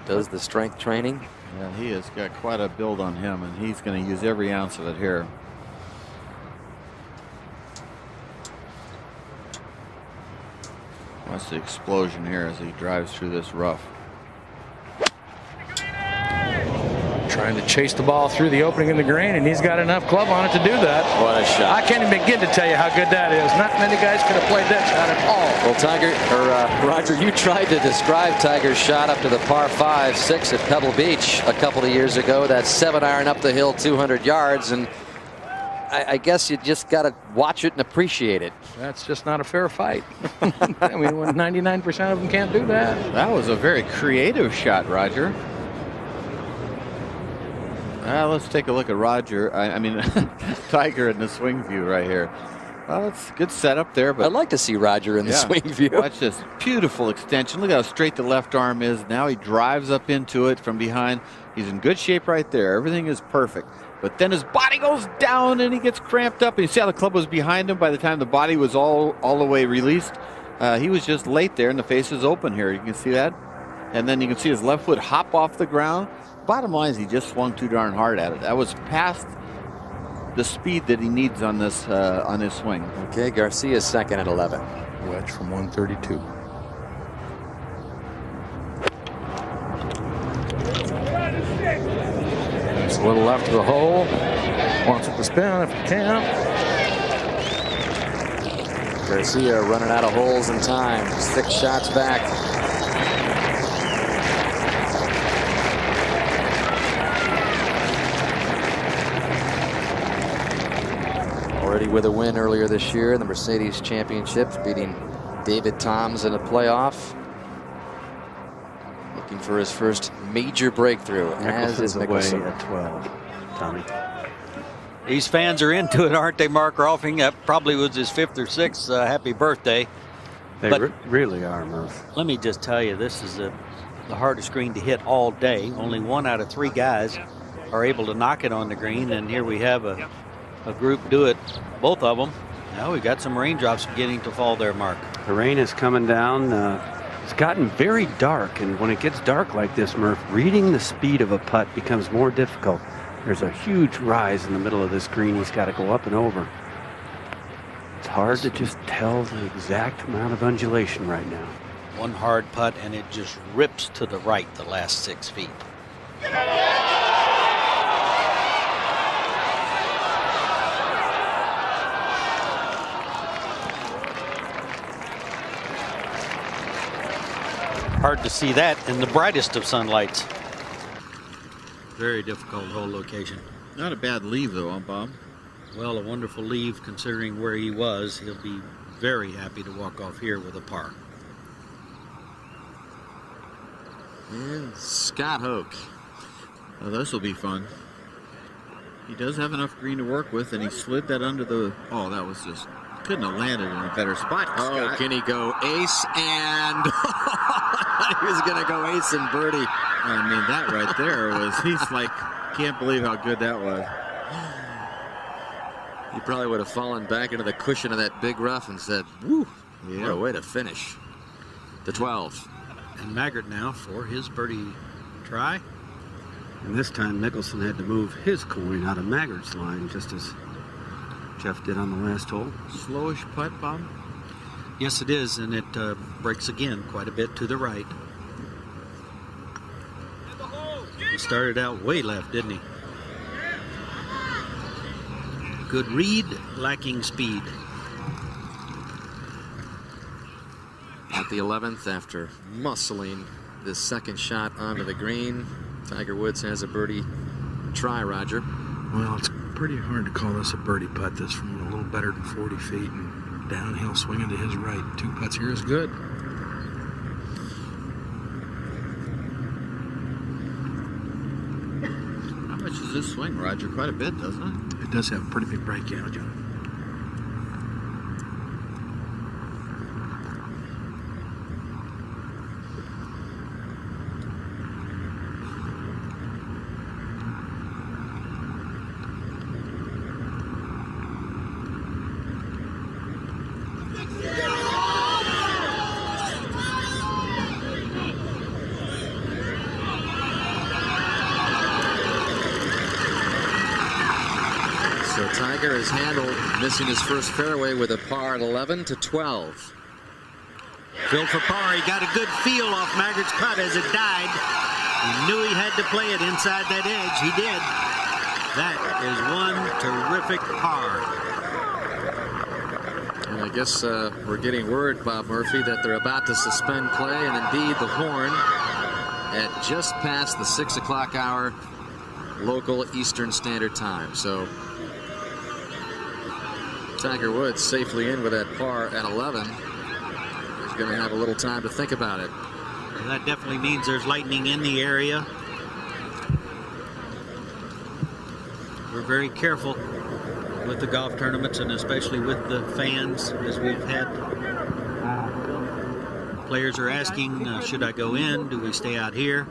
[SPEAKER 1] does the strength training.
[SPEAKER 3] Yeah, he has got quite a build on him, and he's going to use every ounce of it here. Watch the explosion here as he drives through this rough.
[SPEAKER 7] Trying to chase the ball through the opening in the green, and he's got enough club on it to do that.
[SPEAKER 1] What a shot.
[SPEAKER 7] I can't even begin to tell you how good that is. Not many guys could have played that shot at all.
[SPEAKER 1] Well, Roger, you tried to describe Tiger's shot up to the par 5-6 at Pebble Beach a couple of years ago. That 7-iron up the hill 200 yards, and I guess you just got to watch it and appreciate it.
[SPEAKER 7] That's just not a fair fight. I mean, when 99% of them can't do that.
[SPEAKER 3] That was a very creative shot, Roger. Let's take a look at Roger. I mean, Tiger in the swing view right here. Well, it's a good setup there, but
[SPEAKER 1] I'd like to see Roger in the swing view.
[SPEAKER 3] Watch this beautiful extension. Look how straight the left arm is. Now he drives up into it from behind. He's in good shape right there. Everything is perfect. But then his body goes down and he gets cramped up. And you see how the club was behind him by the time the body was all the way released. He was just late there, and the face is open here. You can see that. And then you can see his left foot hop off the ground. Bottom line is he just swung too darn hard at it. That was past the speed that he needs on this on his swing.
[SPEAKER 1] Okay, Garcia's second at 11.
[SPEAKER 7] Wedge from 132. It's a little left of the hole. Wants it to spin if it can.
[SPEAKER 1] Garcia running out of holes in time. 6 shots back. Already with a win earlier this year in the Mercedes Championships, beating David Toms in a playoff. Looking for his first major breakthrough, as is Mickelson.
[SPEAKER 5] Away at 12, Tommy. These fans are into it, aren't they, Mark Rolfing? That probably was his 5th or 6th happy birthday.
[SPEAKER 12] They really are, Murph.
[SPEAKER 5] Let me just tell you, this is the hardest green to hit all day. Only 1 out of 3 guys are able to knock it on the green, and here we have a group do it, both of them. Now we've got some raindrops beginning to fall there, Mark.
[SPEAKER 12] The rain is coming down.
[SPEAKER 5] It's gotten very dark, and when it gets dark like this, Murph, reading the speed of a putt becomes more difficult. There's a huge rise in the middle of this green. He's got to go up and over. It's hard to just tell the exact amount of undulation right now.
[SPEAKER 13] One hard putt, and it just rips to the right the last 6 feet. Hard to see that in the brightest of sunlights. Very difficult hole location.
[SPEAKER 3] Not a bad leave, though, huh, Bob?
[SPEAKER 13] Well, a wonderful leave considering where he was. He'll be very happy to walk off here with a par.
[SPEAKER 3] And Scott Hoke. Oh, this will be fun. He does have enough green to work with, and he slid that under the... Oh, that was just... Couldn't have landed in a better spot.
[SPEAKER 1] Oh,
[SPEAKER 3] Scott.
[SPEAKER 1] can he go ace and... he was going to go ace and birdie.
[SPEAKER 3] I mean, that right there was... He's like, can't believe how good that was.
[SPEAKER 1] He probably would have fallen back into the cushion of that big rough and said, woo, what a way to finish. The 12.
[SPEAKER 13] And Maggart now for his birdie try.
[SPEAKER 5] And this time Mickelson had to move his coin out of Maggart's line, just as Jeff did on the last hole.
[SPEAKER 3] Slowish putt, Bob?
[SPEAKER 13] Yes, it is, and it breaks again quite a bit to the right. He started out way left, didn't he? Good read, lacking speed.
[SPEAKER 1] At the 11th, after muscling this second shot onto the green, Tiger Woods has a birdie try, Roger.
[SPEAKER 7] Well, it's pretty hard to call this a birdie putt. This from a little better than 40 feet and downhill swinging to his right. 2 putts here is good.
[SPEAKER 3] How much does this swing, Roger? Quite a bit, doesn't it?
[SPEAKER 7] It does have a pretty big breakout, John.
[SPEAKER 1] Tiger has handled missing his first fairway with a par at 11 to 12.
[SPEAKER 13] Phil for par. He got a good feel off Maggart's putt as it died. He knew he had to play it inside that edge. He did. That is one terrific par.
[SPEAKER 1] And I guess we're getting word, Bob Murphy, that they're about to suspend play, and indeed the horn at just past the 6 o'clock hour local Eastern Standard Time. So Tiger Woods safely in with that par at 11. He's going to have a little time to think about it.
[SPEAKER 13] Well, that definitely means there's lightning in the area. We're very careful with the golf tournaments, and especially with the fans, as we've had. Players are asking, should I go in? Do we stay out here?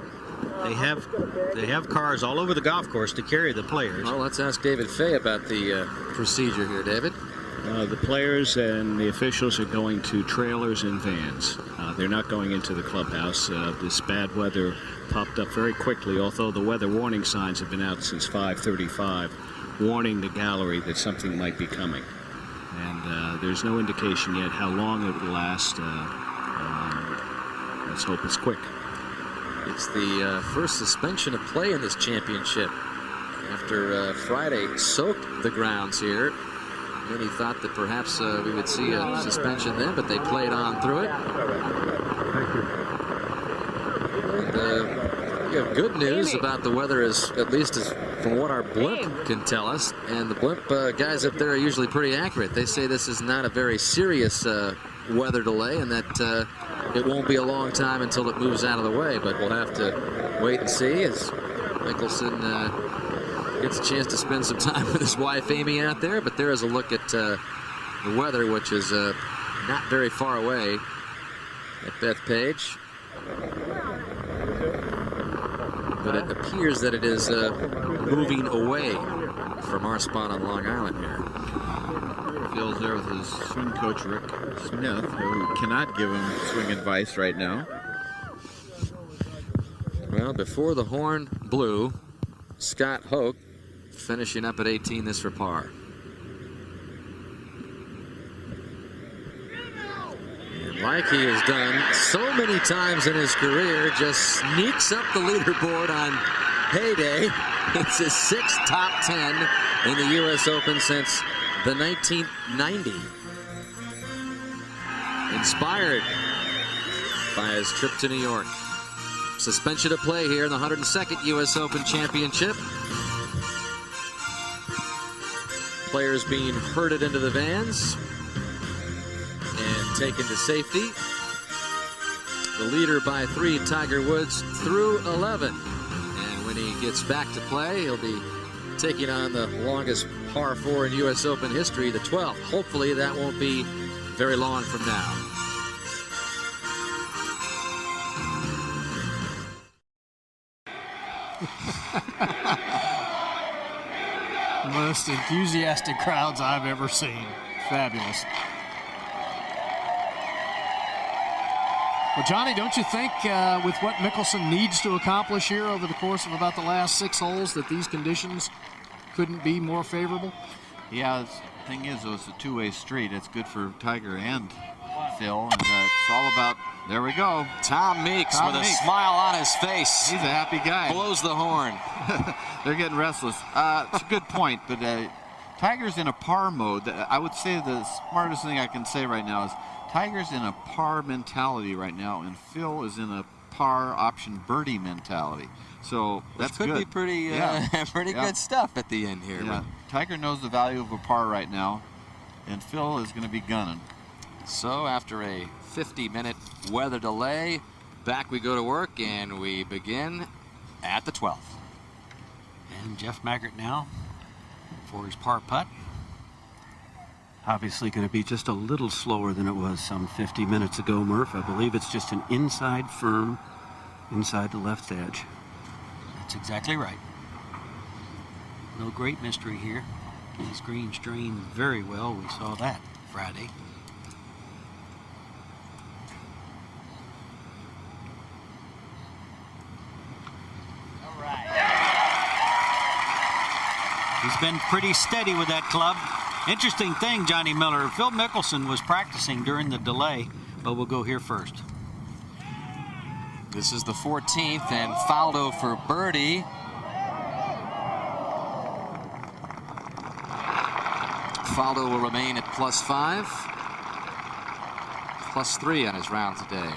[SPEAKER 13] They have cars all over the golf course to carry the players.
[SPEAKER 1] Well, let's ask David Fay about the procedure here, David.
[SPEAKER 14] The players and the officials are going to trailers and vans. They're not going into the clubhouse. This bad weather popped up very quickly, although the weather warning signs have been out since 5:35, warning the gallery that something might be coming. And there's no indication yet how long it will last. Let's hope it's quick.
[SPEAKER 1] It's the first suspension of play in this championship after Friday soaked the grounds here. Many thought that perhaps we would see a suspension then, but they played on through it. And we have good news about the weather, at least from what our blimp can tell us. And the blimp guys up there are usually pretty accurate. They say this is not a very serious weather delay, and that it won't be a long time until it moves out of the way. But we'll have to wait and see as Mickelson gets a chance to spend some time with his wife Amy out there. But there is a look at the weather, which is not very far away at Bethpage. But it appears that it is moving away from our spot on Long Island here.
[SPEAKER 3] Phil's there with his swing coach, Rick Smith, who cannot give him swing advice right now.
[SPEAKER 1] Well, before the horn blew, Scott Hoke finishing up at 18 this for par. And like he has done so many times in his career, just sneaks up the leaderboard on heyday. It's his 6th top 10 in the U.S. Open since the 1990. Inspired by his trip to New York. Suspension of play here in the 102nd U.S. Open Championship. Players being herded into the vans and taken to safety. The leader by 3, Tiger Woods, through 11. And when he gets back to play, he'll be taking on the longest par 4 in U.S. Open history, the 12th. Hopefully that won't be very long from now.
[SPEAKER 2] The most enthusiastic crowds I've ever seen. Fabulous. Well, Johnny, don't you think with what Mickelson needs to accomplish here over the course of about the last 6 holes that these conditions couldn't be more favorable?
[SPEAKER 3] Yeah, the thing is, though, it's a two-way street. It's good for Tiger and Phil, and it's all about, there we go.
[SPEAKER 1] Tom Meeks with a smile on his face.
[SPEAKER 3] He's a happy guy.
[SPEAKER 1] Blows the horn.
[SPEAKER 3] They're getting restless. It's a good point, but Tiger's in a par mode. I would say the smartest thing I can say right now is Tiger's in a par mentality right now, and Phil is in a par option birdie mentality. So that's
[SPEAKER 1] could
[SPEAKER 3] good.
[SPEAKER 1] Be pretty, pretty good stuff at the end here.
[SPEAKER 3] Yeah. Tiger knows the value of a par right now, and Phil is going to be gunning.
[SPEAKER 1] So after a 50-minute weather delay, back we go to work, and we begin at the 12th.
[SPEAKER 4] And Jeff Maggart now for his par putt.
[SPEAKER 5] Obviously going to be just a little slower than it was some 50 minutes ago, Murph. I believe it's just an inside firm, inside the left edge.
[SPEAKER 4] That's exactly right. No great mystery here. These greens drain very well. We saw that Friday. All right. He's been pretty steady with that club. Interesting thing, Johnny Miller, Phil Mickelson was practicing during the delay, but we'll go here first.
[SPEAKER 1] This is the 14th, and Faldo for birdie. Faldo will remain at +5, +3 on his round today.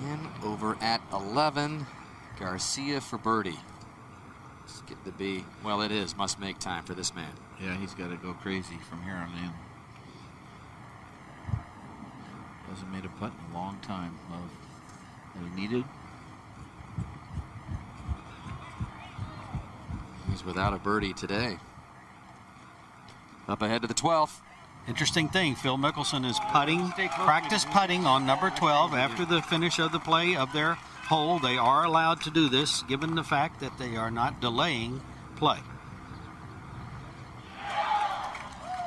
[SPEAKER 1] And over at 11, Garcia for birdie. It's getting to be, well, it is, must make time for this man.
[SPEAKER 3] Yeah, he's got to go crazy from here on in. Hasn't made a putt in a long time. That he needed.
[SPEAKER 1] He's without a birdie today. Up ahead to the 12th.
[SPEAKER 4] Interesting thing, Phil Mickelson is putting, practice putting on number 12 after the finish of the play of their hole. They are allowed to do this, given the fact that they are not delaying play.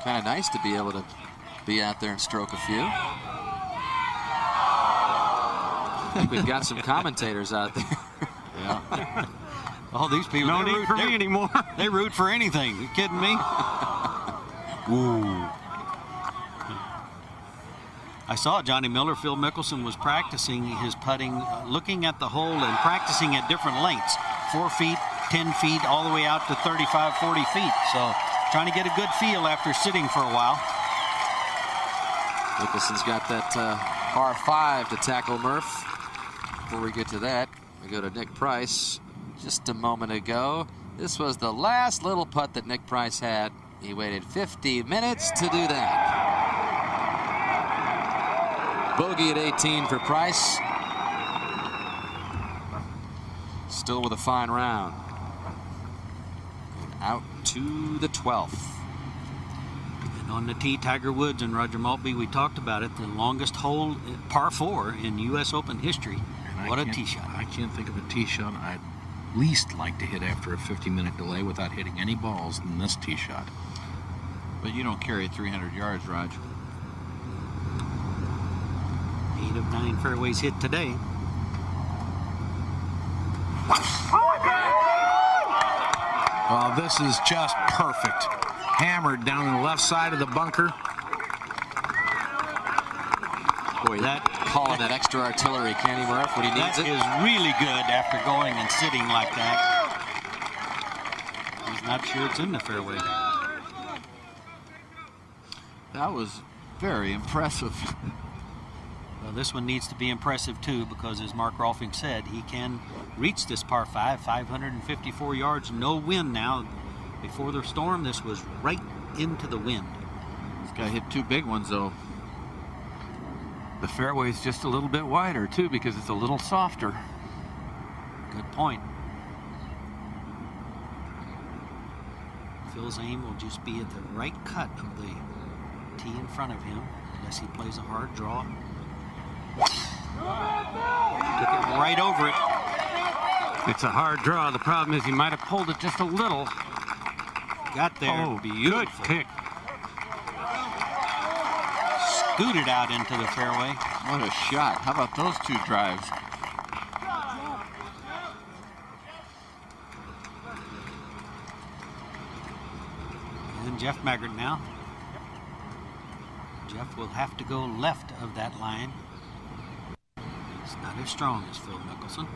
[SPEAKER 1] Kind of nice to be able to be out there and stroke a few. I think we've got some commentators out there.
[SPEAKER 4] Yeah. All these people.
[SPEAKER 5] No need for me anymore.
[SPEAKER 4] They root for anything. You kidding me? Ooh. I saw Johnny Miller. Phil Mickelson was practicing his putting, looking at the hole and practicing at different lengths. 4 feet, 10 feet, all the way out to 35, 40 feet. So trying to get a good feel after sitting for a while.
[SPEAKER 1] Mickelson's got that par 5 to tackle, Murph. Before we get to that, we go to Nick Price. Just a moment ago, this was the last little putt that Nick Price had. He waited 50 minutes to do that. Bogey at 18 for Price. Still with a fine round. And out to the 12th.
[SPEAKER 4] And on the tee, Tiger Woods and Roger Maltby, we talked about it, the longest hole, par 4 in U.S. Open history. What a tee shot.
[SPEAKER 7] I can't think of a tee shot I'd least like to hit after a 50-minute delay without hitting any balls than this tee shot.
[SPEAKER 3] But you don't carry 300 yards, Raj.
[SPEAKER 13] 8 of 9 fairways hit today.
[SPEAKER 7] Well, this is just perfect. Hammered down the left side of the bunker.
[SPEAKER 1] Boy, that calling that extra artillery, Kenny Murph, when he needs it.
[SPEAKER 13] That is really good after going and sitting like that. He's not sure it's in the fairway.
[SPEAKER 3] That was very impressive.
[SPEAKER 13] Well, this one needs to be impressive too, because as Mark Rolfing said, he can reach this par 5, 554 yards, no wind now. Before the storm, this was right into the wind.
[SPEAKER 3] This guy hit 2 big ones though.
[SPEAKER 5] The fairway's just a little bit wider too, because it's a little softer.
[SPEAKER 13] Good point. Phil's aim will just be at the right cut of the tee in front of him, unless he plays a hard draw. Took it right over it.
[SPEAKER 5] It's a hard draw. The problem is he might have pulled it just a little.
[SPEAKER 13] Got there.
[SPEAKER 5] Oh,
[SPEAKER 13] beautiful.
[SPEAKER 5] good pick.
[SPEAKER 13] Scooted out into the fairway.
[SPEAKER 3] What a shot. How about those 2 drives?
[SPEAKER 13] And Jeff Maggart now. Jeff will have to go left of that line. It's not as strong as Phil Mickelson.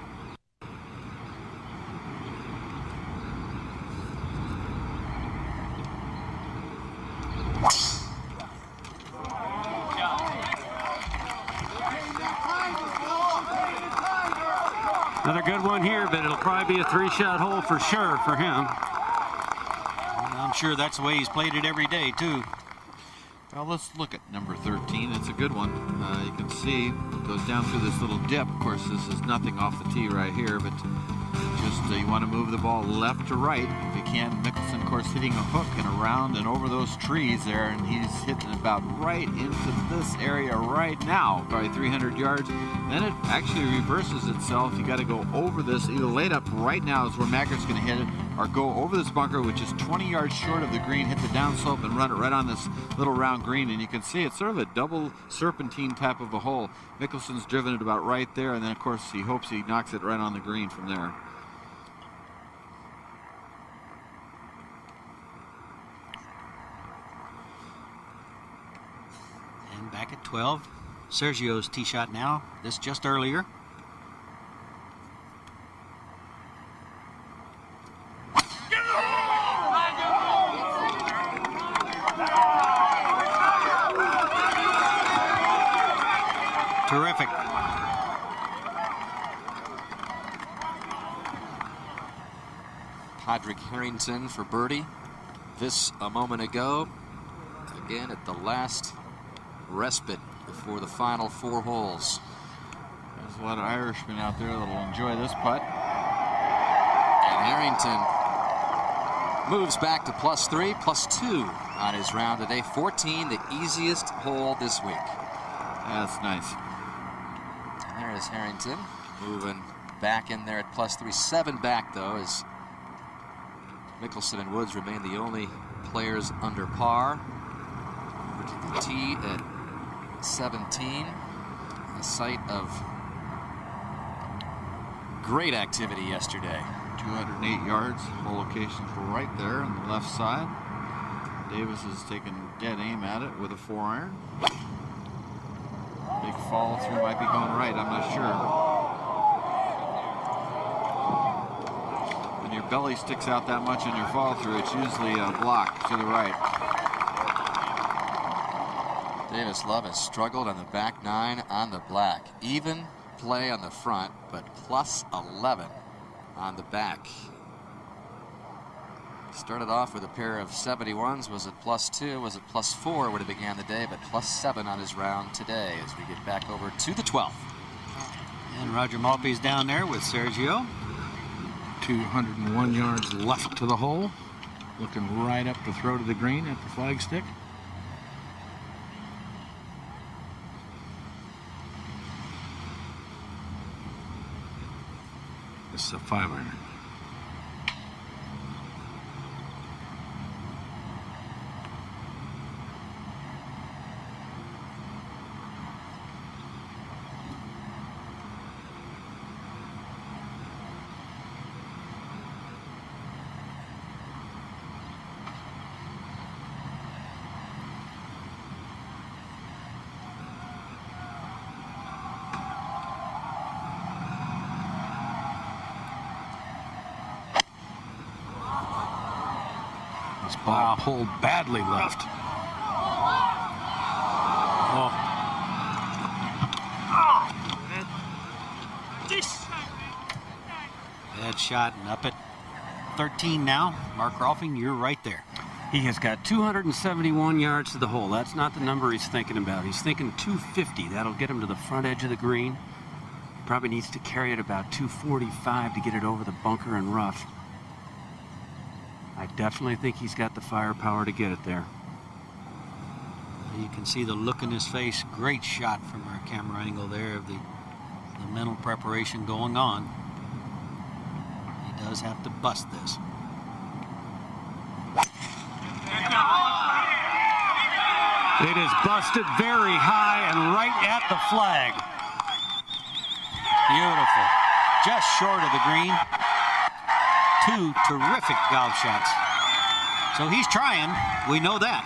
[SPEAKER 5] Another good one here, but it'll probably be a 3-shot hole for sure for him.
[SPEAKER 13] And I'm sure that's the way he's played it every day, too.
[SPEAKER 3] Well, let's look at number 13. It's a good one. You can see it goes down through this little dip. Of course, this is nothing off the tee right here, but just you want to move the ball left to right if you can. Mickelson, of course, hitting a hook and around and over those trees there, and he's hitting about right into this area right now, probably 300 yards. Then it actually reverses itself. You got to go over this. Either laid up right now is where Maggart's going to hit it, or go over this bunker, which is 20 yards short of the green, hit the downslope and run it right on this little round green. And you can see it's sort of a double serpentine type of a hole. Mickelson's driven it about right there, and then of course he hopes he knocks it right on the green from there.
[SPEAKER 13] And back at 12, Sergio's tee shot now. This just earlier. Terrific.
[SPEAKER 1] Padraig Harrington for birdie. This a moment ago. Again at the last respite before the final 4 holes.
[SPEAKER 3] There's a lot of Irishmen out there that'll enjoy this putt.
[SPEAKER 1] And Harrington moves back to +3, +2 on his round today. 14, the easiest hole this week.
[SPEAKER 3] That's nice.
[SPEAKER 1] And there is Harrington moving back in there at +3. 7 back, though, as Mickelson and Woods remain the only players under par. Over to the tee at 17. The site of great activity yesterday.
[SPEAKER 3] 208 yards. Hole locations were right there on the left side. Davis is taking dead aim at it with a 4-iron. Big follow through might be going right, I'm not sure. When your belly sticks out that much in your follow through, it's usually a block to the right.
[SPEAKER 1] Davis Love has struggled on the back 9 on the black. Even play on the front, but +11 on the back. Started off with a pair of 71s. Was it +2? Was it +4 when it began the day? But +7 on his round today as we get back over to the 12th.
[SPEAKER 13] And Roger Maltby's down there with Sergio.
[SPEAKER 7] 201 yards left to the hole. Looking right up the throat of the green at the flagstick. This is a 5-iron. This ball pulled badly left.
[SPEAKER 4] Oh. Bad shot, and up at 13 now. Mark Rolfing, you're right there.
[SPEAKER 5] He has got 271 yards to the hole. That's not the number he's thinking about. He's thinking 250. That'll get him to the front edge of the green. Probably needs to carry it about 245 to get it over the bunker and rough. I definitely think he's got the firepower to get it there.
[SPEAKER 13] You can see the look in his face. Great shot from our camera angle there of the mental preparation going on. He does have to bust this.
[SPEAKER 5] It is busted very high and right at the flag.
[SPEAKER 13] Beautiful. Just short of the green. Two terrific golf shots. So he's trying. We know that.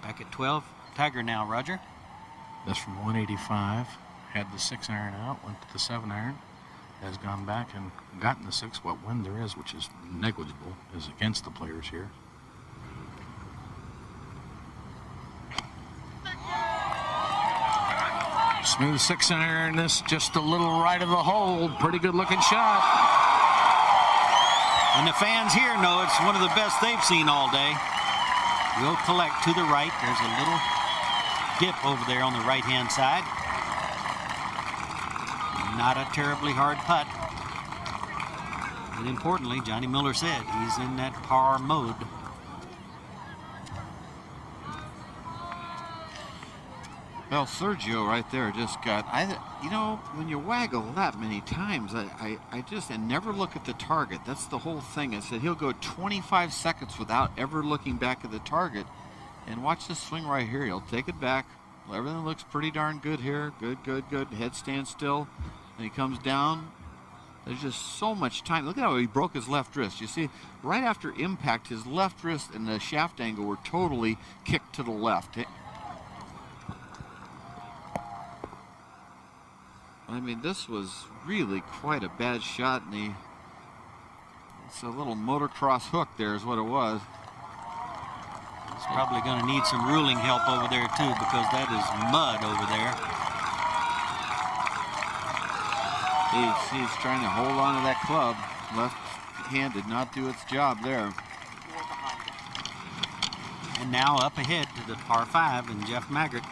[SPEAKER 13] Back at 12. Tiger now, Roger.
[SPEAKER 7] That's from 185. Had the 6-iron out, went to the 7-iron. Has gone back and gotten the 6. What wind there is, which is negligible, is against the players here. Smooth 6-iron, this just a little right of the hole. Pretty good looking shot.
[SPEAKER 13] And the fans here know it's one of the best they've seen all day. Will collect to the right. There's a little dip over there on the right-hand side. Not a terribly hard putt. And importantly, Johnny Miller said he's in that par mode.
[SPEAKER 3] Well, Sergio right there just got, you know, when you waggle that many times, I just, and never look at the target. That's the whole thing. I said he'll go 25 seconds without ever looking back at the target. And watch this swing right here. He'll take it back. Everything looks pretty darn good here. Good, good, good. Head stands still. And he comes down. There's just so much time. Look at how he broke his left wrist. You see, right after impact, his left wrist and the shaft angle were totally kicked to the left. I mean, this was really quite a bad shot, and it's a little motocross hook there is what it was.
[SPEAKER 13] He's probably going to need some ruling help over there, too, because that is mud over there.
[SPEAKER 3] He's trying to hold on to that club. Left hand did not do its job there.
[SPEAKER 13] And now up ahead to the par 5 and Jeff Maggart.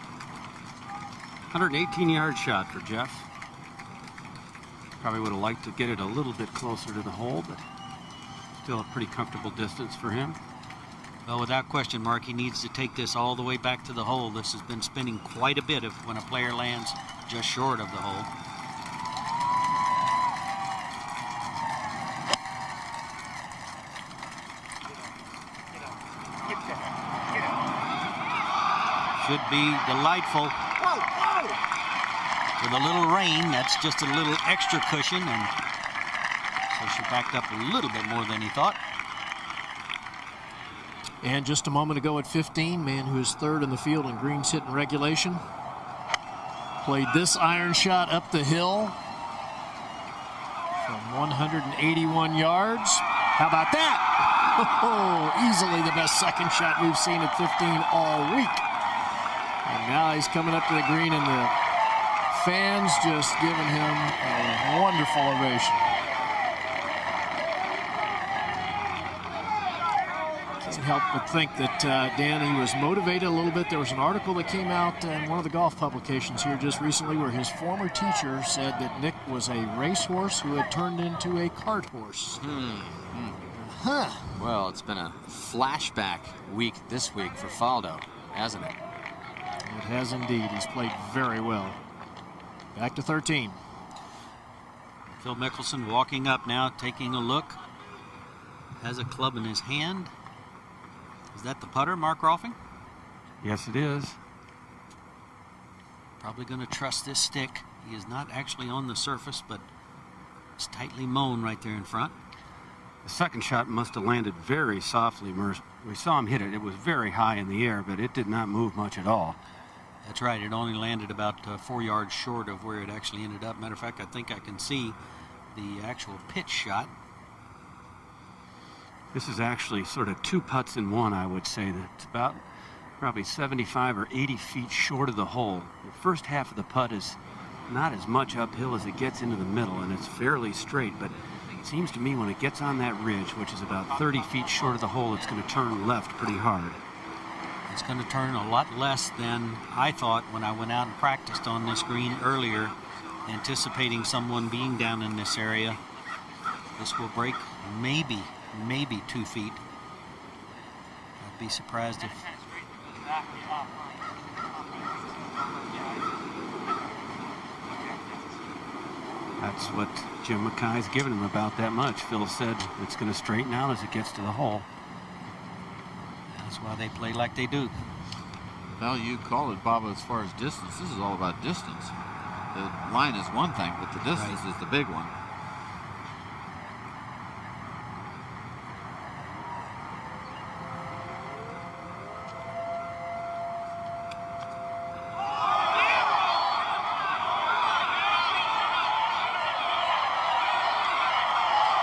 [SPEAKER 5] 118-yard shot for Jeff. Probably would have liked to get it a little bit closer to the hole, but still a pretty comfortable distance for him.
[SPEAKER 13] Well, without question, Mark, he needs to take this all the way back to the hole. This has been spinning quite a bit when a player lands just short of the hole. Should be delightful. With a little rain, that's just a little extra cushion, and so she backed up a little bit more than he thought.
[SPEAKER 2] And just a moment ago at 15, man who is third in the field in greens hit in regulation. Played this iron shot up the hill from 181 yards. How about that? Oh, easily the best second shot we've seen at 15 all week. And now he's coming up to the green, and the fans just giving him a wonderful ovation. Can't help but think that, Dan, he was motivated a little bit. There was an article that came out in one of the golf publications here just recently where his former teacher said that Nick was a racehorse who had turned into a cart horse.
[SPEAKER 1] Huh. Well, it's been a flashback week this week for Faldo, hasn't it?
[SPEAKER 2] It has indeed. He's played very well. Back to 13.
[SPEAKER 13] Phil Mickelson walking up now, taking a look. Has a club in his hand. Is that the putter, Mark Rolfing?
[SPEAKER 5] Yes, it is.
[SPEAKER 13] Probably going to trust this stick. He is not actually on the surface, but it's tightly mown right there in front.
[SPEAKER 5] The second shot must have landed very softly. We saw him hit it. It was very high in the air, but it did not move much at all.
[SPEAKER 13] That's right. It only landed about 4 yards short of where it actually ended up. Matter of fact, I think I can see the actual pitch shot.
[SPEAKER 5] This is actually sort of 2 putts in one, I would say. That it's about probably 75 or 80 feet short of the hole. The first half of the putt is not as much uphill as it gets into the middle, and it's fairly straight, but it seems to me when it gets on that ridge, which is about 30 feet short of the hole, it's going to turn left pretty hard.
[SPEAKER 13] It's going to turn a lot less than I thought when I went out and practiced on this green earlier, anticipating someone being down in this area. This will break maybe 2 feet. I'd be surprised if...
[SPEAKER 5] That's what Jim Mackay's given him, about that much. Phil said it's going to straighten out as it gets to the hole.
[SPEAKER 13] That's why they play like they do.
[SPEAKER 3] Well, you call it, Baba, as far as distance. This is all about distance. The line is one thing, but the distance is the big one.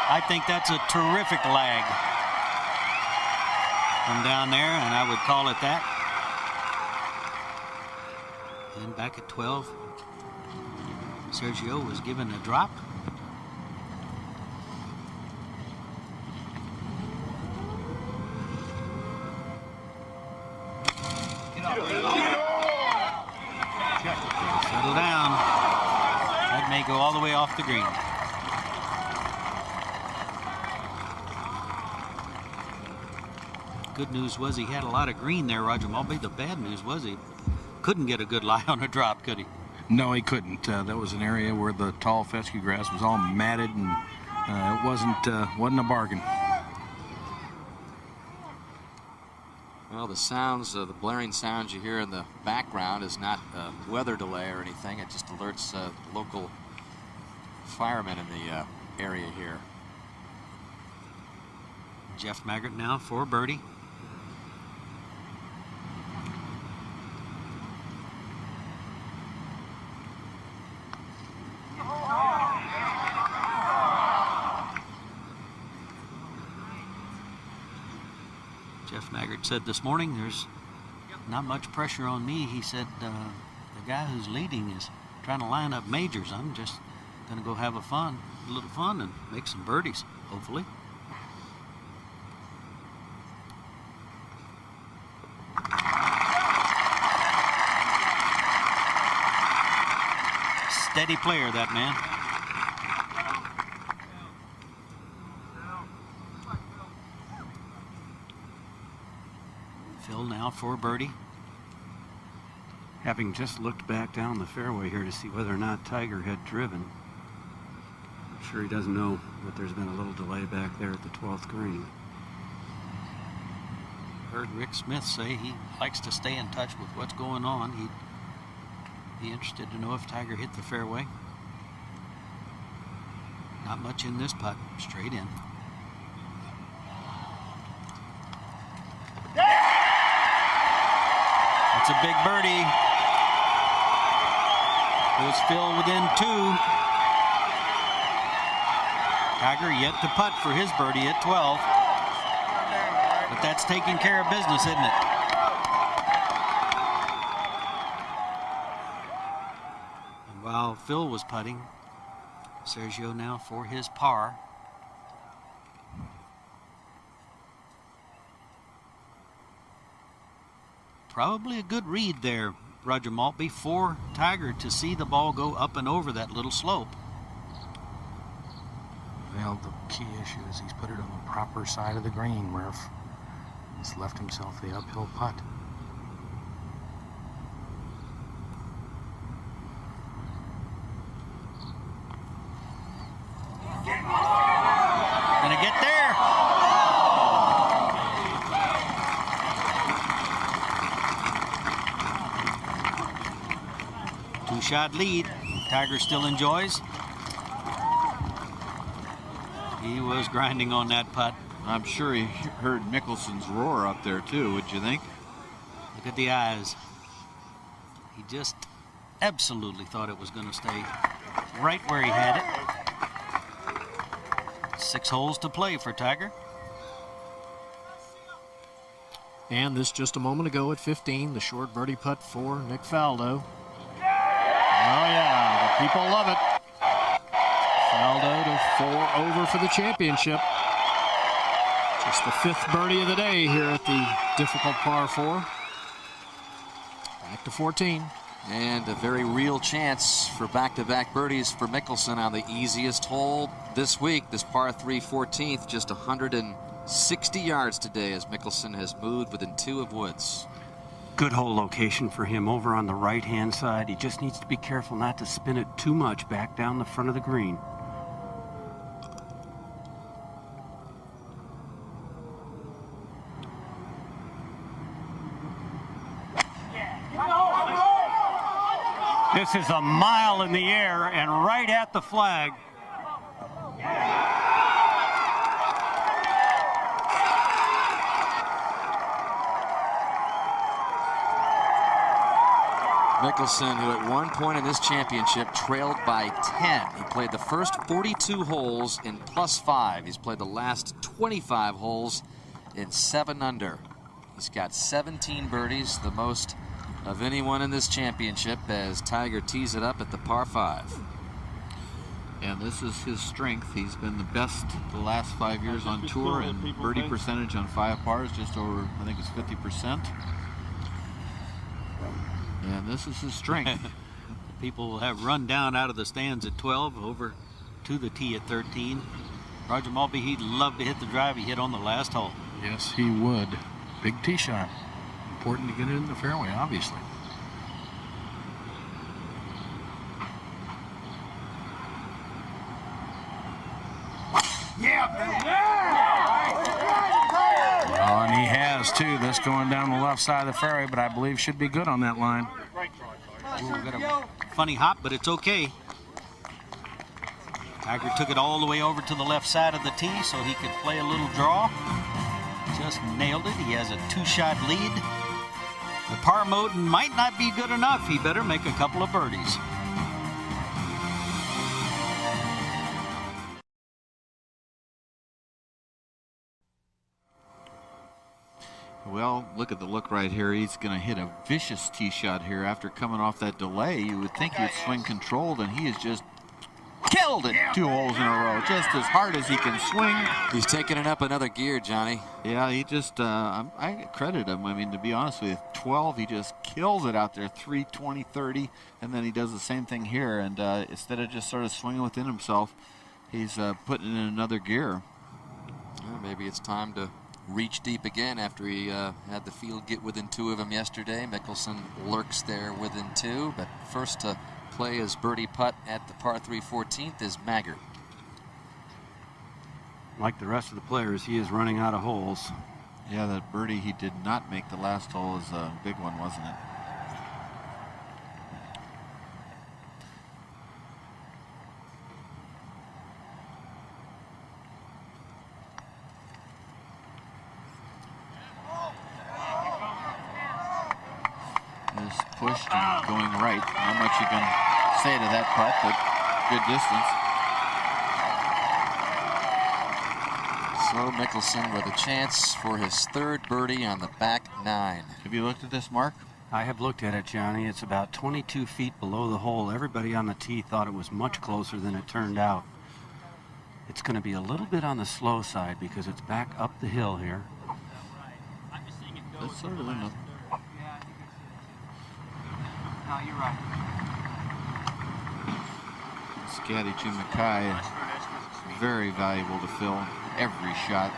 [SPEAKER 13] I think that's a terrific lag from down there, and I would call it that. And back at 12, Sergio was given a drop. Settle down. That may go all the way off the green. Good news was he had a lot of green there, Roger Maltby. The bad news was he couldn't get a good lie on a drop, could he?
[SPEAKER 7] No, he couldn't. That was an area where the tall fescue grass was all matted, and it wasn't a bargain.
[SPEAKER 1] Well, the sounds, the blaring sounds you hear in the background is not weather delay or anything. It just alerts local firemen in the area here.
[SPEAKER 13] Jeff Maggart now for birdie. Jeff Maggart said this morning, there's not much pressure on me. He said the guy who's leading is trying to line up majors. I'm just going to go have a little fun and make some birdies, hopefully. Steady player, that man. Phil now for birdie.
[SPEAKER 5] Having just looked back down the fairway here to see whether or not Tiger had driven. I'm sure he doesn't know that there's been a little delay back there at the 12th green.
[SPEAKER 13] Heard Rick Smith say he likes to stay in touch with what's going on. He'd be interested to know if Tiger hit the fairway. Not much in this putt, straight in. That's a big birdie. Goes Phil within 2. Tiger yet to putt for his birdie at 12. But that's taking care of business, isn't it? And while Phil was putting, Sergio now for his par. Probably a good read there, Roger Maltby, for Tiger to see the ball go up and over that little slope.
[SPEAKER 7] Well, the key issue is he's put it on the proper side of the green, Murph. He's left himself the uphill putt.
[SPEAKER 13] Gonna get there. Two-shot lead. Tiger still enjoys. He was grinding on that putt.
[SPEAKER 3] I'm sure he heard Mickelson's roar up there too, would you think?
[SPEAKER 13] Look at the eyes. He just absolutely thought it was going to stay right where he had it. 6 holes to play for Tiger.
[SPEAKER 2] And this just a moment ago at 15, the short birdie putt for Nick Faldo. Oh, yeah, the people love it. Faldo to 4 over for the championship. Just the 5th birdie of the day here at the difficult par 4. Back to 14.
[SPEAKER 1] And a very real chance for back-to-back birdies for Mickelson on the easiest hole this week. This par 3 14th, just 160 yards today as Mickelson has moved within 2 of Woods.
[SPEAKER 5] Good hole location for him over on the right-hand side. He just needs to be careful not to spin it too much back down the front of the green. This is a mile in the air and right at the flag.
[SPEAKER 1] Mickelson, who at one point in this championship trailed by 10. He played the first 42 holes in +5. He's played the last 25 holes in 7 under. He's got 17 birdies, the most of anyone in this championship, as Tiger tees it up at the par 5.
[SPEAKER 3] And this is his strength. He's been the best the last 5 years on tour, and birdie percentage on 5 pars just over, I think it's 50%. And this is his strength.
[SPEAKER 13] People have run down out of the stands at 12 over to the tee at 13. Roger Maltby, he'd love to hit the drive he hit on the last hole.
[SPEAKER 7] Yes, he would. Big tee shot. Important to get it in the fairway, obviously. Well, and he has too. This going down the left side of the fairway, but I believe should be good on that line.
[SPEAKER 13] Ooh, got a funny hop, but it's okay. Tiger took it all the way over to the left side of the tee so he could play a little draw. Just nailed it. He has a 2-shot lead. The par mode might not be good enough. He better make a couple of birdies.
[SPEAKER 3] Well, look at the look right here. He's going to hit a vicious tee shot here after coming off that delay. You would think he'd swing controlled, and he has just killed it 2 holes in a row, just as hard as he can swing.
[SPEAKER 1] He's taking it up another gear, Johnny.
[SPEAKER 3] Yeah, he just, I credit him. I mean, to be honest with you, 12, he just kills it out there, 3, 20, 30, and then he does the same thing here. And instead of just sort of swinging within himself, he's putting it in another gear.
[SPEAKER 1] Well, maybe it's time to reach deep again after he had the field get within 2 of him yesterday. Mickelson lurks there within 2, but first to play his birdie putt at the par 3 14th is Maggart.
[SPEAKER 5] Like the rest of the players, he is running out of holes.
[SPEAKER 3] Yeah, that birdie he did not make the last hole is a big one, wasn't it? Is pushed and going right. Not much you can say to that putt, but good distance.
[SPEAKER 1] So Mickelson with a chance for his 3rd birdie on the back 9.
[SPEAKER 3] Have you looked at this, Mark?
[SPEAKER 5] I have looked at it, Johnny. It's about 22 feet below the hole. Everybody on the tee thought it was much closer than it turned out. It's going to be a little bit on the slow side because it's back up the hill here.
[SPEAKER 3] That's sort of enough.
[SPEAKER 6] No, you're right.
[SPEAKER 3] Scotty Jim Mackay, very valuable to Phil. Every shot.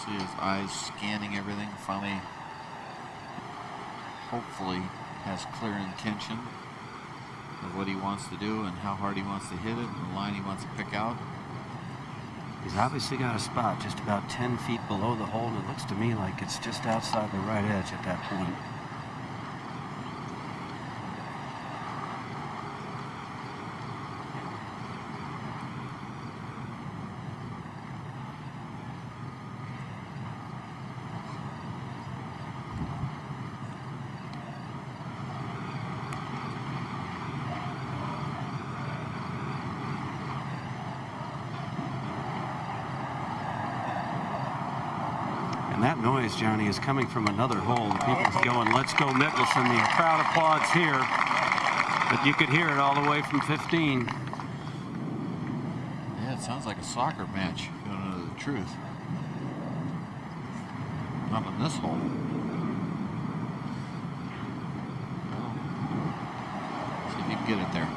[SPEAKER 3] See his eyes scanning everything. Finally, hopefully, has clear intention of what he wants to do and how hard he wants to hit it and the line he wants to pick out.
[SPEAKER 5] He's obviously got a spot just about 10 feet below the hole, and it looks to me like it's just outside the right edge at that point.
[SPEAKER 12] that noise, Johnny, is coming from another hole. The people's going, let's go Mickelson. The crowd applauds here, but you could hear it all the way from 15.
[SPEAKER 3] Yeah, it sounds like a soccer match, if you want to know the truth. Not on this hole. See if you can get it there.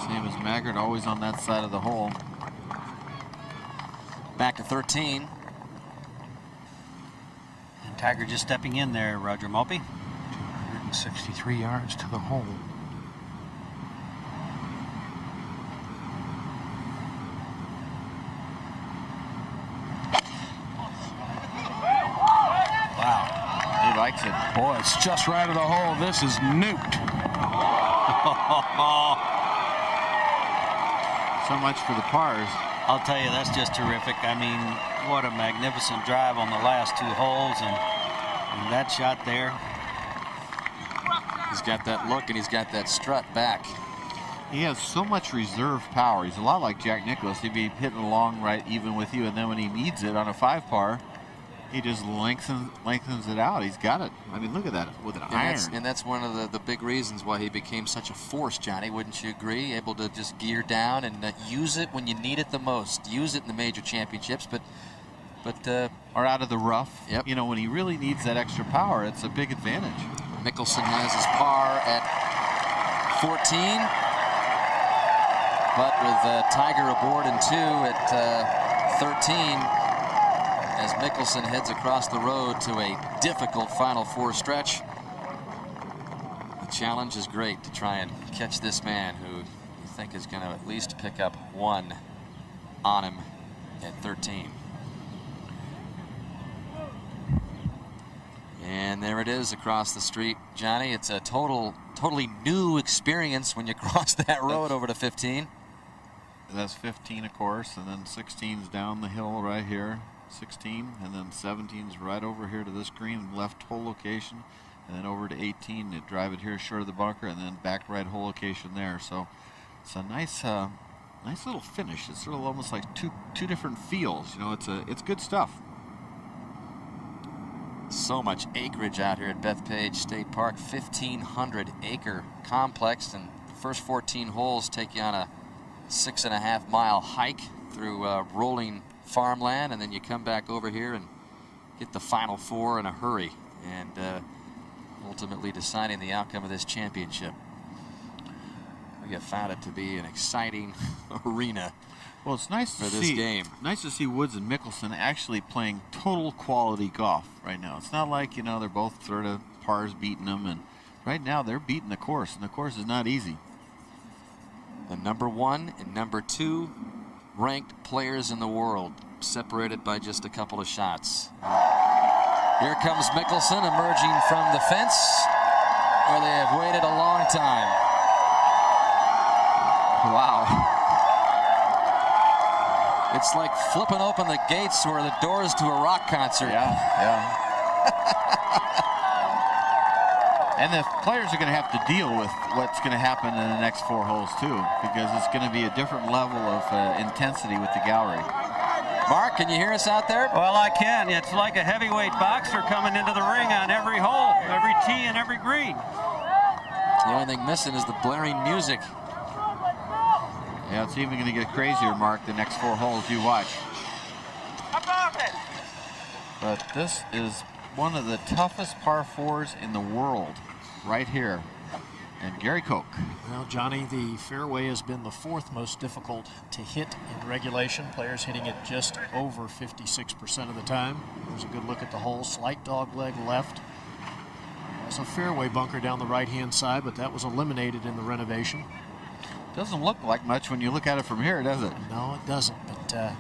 [SPEAKER 3] Same as Maggard, always on that side of the hole.
[SPEAKER 13] Back to 13. And Tiger just stepping in there, Roger Maltby.
[SPEAKER 7] 263 yards to the hole.
[SPEAKER 3] He likes it.
[SPEAKER 7] Boy, it's just right of the hole. This is nuked.
[SPEAKER 3] So much for the pars.
[SPEAKER 13] I'll tell you, that's just terrific. I mean, what a magnificent drive on the last 2 holes, and that shot there.
[SPEAKER 1] He's got that look and he's got that strut back.
[SPEAKER 3] He has so much reserve power. He's a lot like Jack Nicklaus. He'd be hitting along right even with you, and then when he needs it on a 5-par, he just lengthens it out. He's got it. I mean, look at that with an iron.
[SPEAKER 1] And that's one of the big reasons why he became such a force, Johnny. Wouldn't you agree? Able to just gear down and use it when you need it the most. Use it in the major championships, but
[SPEAKER 3] or out of the rough.
[SPEAKER 1] Yep.
[SPEAKER 3] You know, when he really needs that extra power, it's a big advantage.
[SPEAKER 1] Mickelson has his par at 14, but with Tiger aboard in 2 at 13. As Mickelson heads across the road to a difficult Final 4 stretch. The challenge is great to try and catch this man who you think is going to at least pick up 1 on him at 13. And there it is across the street, Johnny. It's a totally new experience when you cross that road over to 15.
[SPEAKER 3] That's 15, of course, and then 16's down the hill right here. 16, and then 17's right over here to this green left hole location, and then over to 18 to drive it here short of the bunker, and then back right hole location there. So it's a nice little finish. It's sort of almost like two different feels. You know, it's good stuff.
[SPEAKER 1] So much acreage out here at Bethpage State Park, 1,500 acre complex, and the first 14 holes take you on a 6.5 mile hike through rolling farmland, and then you come back over here and get the Final 4 in a hurry, and ultimately deciding the outcome of this championship. We have found it to be an exciting arena.
[SPEAKER 3] Well, it's nice
[SPEAKER 1] for
[SPEAKER 3] to
[SPEAKER 1] this game.
[SPEAKER 3] Nice to see Woods and Mickelson actually playing total quality golf right now. It's not like, you know, they're both sort of pars beating them, and right now they're beating the course, and the course is not easy.
[SPEAKER 1] The number 1 and number 2 ranked players in the world, separated by just a couple of shots. Here comes Mickelson emerging from the fence, where they have waited a long time. Wow. It's like flipping open the gates or the doors to a rock concert.
[SPEAKER 3] Yeah. And the players are going to have to deal with what's going to happen in the next 4 holes, too, because it's going to be a different level of intensity with the gallery.
[SPEAKER 1] Mark, can you hear us out there?
[SPEAKER 5] Well, I can. It's like a heavyweight boxer coming into the ring on every hole, every tee and every green.
[SPEAKER 1] The only thing missing is the blaring music.
[SPEAKER 3] Yeah, it's even going to get crazier, Mark, the next 4 holes. You watch. But this is one of the toughest par 4s in the world right here. And Gary Koch.
[SPEAKER 15] Well, Johnny, the fairway has been the 4th most difficult to hit in regulation. Players hitting it just over 56% of the time. There's a good look at the hole. Slight dog leg left. There's a fairway bunker down the right-hand side, but that was eliminated in the renovation.
[SPEAKER 3] Doesn't look like much when you look at it from here, does it?
[SPEAKER 15] No, it doesn't, but it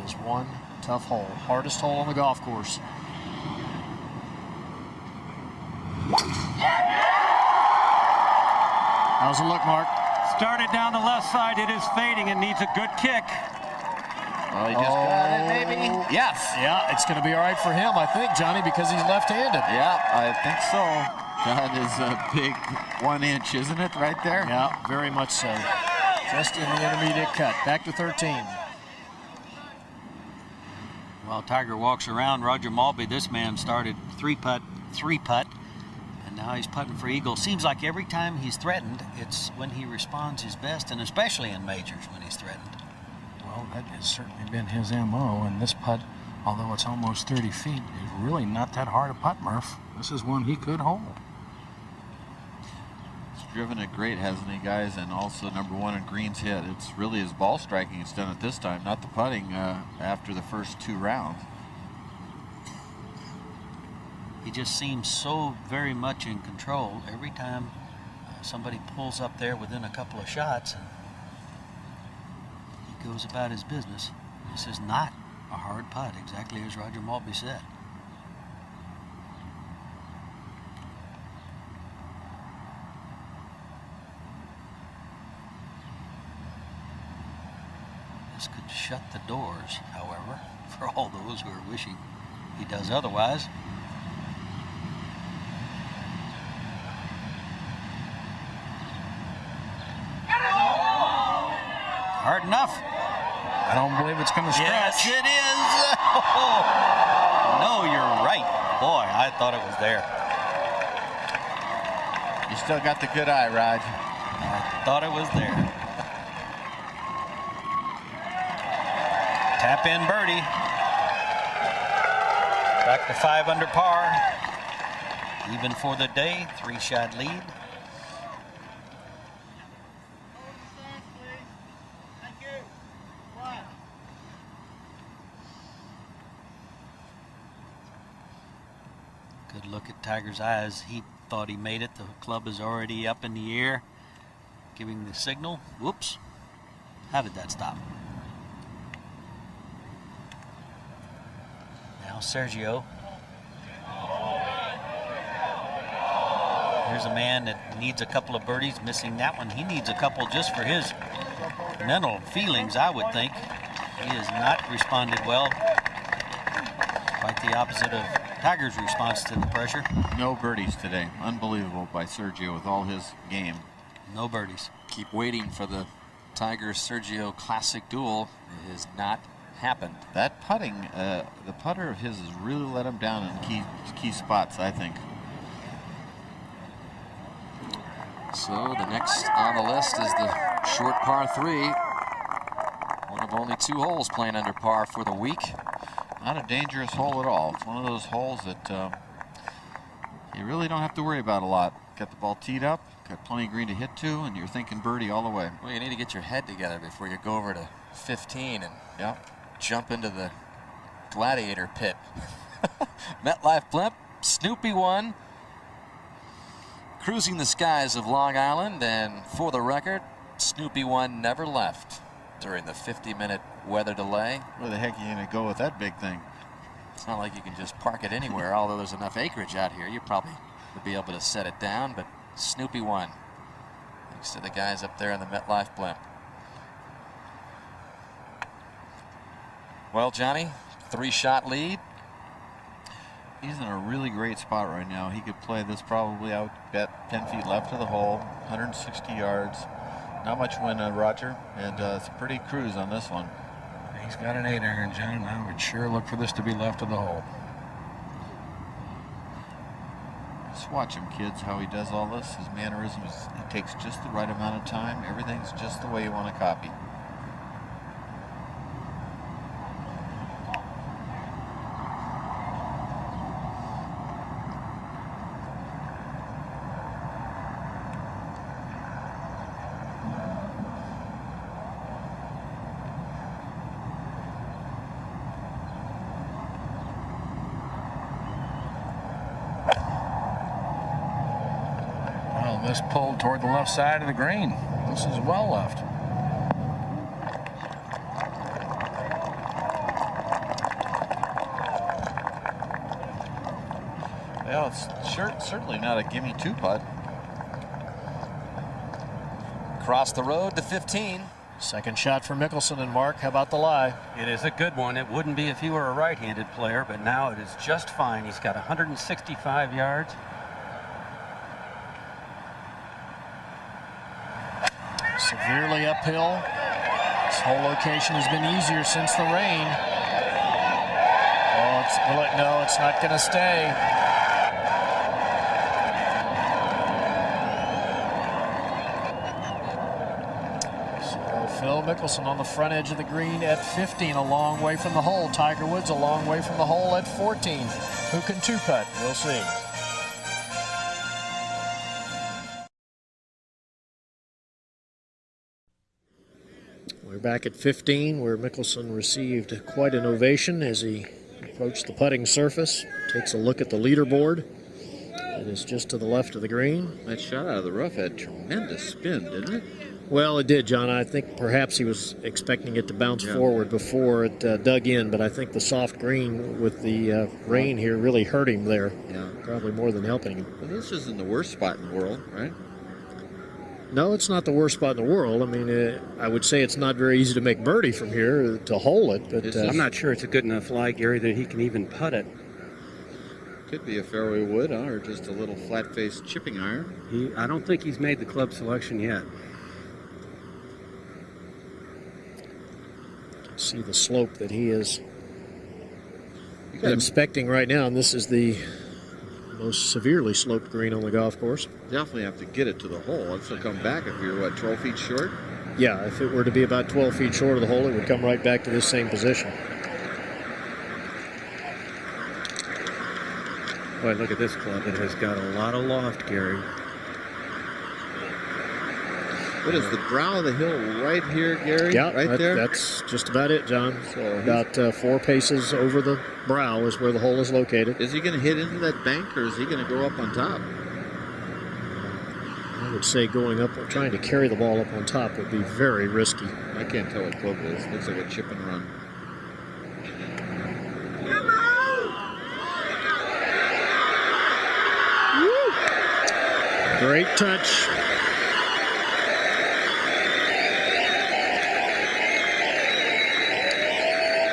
[SPEAKER 15] is one tough hole. Hardest hole on the golf course. How's it look, Mark?
[SPEAKER 5] Started down the left side. It is fading and needs a good kick.
[SPEAKER 3] Well, he just got it, maybe. Yes.
[SPEAKER 15] Yeah, it's going to be all right for him, I think, Johnny, because he's left-handed.
[SPEAKER 3] Yeah, I think so. That is a big 1 inch, isn't it, right there?
[SPEAKER 15] Yeah, very much so. Just in the intermediate cut. Back to 13.
[SPEAKER 13] While Tiger walks around Roger Maltby, this man started 3-putt, 3-putt, and now he's putting for eagle. Seems like every time he's threatened, it's when he responds his best, and especially in majors when he's threatened.
[SPEAKER 7] Well, that has certainly been his M.O., and this putt, although it's almost 30 feet, is really not that hard a putt, Murph. This is one he could hold.
[SPEAKER 3] He's driven it great, hasn't he, guys? And also #1 in greens hit. It's really his ball striking he's done it this time, not the putting after the first 2 rounds.
[SPEAKER 13] He just seems so very much in control every time somebody pulls up there within a couple of shots, and he goes about his business. This is not a hard putt, exactly as Roger Maltby said. This could shut the doors, however, for all those who are wishing he does otherwise. Hard enough.
[SPEAKER 7] I don't believe it's going to stretch.
[SPEAKER 13] Yes, it is. Oh, no, you're right. Boy, I thought it was there.
[SPEAKER 3] You still got the good eye, Rod.
[SPEAKER 13] I thought it was there. Tap in birdie. Back to 5 under par. Even for the day, 3-shot lead. Good look at Tiger's eyes. He thought he made it. The club is already up in the air, giving the signal. Whoops. How did that stop? Now Sergio. Here's a man that needs a couple of birdies, missing that one. He needs a couple just for his mental feelings, I would think. He has not responded well. Quite the opposite of Tiger's response to the pressure.
[SPEAKER 3] No birdies today. Unbelievable by Sergio with all his game.
[SPEAKER 13] No birdies.
[SPEAKER 1] Keep waiting for the Tiger-Sergio Classic duel. It has not happened.
[SPEAKER 3] That putting, the putter of his has really let him down in key spots, I think.
[SPEAKER 1] So the next on the list is the short par 3. One of only 2 holes playing under par for the week.
[SPEAKER 3] Not a dangerous hole at all. It's one of those holes that you really don't have to worry about a lot. Got the ball teed up, got plenty of green to hit to, and you're thinking birdie all the way.
[SPEAKER 1] Well, you need to get your head together before you go over to 15 and jump into the gladiator pit. MetLife blimp, Snoopy won. Cruising the skies of Long Island, and for the record, Snoopy 1 never left during the 50-minute weather delay.
[SPEAKER 3] Where the heck are you going to go with that big thing?
[SPEAKER 1] It's not like you can just park it anywhere, although there's enough acreage out here. You probably would be able to set it down, but Snoopy 1. Thanks to the guys up there in the MetLife blimp. Well, Johnny, 3-shot lead.
[SPEAKER 3] He's in a really great spot right now. He could play this probably out at 10 feet left of the hole, 160 yards. Not much wind, Roger, and it's a pretty cruise on this one.
[SPEAKER 7] He's got an 8-iron, John, and I would sure look for this to be left of the hole.
[SPEAKER 3] Just watch him, kids, how he does all this. His mannerisms, it takes just the right amount of time. Everything's just the way you want to copy.
[SPEAKER 7] This pulled toward the left side of the green. This is well left.
[SPEAKER 3] Well, it's certainly not a gimme 2 putt.
[SPEAKER 1] Across the road to 15.
[SPEAKER 15] Second shot for Mickelson, and Mark, how about the lie?
[SPEAKER 5] It is a good one. It wouldn't be if he were a right-handed player, but now it is just fine. He's got 165 yards.
[SPEAKER 15] severely uphill. This whole location has been easier since the rain. Oh, no, it's not going to stay. So Phil Mickelson on the front edge of the green at 15, a long way from the hole. Tiger Woods a long way from the hole at 14. Who can two-putt? We'll see.
[SPEAKER 2] We're back at 15, where Mickelson received quite an ovation as he approached the putting surface. Takes a look at the leaderboard. It is just to the left of the green.
[SPEAKER 3] That shot out of the rough had tremendous spin, didn't it?
[SPEAKER 2] Well, it did, John. I think perhaps he was expecting it to bounce forward before it dug in, but I think the soft green with the rain here really hurt him there.
[SPEAKER 3] Yeah.
[SPEAKER 2] Probably more than helping him.
[SPEAKER 3] Well, this isn't the worst spot in the world, right?
[SPEAKER 2] No, it's not the worst spot in the world. I mean, I would say it's not very easy to make birdie from here to hole it. But
[SPEAKER 5] I'm not sure it's a good enough lie, Gary, that he can even putt it.
[SPEAKER 3] Could be a fairway wood, or just a little flat-faced chipping iron.
[SPEAKER 5] I don't think he's made the club selection yet.
[SPEAKER 2] See the slope that he is inspecting right now, and this is the most severely sloped green on the golf course.
[SPEAKER 3] Definitely have to get it to the hole. It'll come back if you're, 12 feet short?
[SPEAKER 2] Yeah, if it were to be about 12 feet short of the hole, it would come right back to this same position.
[SPEAKER 5] Boy, look at this club. It has got a lot of loft, Gary.
[SPEAKER 3] What is the brow of the hill right here, Gary?
[SPEAKER 2] Yeah,
[SPEAKER 3] right there?
[SPEAKER 2] That's just about it, John. So about 4 paces over the brow is where the hole is located.
[SPEAKER 3] Is he going to hit into that bank, or is he going to go up on top?
[SPEAKER 2] I would say going up or trying to carry the ball up on top would be very risky.
[SPEAKER 3] I can't tell what club it is. Looks like a chip and run.
[SPEAKER 2] Great touch.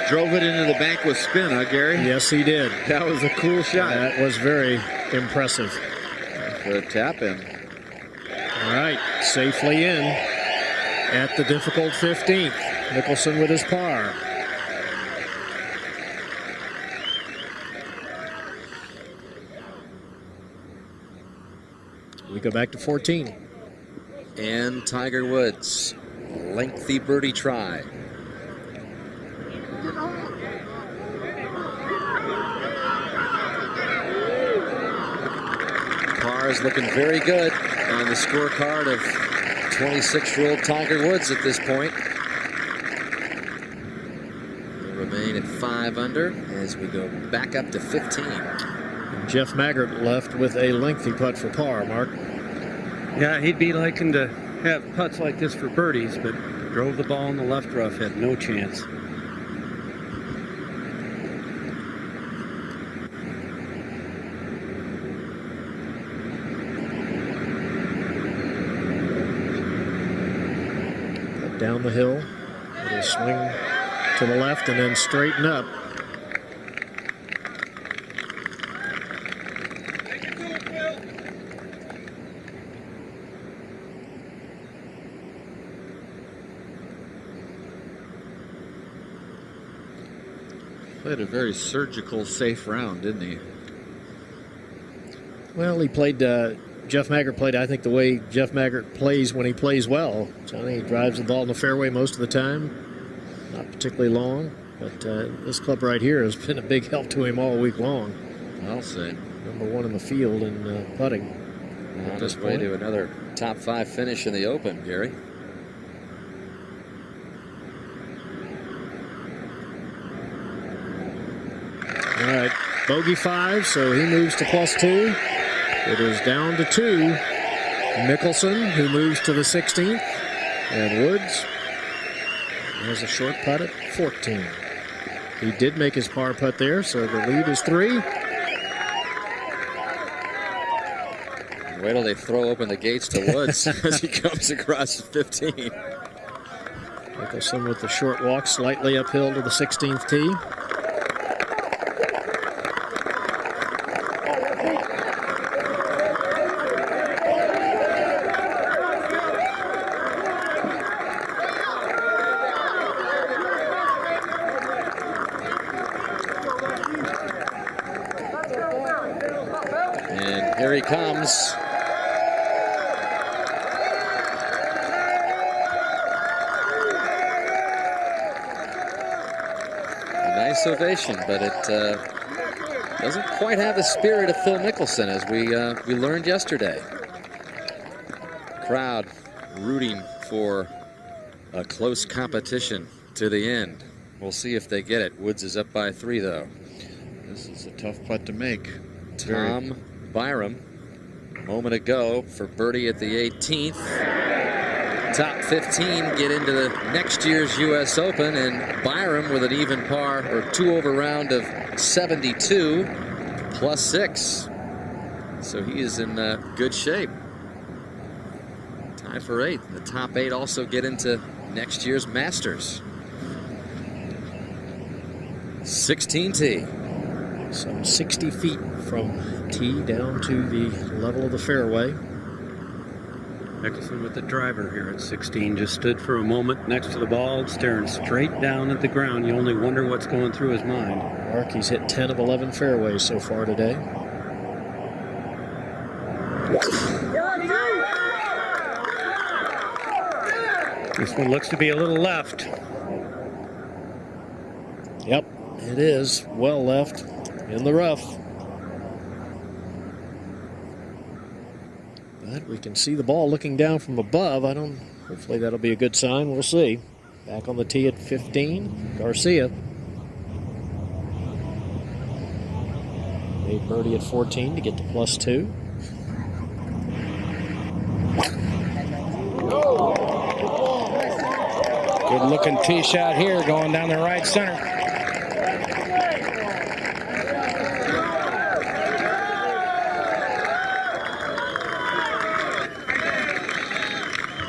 [SPEAKER 3] Drove it into the bank with spin, huh, Gary?
[SPEAKER 2] Yes, he did.
[SPEAKER 3] That was a cool shot.
[SPEAKER 2] That was very impressive.
[SPEAKER 3] For a tap in.
[SPEAKER 2] All right, safely in at the difficult 15th. Mickelson with his par. We go back to 14.
[SPEAKER 1] And Tiger Woods, lengthy birdie try. Par is looking very good on the scorecard of 26-year-old Tiger Woods at this point. He'll remain at 5 under as we go back up to 15.
[SPEAKER 2] Jeff Maggart left with a lengthy putt for par, Mark.
[SPEAKER 5] Yeah, he'd be liking to have putts like this for birdies, but drove the ball in the left rough, had no chance.
[SPEAKER 2] Down the hill, it'll swing to the left and then straighten up.
[SPEAKER 3] Played a very surgical, safe round, didn't he?
[SPEAKER 2] Well, he played, Jeff Maggart played, I think, the way Jeff Maggart plays when he plays well. Johnny, he drives the ball in the fairway most of the time. Not particularly long, but this club right here has been a big help to him all week long.
[SPEAKER 3] I'll say.
[SPEAKER 2] #1 in the field in putting.
[SPEAKER 1] On his way to another top 5 finish in the Open, Gary.
[SPEAKER 2] All right, bogey 5, so he moves to +2. It is down to 2. Mickelson, who moves to the 16th, and Woods has a short putt at 14. He did make his par putt there, so the lead is 3.
[SPEAKER 1] Wait till they throw open the gates to Woods as he comes across 15.
[SPEAKER 2] Mickelson with the short walk slightly uphill to the 16th tee.
[SPEAKER 1] comes. A nice ovation, but it doesn't quite have the spirit of Phil Mickelson, as we learned yesterday. Crowd rooting for a close competition to the end. We'll see if they get it. Woods is up by 3, though.
[SPEAKER 3] This is a tough putt to make.
[SPEAKER 1] Tom Byram, a moment ago, for birdie at the 18th. Top 15 get into the next year's U.S. Open, and Byram with an even par or 2 over round of 72 plus 6. So he is in good shape. Tie for 8th. The top 8 also get into next year's Masters. 16 tee.
[SPEAKER 15] Some 60 feet from tee down to the level of the fairway.
[SPEAKER 5] Mickelson with the driver here at 16 just stood for a moment next to the ball, staring straight down at the ground. You only wonder what's going through his mind.
[SPEAKER 15] Mark, he's hit 10 of 11 fairways so far today.
[SPEAKER 5] This one looks to be a little left.
[SPEAKER 15] Yep, it is well left in the rough. But we can see the ball looking down from above. Hopefully that'll be a good sign. We'll see. Back on the tee at 15, Garcia. Made birdie at 14 to get to +2.
[SPEAKER 7] Good looking tee shot here going down the right center.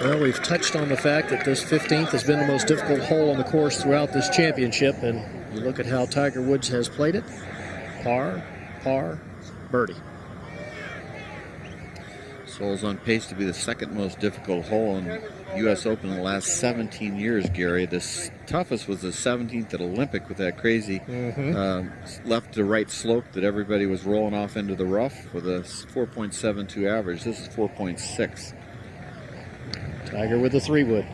[SPEAKER 15] Well, we've touched on the fact that this 15th has been the most difficult hole on the course throughout this championship, and you look at how Tiger Woods has played it. Par, birdie.
[SPEAKER 3] This hole's on pace to be the second most difficult hole in U.S. Open in the last 17 years, Gary. The toughest was the 17th at Olympic with that crazy left to right slope that everybody was rolling off into the rough with a 4.72 average. This is 4.6.
[SPEAKER 15] Tiger with the 3-wood.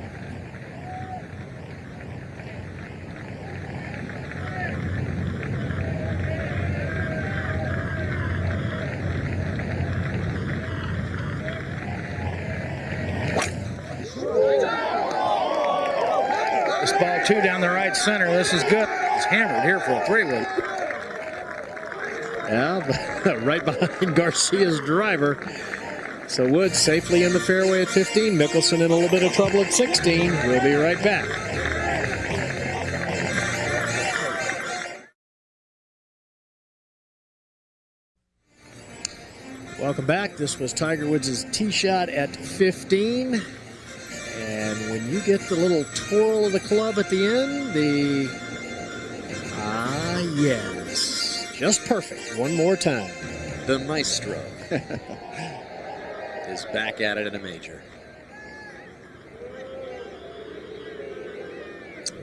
[SPEAKER 7] This ball 2 down the right center. This is good. It's hammered here for a 3-wood.
[SPEAKER 15] Yeah, right behind Garcia's driver. So Woods safely in the fairway at 15. Mickelson in a little bit of trouble at 16. We'll be right back. Welcome back. This was Tiger Woods' tee shot at 15. And when you get the little twirl of the club at the end, yes, just perfect. One more time.
[SPEAKER 1] The maestro is back at it in a major.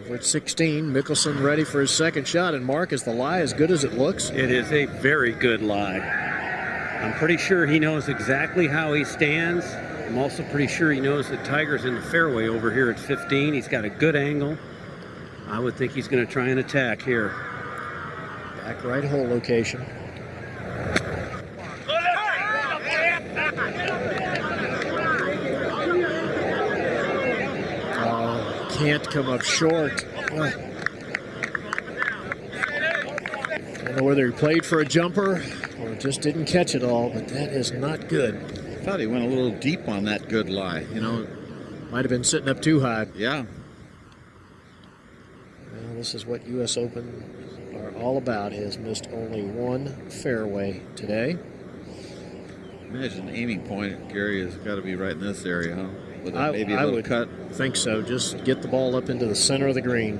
[SPEAKER 15] Over at 16, Mickelson ready for his second shot. And Mark, is the lie as good as it looks?
[SPEAKER 5] It is a very good lie. I'm pretty sure he knows exactly how he stands. I'm also pretty sure he knows that Tiger's in the fairway over here at 15. He's got a good angle. I would think he's going to try and attack here.
[SPEAKER 15] Back right hole location. Can't come up short. I don't know whether he played for a jumper or just didn't catch it all, but that is not good.
[SPEAKER 3] I thought he went a little deep on that good lie. You know,
[SPEAKER 15] might have been sitting up too high.
[SPEAKER 3] Yeah.
[SPEAKER 15] Well, this is what U.S. Open are all about. He has missed only one fairway today.
[SPEAKER 3] Imagine the aiming point, Gary, has got to be right in this area, huh? With maybe a
[SPEAKER 15] I
[SPEAKER 3] little
[SPEAKER 15] would
[SPEAKER 3] cut.
[SPEAKER 15] Think so. Just get the ball up into the center of the green.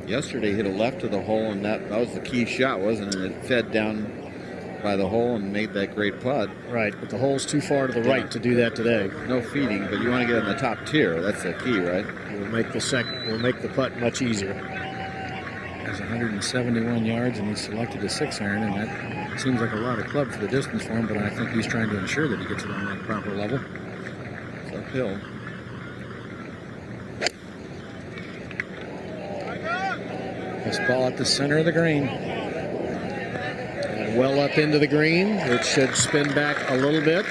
[SPEAKER 3] Yesterday hit a left of the hole, and that was the key shot, wasn't it? It fed down by the hole and made that great putt.
[SPEAKER 15] Right, but the hole's too far to the right to do that today.
[SPEAKER 3] No feeding, but you want to get in the top tier. That's the key, right?
[SPEAKER 15] We'll make the putt much easier.
[SPEAKER 7] There's 171 yards, and he selected a 6-iron, and that Seems like a lot of club for the distance for him, but I think he's trying to ensure that he gets it on that proper level. It's uphill. This ball at the center of the green.
[SPEAKER 2] And well up into the green. It should spin back a little bit.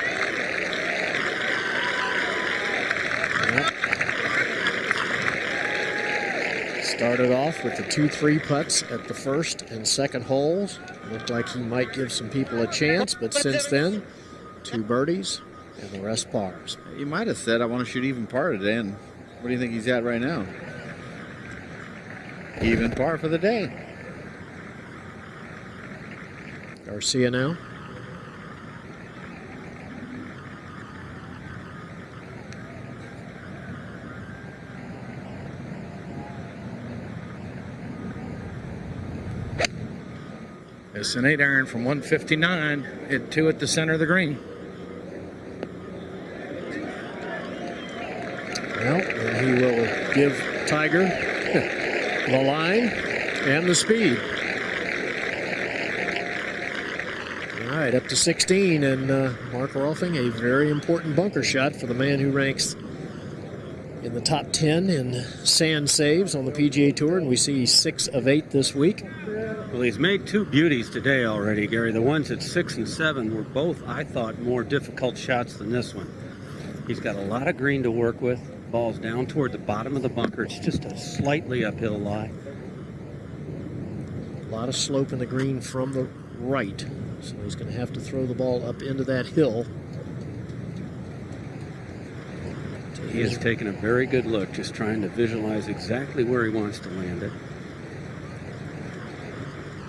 [SPEAKER 2] Started off with the 2-3 putts at the first and second holes. Looked like he might give some people a chance, but since then, 2 birdies and the rest pars.
[SPEAKER 3] He might have said, I want to shoot even par today, and what do you think he's at right now? Even par for the day.
[SPEAKER 2] Garcia now.
[SPEAKER 7] It's an 8-iron from 159. Hit 2 at the center of the green.
[SPEAKER 2] Well, and he will give Tiger the line and the speed. All right, up to 16, and Mark Rolfing, a very important bunker shot for the man who ranks in the top 10 in sand saves on the PGA Tour, and we see 6 of 8 this week.
[SPEAKER 5] Well, he's made 2 beauties today already, Gary. The ones at 6 and 7 were both, I thought, more difficult shots than this one. He's got a lot of green to work with. Ball's down toward the bottom of the bunker. It's just a slightly uphill lie.
[SPEAKER 2] A lot of slope in the green from the right, so he's going to have to throw the ball up into that hill.
[SPEAKER 5] He has taken a very good look, just trying to visualize exactly where he wants to land it.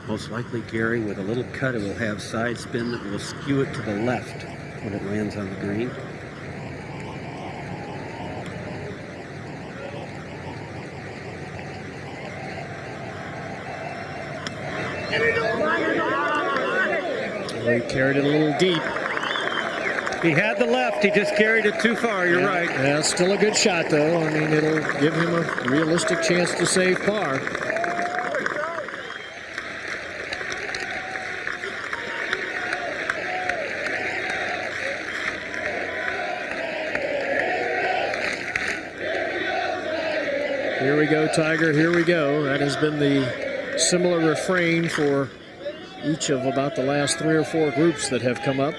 [SPEAKER 5] Most likely, Gary, with a little cut, it will have side spin that will skew it to the left when it lands on the green.
[SPEAKER 2] He carried it a little deep.
[SPEAKER 5] He had the left, he just carried it too far, you're right.
[SPEAKER 2] Yeah, still a good shot, though. I mean, it'll give him a realistic chance to save par. Here we go, Tiger, here we go. That has been the similar refrain for each of about the last 3 or 4 groups that have come up.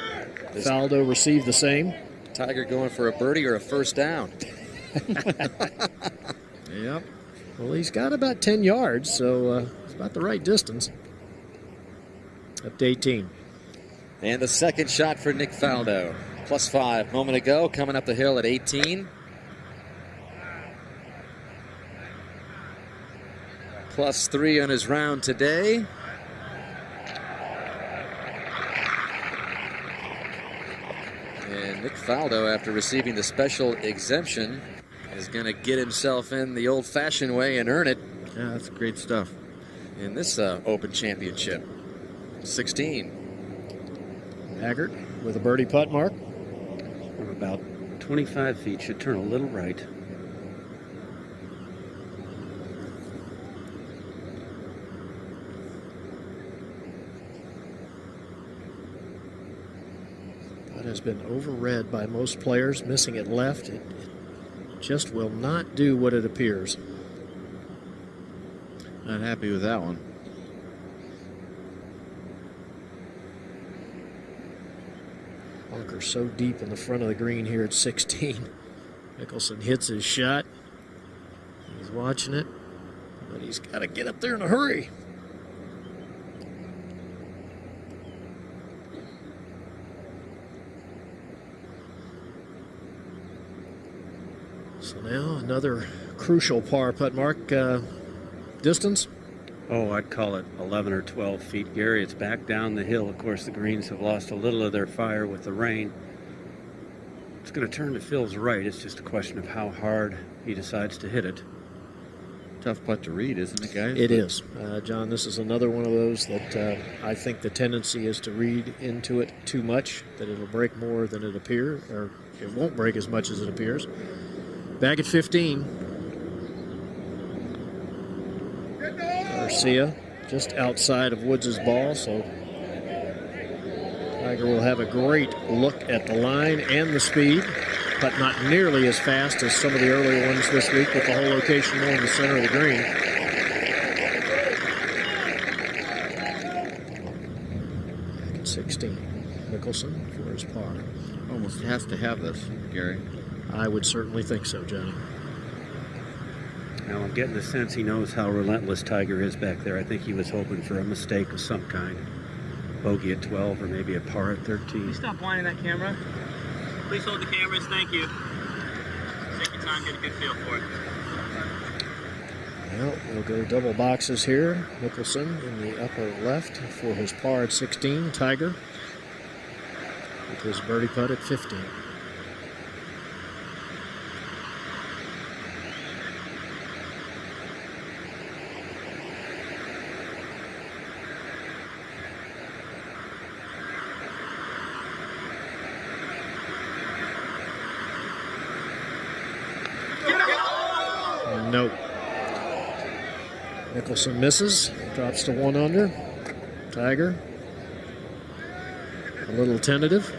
[SPEAKER 2] Faldo received the same.
[SPEAKER 1] Tiger going for a birdie or a first down.
[SPEAKER 2] Yep. Well, he's got about 10 yards, so it's about the right distance. Up to 18.
[SPEAKER 1] And the second shot for Nick Faldo. +5 a moment ago, coming up the hill at 18. +3 on his round today. And Nick Faldo, after receiving the special exemption, is going to get himself in the old-fashioned way and earn it.
[SPEAKER 3] Yeah, that's great stuff.
[SPEAKER 1] In this Open Championship. 16.
[SPEAKER 2] Haggart with a birdie putt, Mark.
[SPEAKER 5] From about 25 feet, should turn a little right.
[SPEAKER 2] Has been overread by most players, missing it left. It just will not do what it appears.
[SPEAKER 3] Not happy with that one.
[SPEAKER 2] Bunker so deep in the front of the green here at 16. Mickelson hits his shot. He's watching it, but he's got to get up there in a hurry. So now another crucial par putt, Mark. Distance?
[SPEAKER 5] Oh, I'd call it 11 or 12 feet, Gary. It's back down the hill. Of course, the greens have lost a little of their fire with the rain. It's going to turn to Phil's right. It's just a question of how hard he decides to hit it.
[SPEAKER 3] Tough putt to read, isn't it, guys?
[SPEAKER 2] It is. John, this is another one of those that I think the tendency is to read into it too much, that it'll break more than it appears, or it won't break as much as it appears. Back at 15. Garcia just outside of Woods' ball, so Tiger will have a great look at the line and the speed, but not nearly as fast as some of the earlier ones this week with the whole location more in the center of the green. 16. Mickelson for his par.
[SPEAKER 3] Almost has to have this, Gary.
[SPEAKER 2] I would certainly think so, Johnny.
[SPEAKER 5] Now I'm getting the sense he knows how relentless Tiger is back there. I think he was hoping for a mistake of some kind. Bogey at 12 or maybe a par at 13.
[SPEAKER 11] Can you stop whining that camera? Please hold the cameras, thank you. Take your time, get a good feel for it.
[SPEAKER 2] Well, we'll go double boxes here. Mickelson in the upper left for his par at 16. Tiger with his birdie putt at 15. Nope. Mickelson misses, drops to 1 under. Tiger, a little tentative.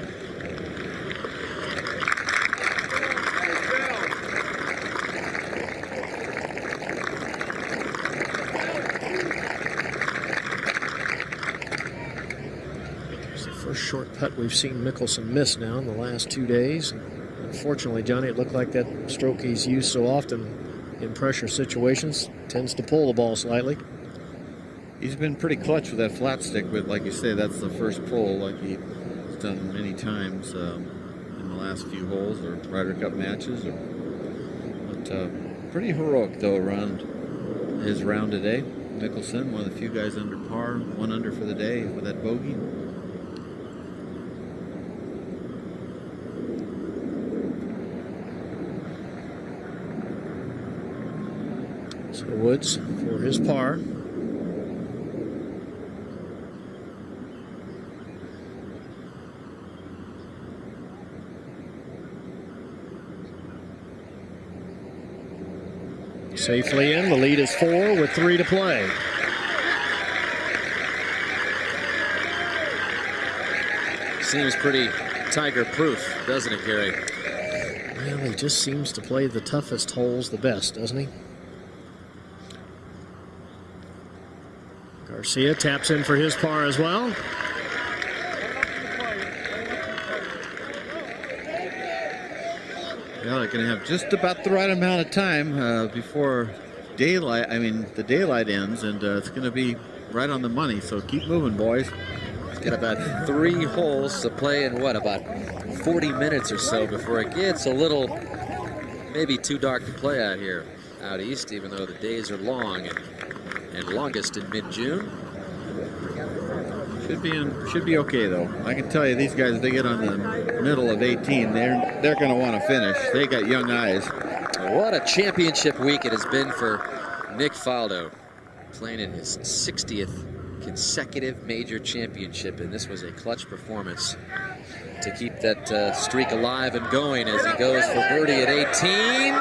[SPEAKER 2] It's the first short putt we've seen Mickelson miss now in the last 2 days. Unfortunately, Johnny, it looked like that stroke he's used so often in pressure situations tends to pull the ball slightly.
[SPEAKER 3] He's been pretty clutch with that flat stick, but like you say, that's the first pull, like he's done many times in the last few holes or Ryder Cup matches. But pretty heroic though around his round today. Mickelson, one of the few guys under par, 1 under for the day with that bogey.
[SPEAKER 2] So Woods for his par. Safely in. The lead is 4 with 3 to play.
[SPEAKER 1] Seems pretty Tiger-proof, doesn't it, Gary?
[SPEAKER 2] Well, he just seems to play the toughest holes the best, doesn't he? Garcia taps in for his par as well.
[SPEAKER 3] Well, they're going to have just about the right amount of time before daylight. I mean, the daylight ends, and it's going to be right on the money. So keep moving, boys.
[SPEAKER 1] It's got about 3 holes to play in what, about 40 minutes or so before it gets a little, maybe too dark to play out here, out east, even though the days are long and longest in mid-June.
[SPEAKER 3] Should be okay though. I can tell you, these guys, they get on the middle of 18, they're going to want to finish. They got young eyes.
[SPEAKER 1] What a championship week it has been for Nick Faldo, playing in his 60th consecutive major championship, and this was a clutch performance to keep that streak alive and going as he goes for birdie at 18.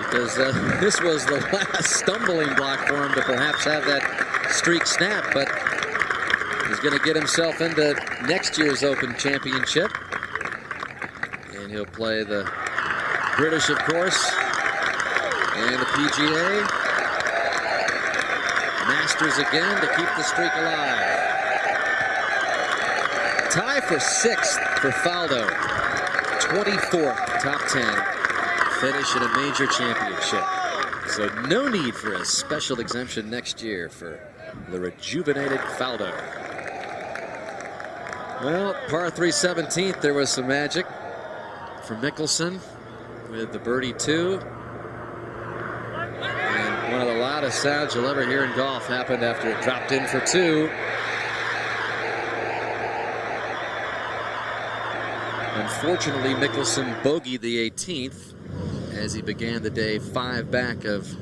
[SPEAKER 1] Because this was the last stumbling block for him to perhaps have that streak snap, but he's going to get himself into next year's Open Championship, and he'll play the British, of course, and the PGA Masters again to keep the streak alive. Tie for 6th for Faldo, 24th top 10. Finish in a major championship. So no need for a special exemption next year for the rejuvenated Faldo. Well, par 3 17th, there was some magic for Mickelson with the birdie 2. And one of the loudest sounds you'll ever hear in golf happened after it dropped in for 2. Unfortunately, Mickelson bogeyed the 18th as he began the day 5 back of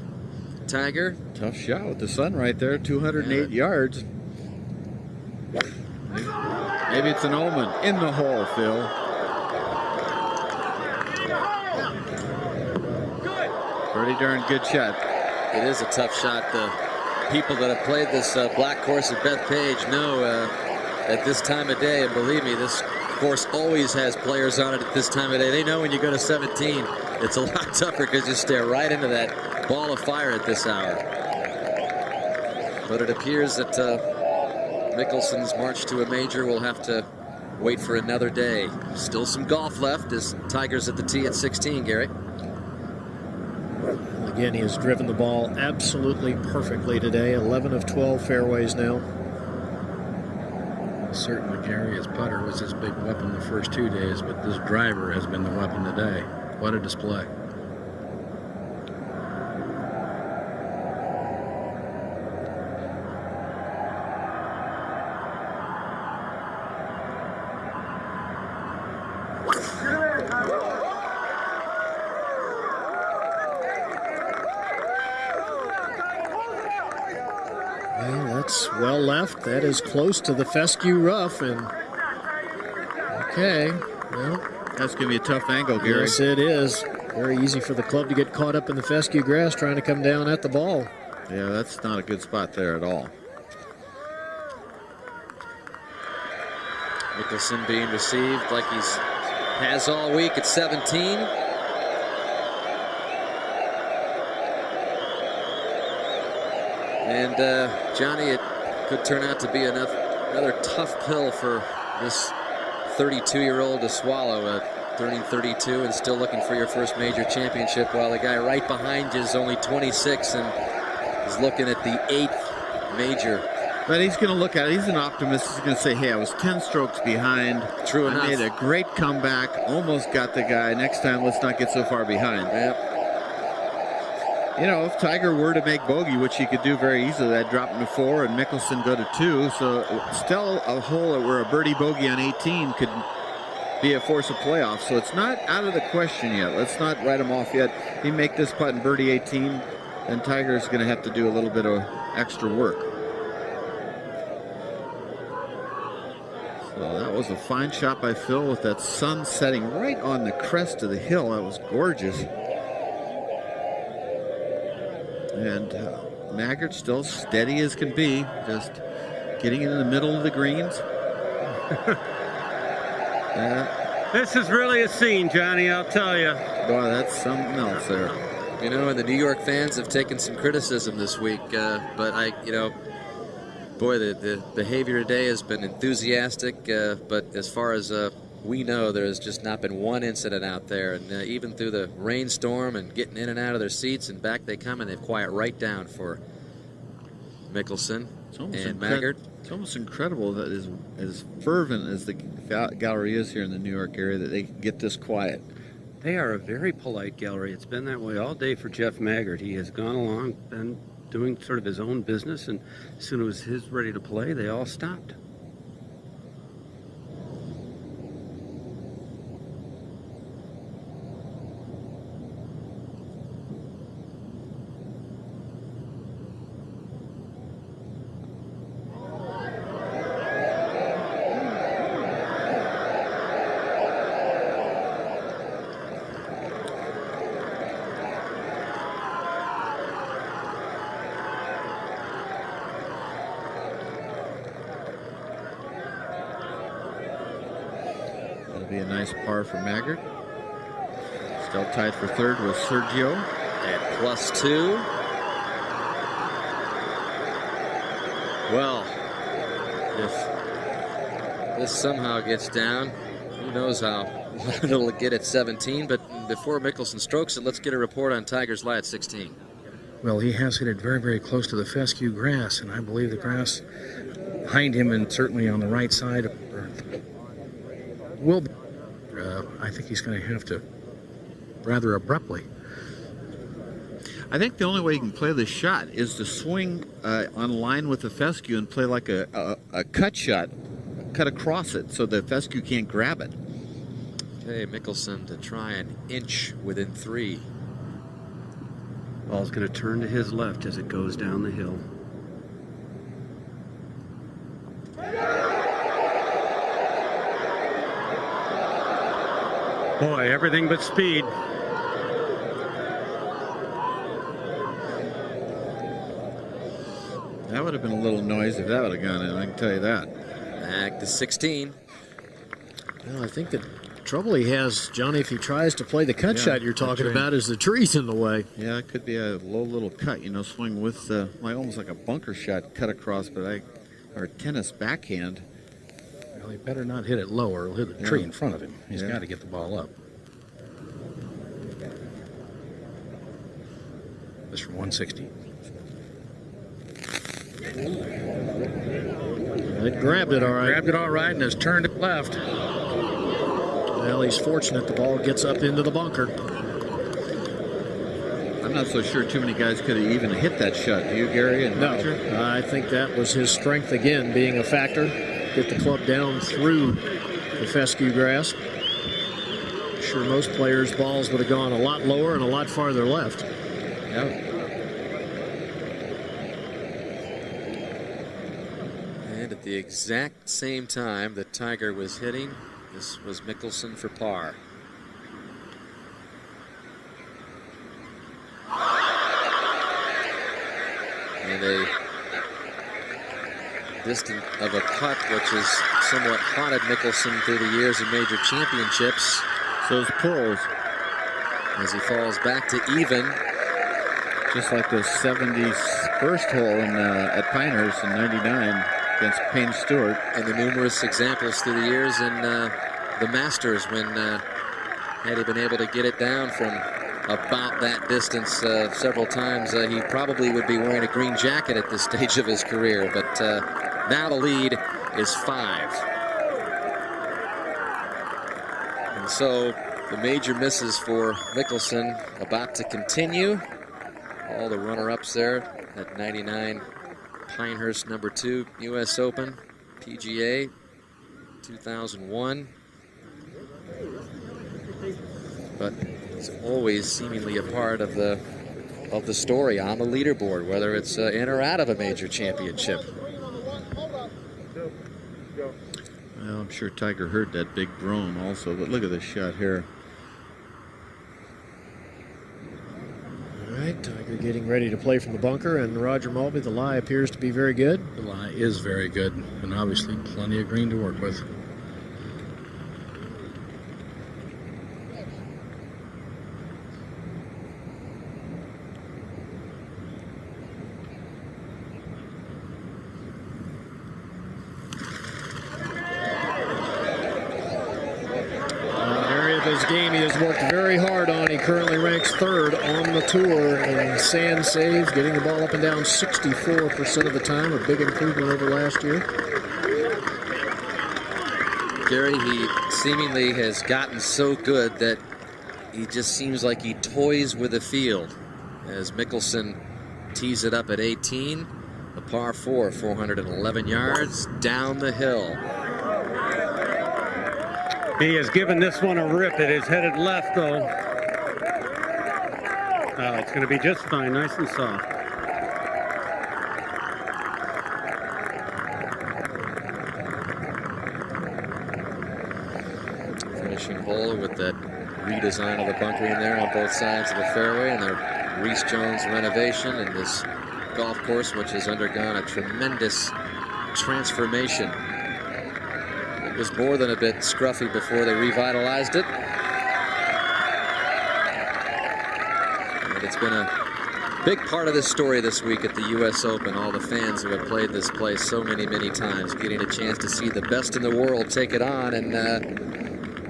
[SPEAKER 1] Tiger.
[SPEAKER 3] Tough shot with the sun right there, 208 yards. Maybe it's an omen in the hole, Phil. Pretty darn good shot.
[SPEAKER 1] It is a tough shot. The People that have played this black course at Bethpage know at this time of day, and believe me, this course always has players on it at this time of day. They know when you go to 17, it's a lot tougher because you stare right into that ball of fire at this hour. But it appears that Mickelson's march to a major will have to wait for another day. Still some golf left as Tigers at the tee at 16, Gary.
[SPEAKER 15] Again, he has driven the ball absolutely perfectly today. 11 of 12 fairways now.
[SPEAKER 7] Certainly, Gary, his putter was his big weapon the first 2 days, but this driver has been the weapon today. What a display.
[SPEAKER 15] Well left. That is close to the fescue rough. And okay, well,
[SPEAKER 3] that's going to be a tough angle, Gary.
[SPEAKER 15] Yes, it is. Very easy for the club to get caught up in the fescue grass trying to come down at the ball.
[SPEAKER 3] Yeah, that's not a good spot there at all.
[SPEAKER 1] Mickelson being received like he's has all week at 17. And Johnny, it could turn out to be another tough pill for this 32-year-old to swallow, turning 32 and still looking for your first major championship, while the guy right behind you is only 26 and is looking at the 8th major.
[SPEAKER 3] But he's going to look at it. He's an optimist. He's going to say, hey, I was 10 strokes behind.
[SPEAKER 1] True enough.
[SPEAKER 3] I made a great comeback. Almost got the guy. Next time, let's not get so far behind.
[SPEAKER 1] Yep.
[SPEAKER 3] You know, if Tiger were to make bogey, which he could do very easily, that'd drop him to 4 and Mickelson go to 2. So still a hole where a birdie bogey on 18 could be a force of playoff. So it's not out of the question yet. Let's not write him off yet. He make this putt and birdie 18, then Tiger's going to have to do a little bit of extra work. So that was a fine shot by Phil with that sun setting right on the crest of the hill. That was gorgeous. And Maggart still steady as can be, just getting in the middle of the greens.
[SPEAKER 5] This is really a scene, Johnny, I'll tell you.
[SPEAKER 3] Boy, that's something else there.
[SPEAKER 1] You know, and the New York fans have taken some criticism this week, but boy, the behavior today has been enthusiastic, but as far as we know, there has just not been one incident out there, and even through the rainstorm and getting in and out of their seats and back they come, and they've quiet right down for Mickelson and Maggart.
[SPEAKER 3] It's almost incredible that as fervent as the gallery is here in the New York area, that they can get this quiet.
[SPEAKER 5] They are a very polite gallery. It's been that way all day for Jeff Maggart. He has gone along, been doing sort of his own business, and as soon as he's ready to play, they all stopped.
[SPEAKER 3] Be a nice par for Maggart. Still tied for third with Sergio
[SPEAKER 1] at +2. Well, if this somehow gets down, who knows how it'll get at 17. But before Mickelson strokes it, let's get a report on Tiger's lie at 16.
[SPEAKER 7] Well, he has hit it very, very close to the fescue grass, and I believe the grass behind him and certainly on the right side will be. I think he's going to have to rather abruptly.
[SPEAKER 3] I think the only way you can play this shot is to swing on line with the fescue and play like a cut shot, cut across it so the fescue can't grab it.
[SPEAKER 1] Okay, Mickelson to try and inch within 3.
[SPEAKER 5] Ball's going to turn to his left as it goes down the hill. Boy, everything but speed.
[SPEAKER 3] That would have been a little noise if that would have gone in, I can tell you that.
[SPEAKER 1] Back to 16.
[SPEAKER 15] Well, I think the trouble he has, Johnny, if he tries to play the cut shot you're talking about, is the trees in the way.
[SPEAKER 3] Yeah, it could be a low little cut, swing with almost like a bunker shot cut across, or a tennis backhand.
[SPEAKER 7] Well, he better not hit it low or he'll hit the tree in front of him. He's got to get the ball up. This from 160.
[SPEAKER 15] It grabbed it all right.
[SPEAKER 7] Grabbed it all right and has turned it left.
[SPEAKER 15] Well, he's fortunate the ball gets up into the bunker.
[SPEAKER 3] I'm not so sure too many guys could have even hit that shot. Do you, Gary? And
[SPEAKER 15] No,
[SPEAKER 3] Roger?
[SPEAKER 15] I think that was his strength again, being a factor. Get the club down through the fescue grass. I'm sure most players' balls would have gone a lot lower and a lot farther left.
[SPEAKER 3] Yeah.
[SPEAKER 1] And at the exact same time that Tiger was hitting, this was Mickelson for par. And a distant of a putt, which has somewhat haunted Mickelson through the years of major championships.
[SPEAKER 3] So his pulls.
[SPEAKER 1] As he falls back to even.
[SPEAKER 3] Just like the 71st hole at Pinehurst in '99 against Payne Stewart.
[SPEAKER 1] And the numerous examples through the years in the Masters when had he been able to get it down from about that distance several times, he probably would be wearing a green jacket at this stage of his career. But now the lead is 5. And so the major misses for Mickelson about to continue. All the runner-ups there at 99 Pinehurst #2 U.S. Open, PGA 2001. But it's always seemingly a part of the story on the leaderboard, whether it's in or out of a major championship.
[SPEAKER 3] Well, I'm sure Tiger heard that big drone also, but look at this shot here.
[SPEAKER 15] All right, Tiger getting ready to play from the bunker, and Roger Mulvey, the lie appears to be very good.
[SPEAKER 7] The lie is very good, and obviously plenty of green to work with.
[SPEAKER 15] His game he has worked very hard on. He currently ranks 3rd on the tour in sand saves, getting the ball up and down 64% of the time, a big improvement over last year.
[SPEAKER 1] Gary, he seemingly has gotten so good that he just seems like he toys with the field as Mickelson tees it up at 18, a par 4, 411 yards down the hill.
[SPEAKER 5] He has given this one a rip. It is headed left, though. Oh, it's going to be just fine, nice and soft.
[SPEAKER 1] Finishing hole with that redesign of the bunkering there on both sides of the fairway, and the Reese Jones renovation in this golf course, which has undergone a tremendous transformation. It was more than a bit scruffy before they revitalized it. And it's been a big part of this story this week at the U.S. Open. All the fans who have played this place so many times, getting a chance to see the best in the world take it on. And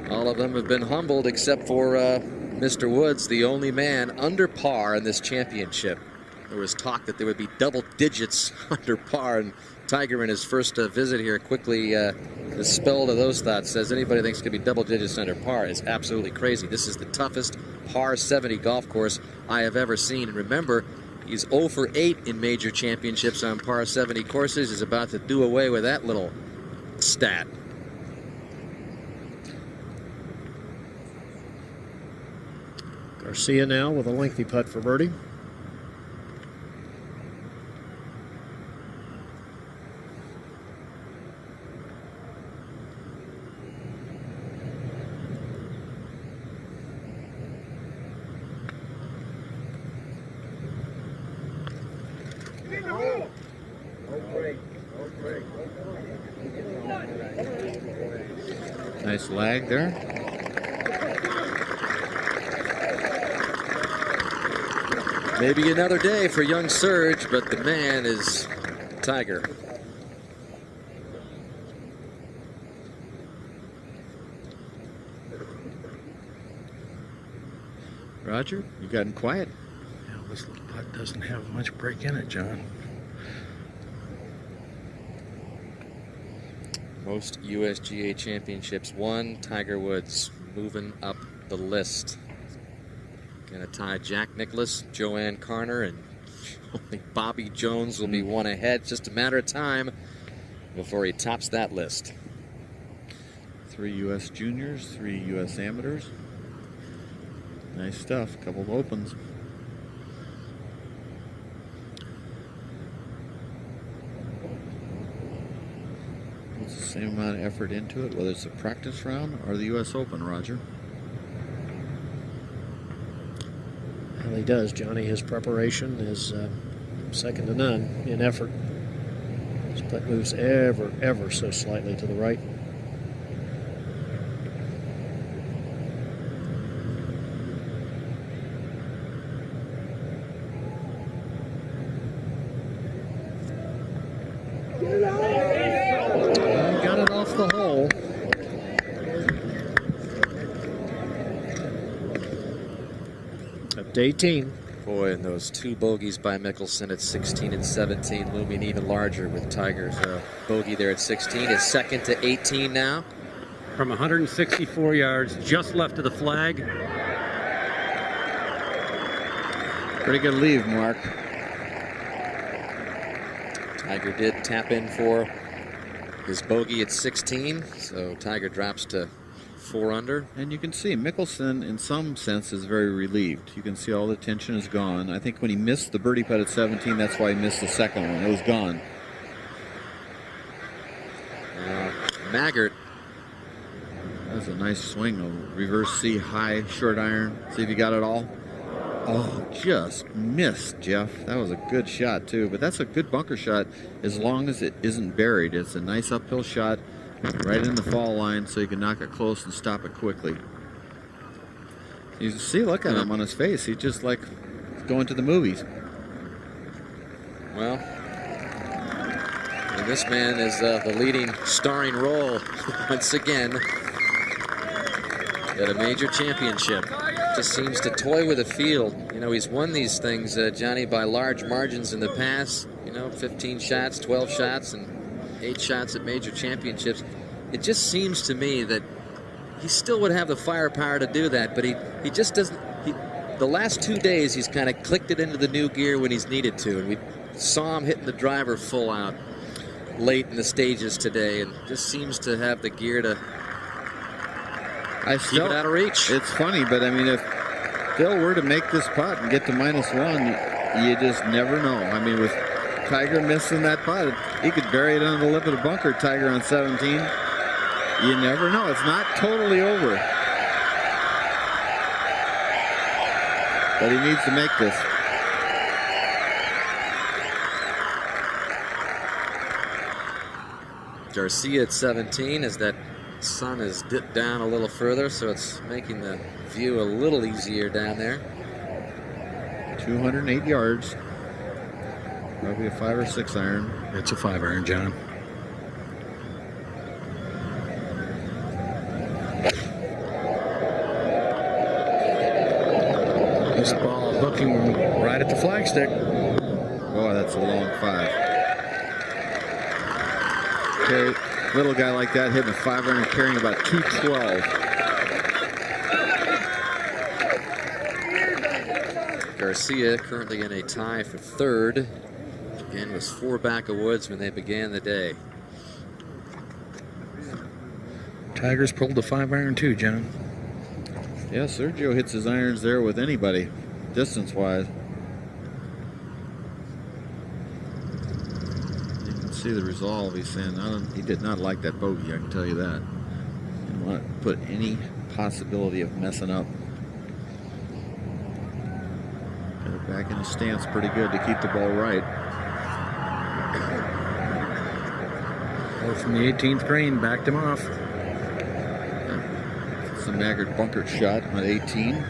[SPEAKER 1] all of them have been humbled except for Mr. Woods, the only man under par in this championship. There was talk that there would be double digits under par, and Tiger in his first visit here quickly dispelled of those thoughts. Says anybody thinks it could be double digits under par is absolutely crazy. This is the toughest par 70 golf course I have ever seen. And remember, he's 0 for 8 in major championships on par 70 courses. He's about to do away with that little stat.
[SPEAKER 15] Garcia now with a lengthy putt for birdie.
[SPEAKER 3] Nice lag there.
[SPEAKER 1] Maybe another day for young Serge, but the man is Tiger.
[SPEAKER 3] Roger, you gotten quiet?
[SPEAKER 7] Yeah, this little putt doesn't have much break in it, John.
[SPEAKER 1] Most USGA championships won. Tiger Woods moving up the list. Gonna tie Jack Nicklaus, Joanne Carner, and only Bobby Jones will be one ahead. It's just a matter of time before he tops that list.
[SPEAKER 3] 3 U.S. juniors, 3 U.S. amateurs. Nice stuff. Couple of opens. Puts the same amount of effort into it, whether it's a practice round or the U.S. Open, Roger.
[SPEAKER 2] Well, he does, Johnny. His preparation is second to none in effort. His putt moves ever so slightly to the right. Got it off the hole. Up to 18.
[SPEAKER 1] Boy, and those 2 bogeys by Mickelson at 16 and 17 looming even larger with Tiger's bogey there at 16. His second to 18 now.
[SPEAKER 5] From 164 yards, just left of the flag.
[SPEAKER 3] Pretty good leave, Mark.
[SPEAKER 1] Tiger did tap in for his bogey at 16, so Tiger drops to 4 under.
[SPEAKER 3] And you can see Mickelson, in some sense, is very relieved. You can see all the tension is gone. I think when he missed the birdie putt at 17, that's why he missed the second one. It was gone.
[SPEAKER 1] Maggart.
[SPEAKER 3] That's a nice swing. A reverse C high, short iron. See if you got it all. Oh, just missed, Jeff. That was a good shot, too. But that's a good bunker shot as long as it isn't buried. It's a nice uphill shot right in the fall line so you can knock it close and stop it quickly. You see, look at him on his face. He's just like going to the movies.
[SPEAKER 1] Well, and this man is the leading starring role once again at a major championship. Just seems to toy with the field. You know, he's won these things, Johnny, by large margins in the past. You know, 15 shots, 12 shots, and 8 shots at major championships. It just seems to me that he still would have the firepower to do that, but he just doesn't. The last 2 days, he's kind of clicked it into the new gear when he's needed to, and we saw him hitting the driver full out late in the stages today, and just seems to have the gear to keep it out of reach.
[SPEAKER 3] It's funny, but I mean, if Phil were to make this putt and get to -1, you just never know. I mean, with Tiger missing that putt, he could bury it under the lip of the bunker, Tiger on 17. You never know. It's not totally over. But he needs to make this.
[SPEAKER 1] Garcia at 17 as that sun has dipped down a little further, so it's making the view a little easier down there.
[SPEAKER 3] 208 yards. Probably a 5 or 6 iron.
[SPEAKER 7] It's a 5 iron, John. This ball hooking right at the flagstick.
[SPEAKER 3] Boy, that's a long 5. Okay, little guy like that hitting a 5 iron, carrying about 212.
[SPEAKER 1] Garcia currently in a tie for 3rd. Again, was 4 back of Woods when they began the day.
[SPEAKER 7] Tiger's pulled the 5 iron too, John.
[SPEAKER 3] Yeah, Sergio hits his irons there with anybody, distance-wise. You can see the resolve. He's saying he did not like that bogey, I can tell you that. He didn't want to put any possibility of messing up. Got it back in his stance pretty good to keep the ball right.
[SPEAKER 7] From the 18th green, backed him off.
[SPEAKER 3] Maggard bunkered shot on 18.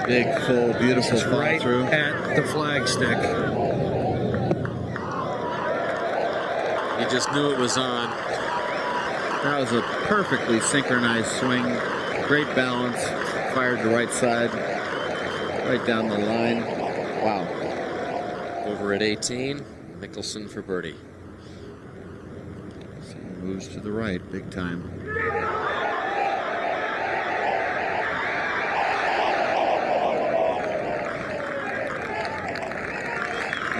[SPEAKER 3] Big, full, beautiful follow
[SPEAKER 14] right
[SPEAKER 3] through
[SPEAKER 14] at the flagstick.
[SPEAKER 3] You just knew it was on. That was a perfectly synchronized swing. Great balance. Fired the right side. Right down the line. Wow.
[SPEAKER 1] Over at 18, Mickelson for birdie.
[SPEAKER 3] So moves to the right, big time.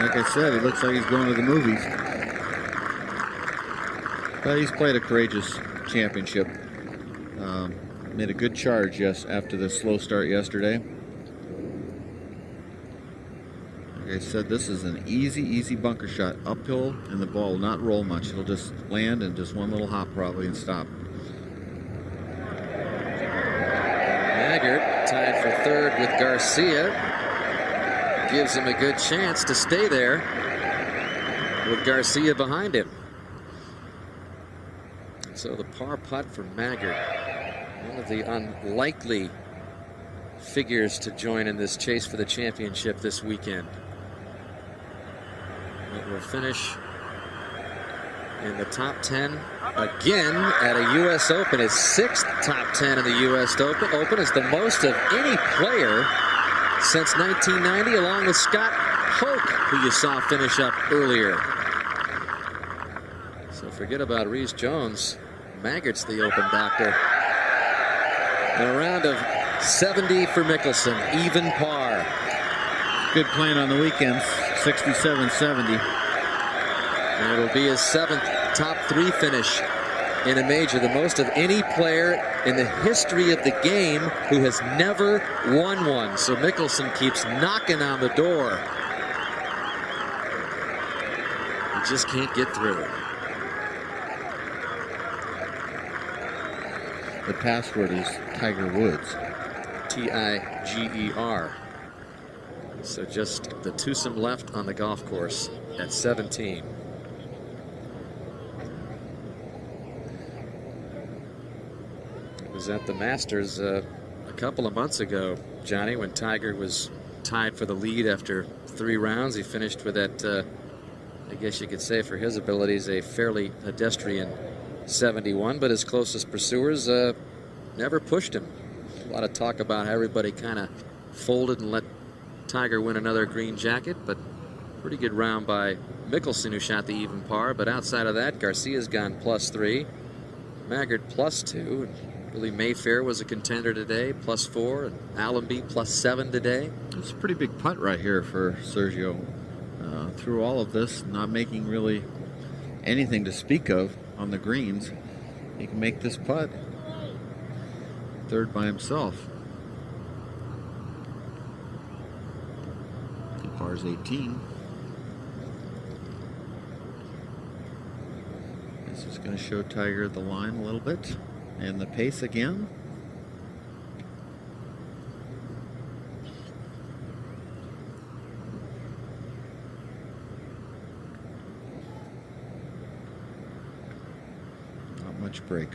[SPEAKER 3] Like I said, it looks like he's going to the movies. But he's played a courageous championship. Made a good charge, yes, after the slow start yesterday. Like I said, this is an easy bunker shot. Uphill, and the ball will not roll much. It'll just land and just one little hop probably and stop.
[SPEAKER 1] Maggard tied for third with Garcia. Gives him a good chance to stay there with Garcia behind him. So the par putt for Maggard, one of the unlikely figures to join in this chase for the championship this weekend. It will finish in the top 10 again at a U.S. Open. His 6th top 10 in the U.S. Open is the most of any player since 1990, along with Scott Hoke, who you saw finish up earlier. So forget about Reese Jones. Maggard's the Open doctor. And a round of 70 for Mickelson, even par.
[SPEAKER 3] Good playing on the weekends, 67-70.
[SPEAKER 1] And it'll be his 7th top 3 finish in a major, the most of any player in the history of the game who has never won one. So Mickelson keeps knocking on the door. He just can't get through.
[SPEAKER 3] The password is Tiger Woods.
[SPEAKER 1] Tiger. So just the twosome left on the golf course at 17. It was at the Masters a couple of months ago, Johnny, when Tiger was tied for the lead after 3 rounds. He finished with that, I guess you could say for his abilities, a fairly pedestrian 71, but his closest pursuers never pushed him. A lot of talk about how everybody kind of folded and let Tiger win another green jacket, but pretty good round by Mickelson, who shot the even par. But outside of that, Garcia's gone +3, Maggard +2, and Billy Mayfair was a contender today, +4, and Allenby +7 today.
[SPEAKER 3] It's a pretty big putt right here for Sergio. Through all of this, not making really anything to speak of on the greens, he can make this putt. Third by himself. Par's 18. This is going to show Tiger the line a little bit and the pace again. Not much break.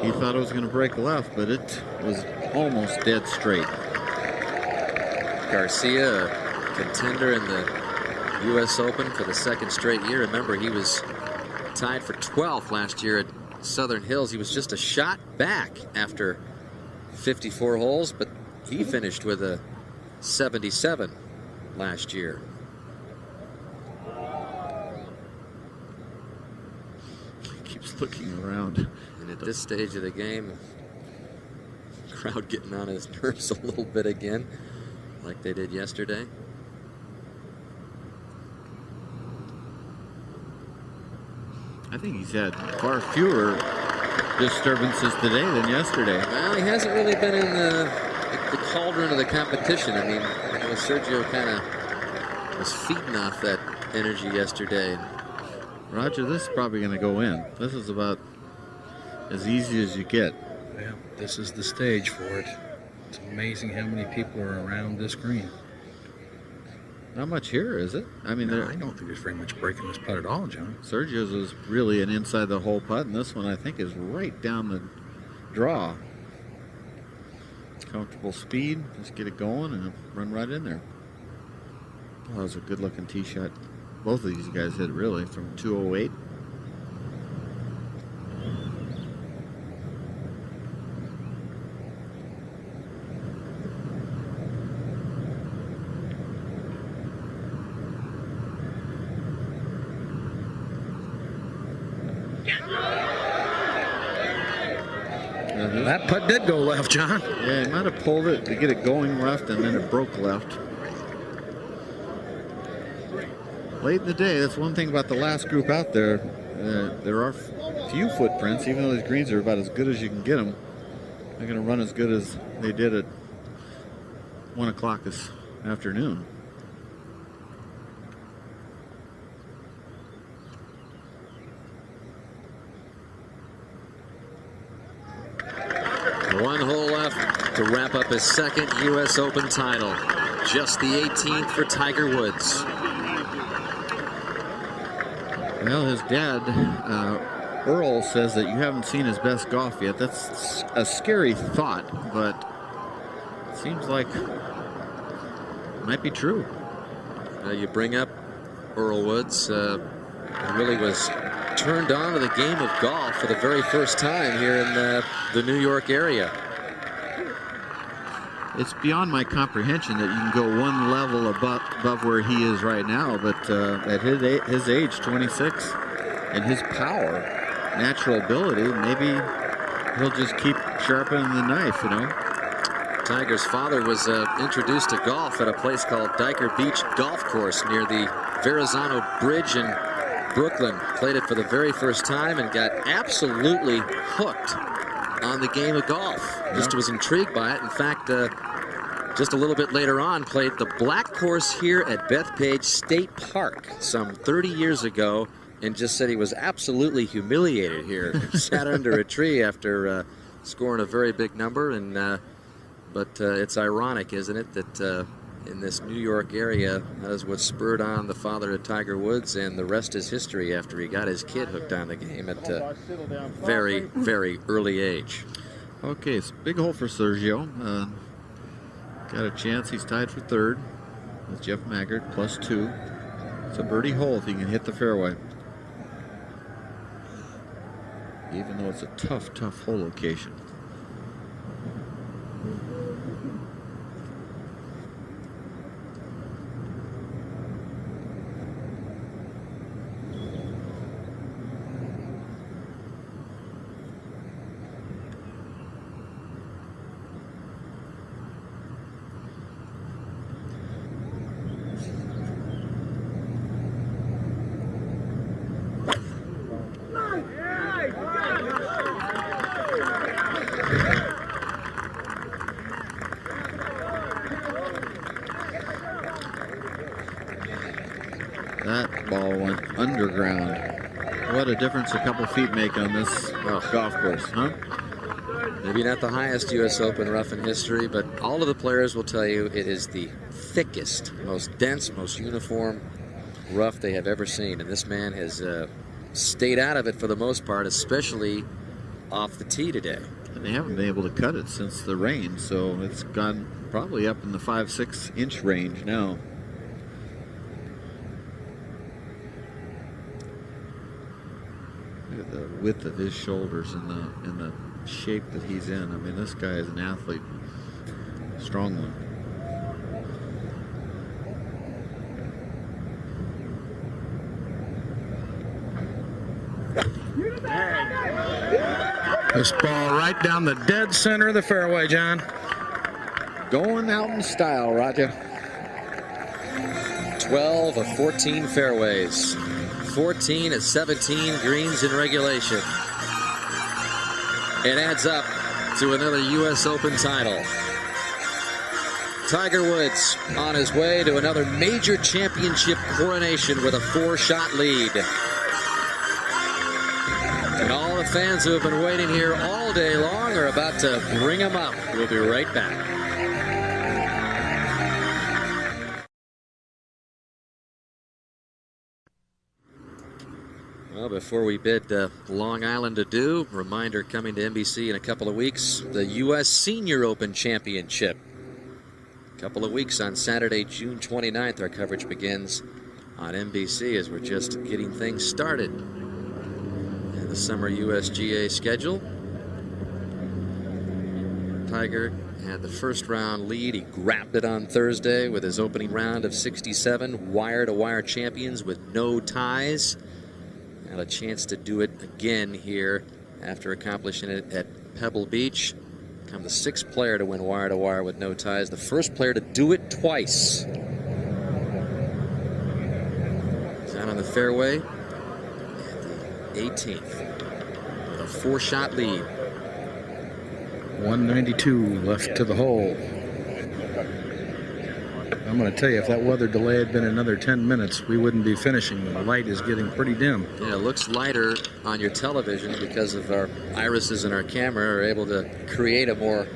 [SPEAKER 3] He thought it was going to break left, but it was almost dead straight.
[SPEAKER 1] Garcia, a contender in the U.S. Open for the 2nd straight year. Remember, he was tied for 12th last year at Southern Hills. He was just a shot back after 54 holes, but he finished with a 77 last year.
[SPEAKER 3] Keeps looking around.
[SPEAKER 1] And at this stage of the game, crowd getting on his nerves a little bit again, like they did yesterday.
[SPEAKER 3] I think he's had far fewer disturbances today than yesterday.
[SPEAKER 1] Well, he hasn't really been in the cauldron of the competition. I mean, Sergio kind of was feeding off that energy yesterday.
[SPEAKER 3] Roger, this is probably going to go in. This is about as easy as you get.
[SPEAKER 7] Well, this is the stage for it. It's amazing how many people are around this green.
[SPEAKER 3] Not much here, is it? I mean,
[SPEAKER 7] no, I don't think there's very much breaking this putt at all, John.
[SPEAKER 3] Sergio's is really an inside the hole putt, and this one I think is right down the draw. Comfortable speed, just get it going and run right in there. Oh, that was a good looking tee shot. Both of these guys hit really from 208.
[SPEAKER 7] That putt did go left, John.
[SPEAKER 3] Yeah, he might have pulled it to get it going left, and then it broke left. Late in the day, that's one thing about the last group out there. There are few footprints, even though these greens are about as good as you can get them. They're going to run as good as they did at 1 o'clock this afternoon.
[SPEAKER 1] One hole left to wrap up his second U.S. Open title. Just the 18th for Tiger Woods.
[SPEAKER 3] Well, his dad, Earl, says that you haven't seen his best golf yet. That's a scary thought, but it seems like it might be true.
[SPEAKER 1] You bring up Earl Woods. He really was turned on to the game of golf for the very first time here in the New York area.
[SPEAKER 3] It's beyond my comprehension that you can go one level above where he is right now, but at his age, 26, and his power, natural ability, maybe he'll just keep sharpening the knife, you know.
[SPEAKER 1] Tiger's father was introduced to golf at a place called Diker Beach Golf Course near the Verrazano Bridge in Brooklyn. Played it for the very first time and got absolutely hooked on the game of golf. Just was intrigued by it. In fact, just a little bit later on, played the black course here at Bethpage State Park some 30 years ago, and just said he was absolutely humiliated here. Sat under a tree after scoring a very big number. And but it's ironic, isn't it, that in this New York area, that is what spurred on the father of Tiger Woods, and the rest is history after he got his kid hooked on the game at a very, very early age.
[SPEAKER 3] Okay, it's a big hole for Sergio. Got a chance. He's tied for third with Jeff Maggard, +2. It's a birdie hole if he can hit the fairway. Even though it's a tough, tough hole location. That ball went underground. What a difference a couple feet make on this golf course, huh?
[SPEAKER 1] Maybe not the highest U.S. Open rough in history, but all of the players will tell you it is the thickest, most dense, most uniform rough they have ever seen. And this man has stayed out of it for the most part, especially off the tee today.
[SPEAKER 3] And they haven't been able to cut it since the rain, so it's gone probably up in the 5-6 inch range now. Look at the width of his shoulders and the shape that he's in. I mean, this guy is an athlete, strong one.
[SPEAKER 7] This ball right down the dead center of the fairway, John.
[SPEAKER 3] Going out in style, Roger.
[SPEAKER 1] 12 of 14 fairways. 14 of 17 greens in regulation. It adds up to another U.S. Open title. Tiger Woods on his way to another major championship coronation with a 4-shot lead. And all of fans who have been waiting here all day long are about to bring them up. We'll be right back. Well, before we bid Long Island adieu, reminder coming to NBC in a couple of weeks, the U.S. Senior Open Championship. A couple of weeks on Saturday, June 29th, our coverage begins on NBC as we're just getting things started in the summer USGA schedule. Tiger had the first round lead. He grabbed it on Thursday with his opening round of 67. Wire-to-wire champions with no ties. Had a chance to do it again here after accomplishing it at Pebble Beach. Become the 6th player to win wire-to-wire with no ties. The first player to do it twice. He's out on the fairway at the 18th with a 4-shot lead.
[SPEAKER 7] 192 left to the hole. I'm going to tell you, if that weather delay had been another 10 minutes, we wouldn't be finishing. The light is getting pretty dim.
[SPEAKER 1] Yeah, it looks lighter on your television because of our irises in our camera are able to create a more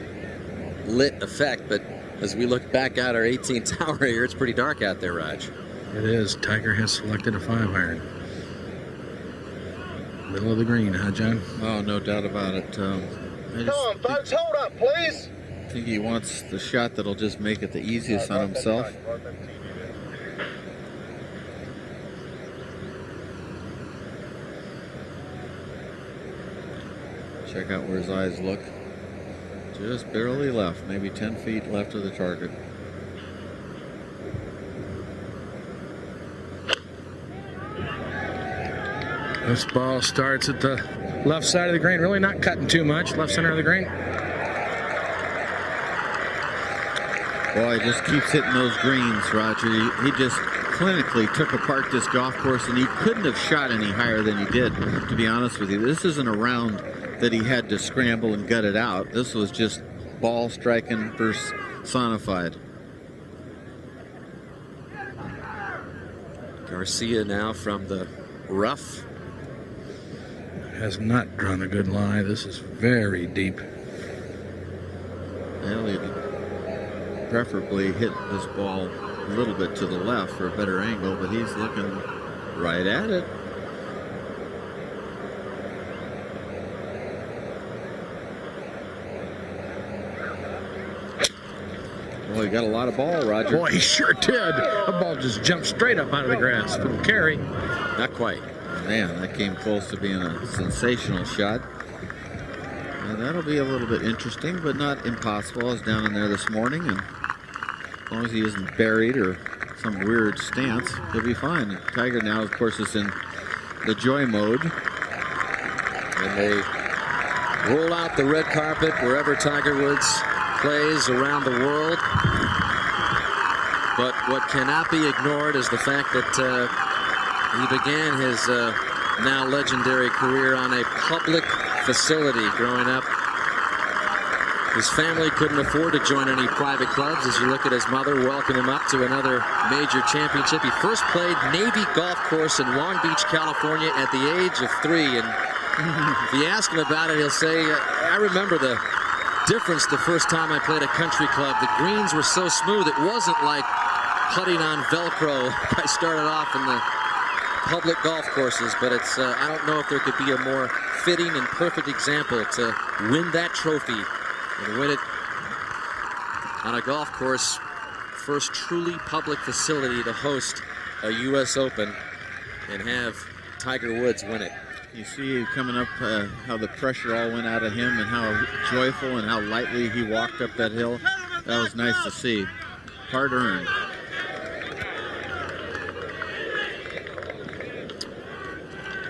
[SPEAKER 1] lit effect. But as we look back out our 18th tower here, it's pretty dark out there, Raj.
[SPEAKER 7] It is. Tiger has selected a 5-iron. Middle of the green, huh, John?
[SPEAKER 3] Oh, no doubt about it.
[SPEAKER 16] Come on, folks, hold up, please.
[SPEAKER 3] I think he wants the shot that'll just make it the easiest on himself. Check out where his eyes look. Just barely left, maybe 10 feet left of the target.
[SPEAKER 7] This ball starts at the left side of the green, really not cutting too much. Left center of the green.
[SPEAKER 3] Boy, he just keeps hitting those greens, Roger. He just clinically took apart this golf course, and he couldn't have shot any higher than he did, to be honest with you. This isn't a round that he had to scramble and gut it out. This was just ball striking personified.
[SPEAKER 1] Garcia now from the rough.
[SPEAKER 7] Has not drawn a good lie. This is very deep.
[SPEAKER 3] Well, he'd preferably hit this ball a little bit to the left for a better angle, but he's looking right at it. Well, he got a lot of ball, Roger.
[SPEAKER 7] Boy, he sure did. The ball just jumped straight up out of the grass. Little carry.
[SPEAKER 1] Not quite.
[SPEAKER 3] Man, that came close to being a sensational shot. And that'll be a little bit interesting, but not impossible. I was down in there this morning, and as long as he isn't buried or some weird stance, he'll be fine. Tiger now, of course, is in the joy mode.
[SPEAKER 1] And they roll out the red carpet wherever Tiger Woods plays around the world. But what cannot be ignored is the fact that he began his now legendary career on a public facility growing up. His family couldn't afford to join any private clubs. As you look at his mother welcome him up to another major championship. He first played Navy Golf Course in Long Beach, California at the age of 3. And if you ask him about it, he'll say, I remember the difference the first time I played a country club. The greens were so smooth. It wasn't like putting on Velcro. I started off in the public golf courses, but it's I don't know if there could be a more fitting and perfect example to win that trophy and win it on a golf course. First truly public facility to host a U.S. Open and have Tiger Woods win it.
[SPEAKER 3] You see coming up how the pressure all went out of him and how joyful and how lightly he walked up that hill. That was nice to see. Hard earned.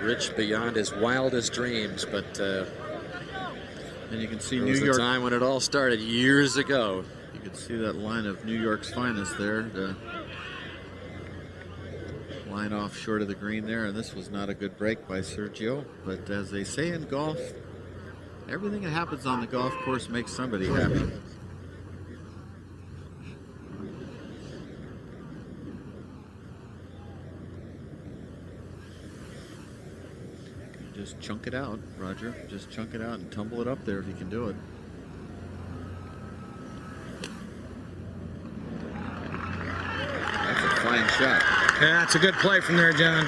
[SPEAKER 1] Rich beyond his wildest dreams, but
[SPEAKER 3] and you can see
[SPEAKER 1] there
[SPEAKER 3] New
[SPEAKER 1] was
[SPEAKER 3] York.
[SPEAKER 1] a time when it all started years ago.
[SPEAKER 3] You can see that line of New York's finest there. The line off short of the green there, and this was not a good break by Sergio. But as they say in golf, everything that happens on the golf course makes somebody happy. Just chunk it out, Roger. Just chunk it out and tumble it up there if you can do it. That's a fine shot.
[SPEAKER 17] Yeah, that's a good play from there, John.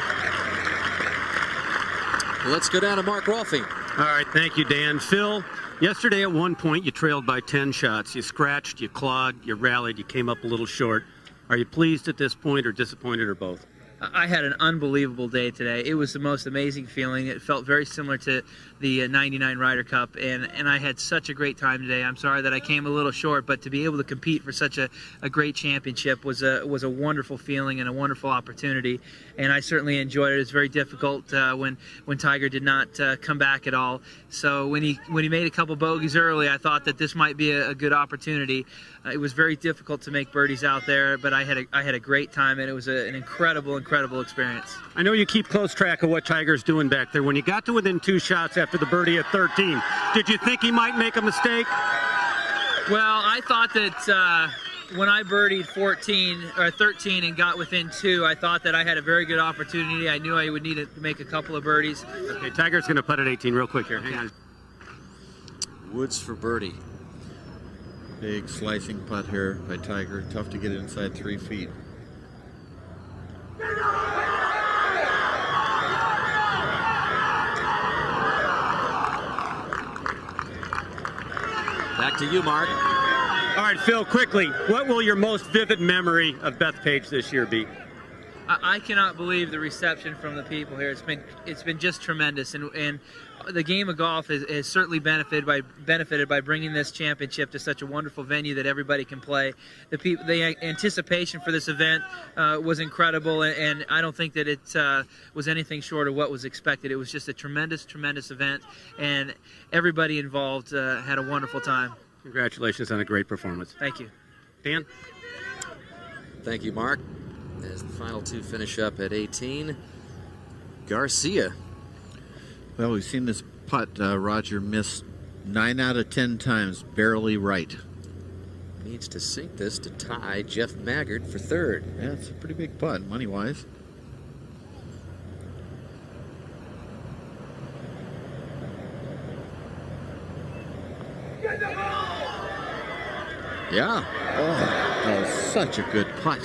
[SPEAKER 1] Let's go down to Mark Rolfe.
[SPEAKER 5] All right, thank you, Dan. Phil, yesterday at one point you trailed by 10 shots. You scratched, you clawed, you rallied, you came up a little short. Are you pleased at this point or disappointed or both?
[SPEAKER 18] I had an unbelievable day today. It was the most amazing feeling. It felt very similar to the 99 Ryder Cup, and I had such a great time today. I'm sorry that I came a little short, but to be able to compete for such a great championship was a wonderful feeling and a wonderful opportunity, and I certainly enjoyed it. It's very difficult when Tiger did not come back at all. So when he made a couple bogeys early, I thought that this might be a good opportunity. It was very difficult to make birdies out there, but I had a great time, and it was an incredible experience.
[SPEAKER 5] I know you keep close track of what Tiger's doing back there. When you got to within 2 shots after the birdie at 13, did you think he might make a mistake?
[SPEAKER 18] Well, I thought that when I birdied 13 and got within 2, I thought that I had a very good opportunity. I knew I would need to make a couple of birdies.
[SPEAKER 5] Okay, Tiger's going to putt at 18 real quick here. Hang on.
[SPEAKER 1] Woods for birdie.
[SPEAKER 3] Big slicing putt here by Tiger. Tough to get inside 3 feet.
[SPEAKER 1] Back to you, Mark.
[SPEAKER 5] All right, Phil, quickly, what will your most vivid memory of Bethpage this year be?
[SPEAKER 18] I cannot believe the reception from the people here. It's been just tremendous, and the game of golf has certainly benefited by bringing this championship to such a wonderful venue that everybody can play. The anticipation for this event was incredible, and I don't think that it was anything short of what was expected. It was just a tremendous event, and everybody involved had a wonderful time.
[SPEAKER 5] Congratulations on a great performance.
[SPEAKER 18] Thank you.
[SPEAKER 5] Dan?
[SPEAKER 1] Thank you, Mark. As the final 2 finish up at 18, Garcia.
[SPEAKER 3] Well, we've seen this putt, Roger, miss 9 out of 10 times, barely right.
[SPEAKER 1] Needs to sink this to tie Jeff Maggard for 3rd.
[SPEAKER 3] Yeah, it's a pretty big putt, money-wise. Yeah. Oh, that was such a good putt.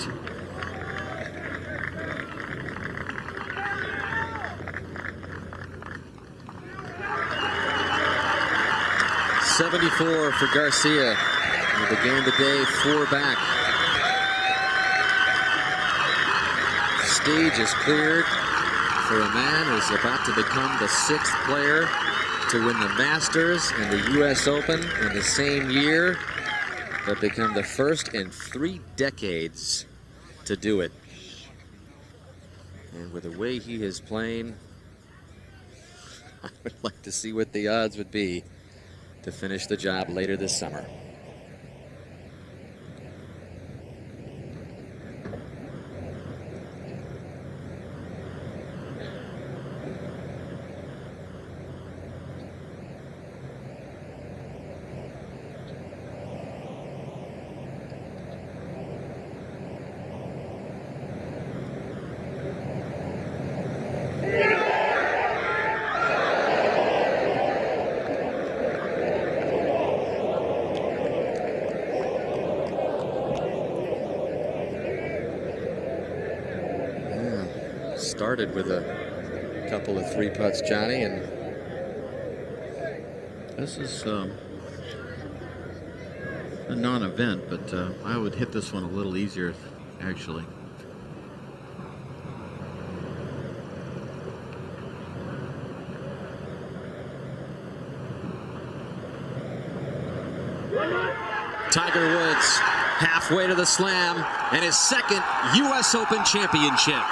[SPEAKER 1] .74 for Garcia. With the game today, 4 back. Stage is cleared for a man who's about to become the 6th player to win the Masters and the U.S. Open in the same year, but become the first in 3 decades to do it. And with the way he is playing, I would like to see what the odds would be to finish the job later this summer. Started with a couple of 3 putts, Johnny, and
[SPEAKER 3] this is a non-event, but I would hit this one a little easier, actually.
[SPEAKER 1] Tiger Woods halfway to the slam and his 2nd U.S. Open championship.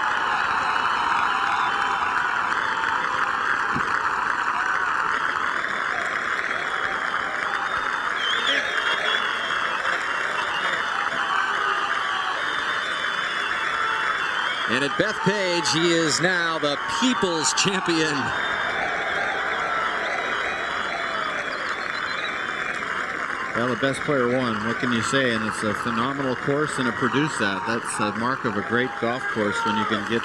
[SPEAKER 1] And at Bethpage, he is now the People's Champion.
[SPEAKER 3] Well, the best player won. What can you say? And it's a phenomenal course, and it produced that. That's a mark of a great golf course when you can get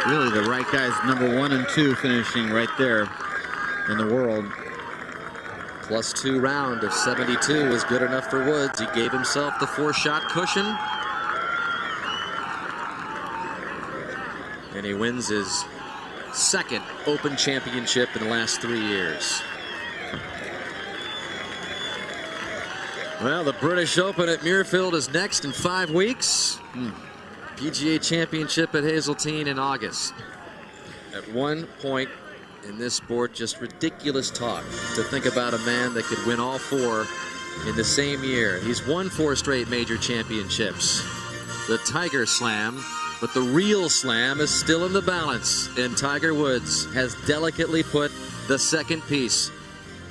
[SPEAKER 3] really the right guys, number 1 and 2, finishing right there.
[SPEAKER 19] in the world.
[SPEAKER 1] +2 round of 72 was good enough for Woods. He gave himself the 4-shot cushion. And he wins his second Open Championship in the last 3 years. Well, the British Open at Muirfield is next in 5 weeks. PGA Championship at Hazeltine in August. At one point in this sport, just ridiculous talk to think about a man that could win all 4 in the same year. He's won 4 straight major championships. The Tiger Slam, but the real slam is still in the balance, and Tiger Woods has delicately put the second piece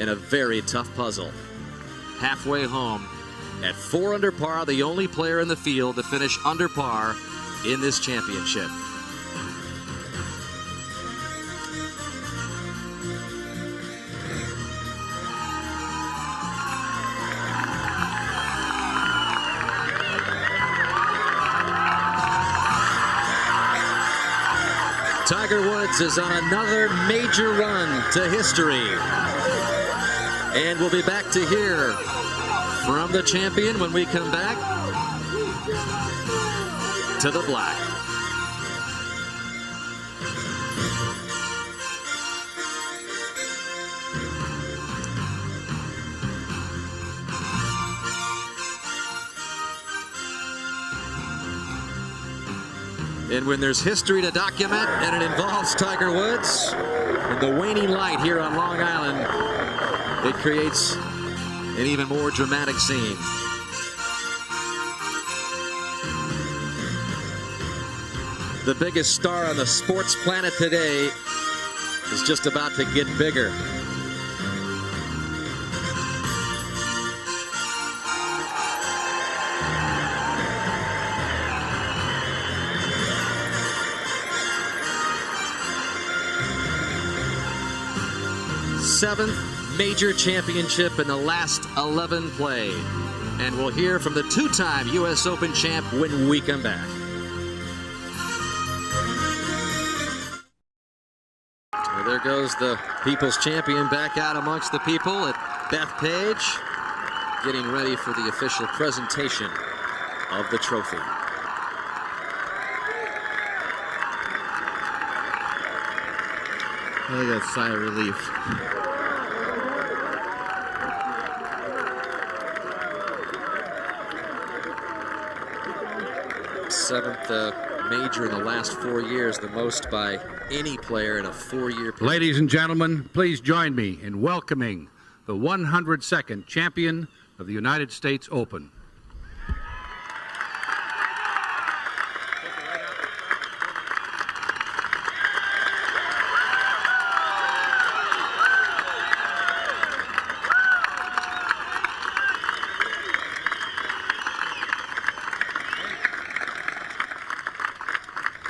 [SPEAKER 1] in a very tough puzzle. Halfway home at 4 under par, the only player in the field to finish under par in this championship. Tiger Woods is on another major run to history. And we'll be back to hear from the champion when we come back to the black. And when there's history to document and it involves Tiger Woods and the waning light here on Long Island, it creates an even more dramatic scene. The biggest star on the sports planet today is just about to get bigger. Seventh major championship in the last 11 played. And we'll hear from the 2-time U.S. Open champ when we come back. Well, there goes the People's Champion back out amongst the people at Bethpage, getting ready for the official presentation of the trophy.
[SPEAKER 3] I think that's a sigh of relief.
[SPEAKER 1] Seventh major in the last 4 years, the most by any player in a 4-year period.
[SPEAKER 20] Ladies and gentlemen, please join me in welcoming the 102nd champion of the United States Open.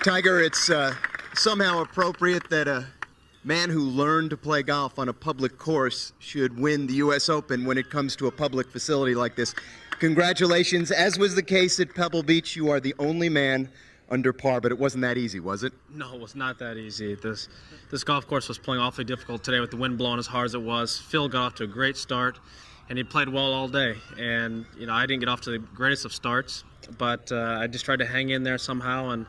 [SPEAKER 21] Tiger, it's somehow appropriate that a man who learned to play golf on a public course should win the U.S. Open when it comes to a public facility like this. Congratulations. As was the case at Pebble Beach, you are the only man under par, but it wasn't that easy, was it?
[SPEAKER 22] No, it was not that easy. This golf course was playing awfully difficult today with the wind blowing as hard as it was. Phil got off to a great start, and he played well all day. And, you know, I didn't get off to the greatest of starts, but I just tried to hang in there somehow, and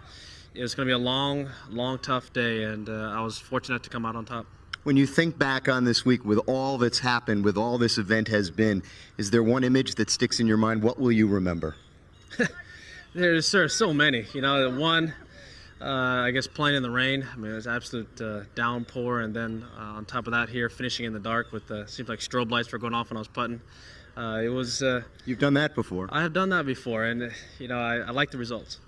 [SPEAKER 22] it was going to be a long, tough day, and I was fortunate to come out on top.
[SPEAKER 21] When you think back on this week with all that's happened, with all this event has been, is there one image that sticks in your mind? What will you remember?
[SPEAKER 22] There's so many. You know, one, I guess playing in the rain. I mean, it was absolute downpour, and then on top of that here, finishing in the dark with seemed like strobe lights were going off when I was putting. It was.
[SPEAKER 21] You've done that before.
[SPEAKER 22] I have done that before, and you know, I like the results.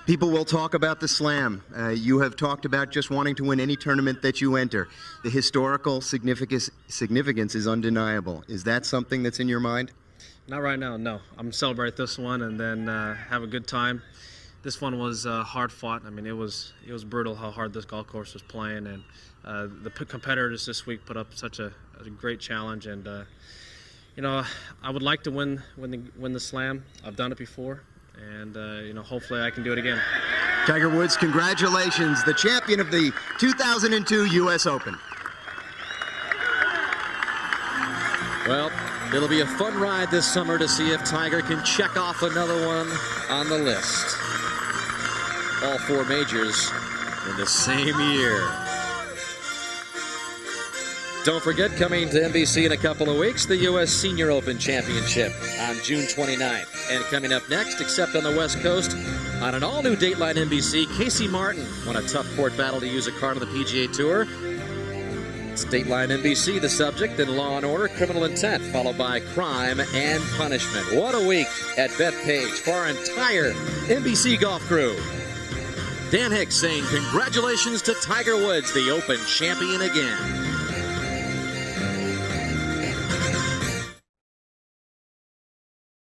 [SPEAKER 21] People will talk about the Slam. You have talked about just wanting to win any tournament that you enter. The historical significance is undeniable. Is that something that's in your mind?
[SPEAKER 22] Not right now, no. I'm celebrate this one and then have a good time. This one was hard fought. I mean, it was brutal how hard this golf course was playing, and the competitors this week put up such a great challenge. And you know, I would like to win the Slam. I've done it before. And, you know, hopefully I can do it again.
[SPEAKER 21] Tiger Woods, congratulations, the champion of the 2002 U.S. Open.
[SPEAKER 9] Well, it'll be a fun ride this summer to see if Tiger can check off another one on the list. All 4 majors in the same year. Don't forget, coming to NBC in a couple of weeks, the U.S. Senior Open Championship on June 29th. And coming up next, except on the West Coast, on an all-new Dateline NBC, Casey Martin won a tough court battle to use a card on the PGA Tour. It's Dateline NBC, the subject, then Law & Order, Criminal Intent, followed by Crime and Punishment. What a week at Bethpage for our entire NBC golf crew. Dan Hicks saying congratulations to Tiger Woods, the Open champion again.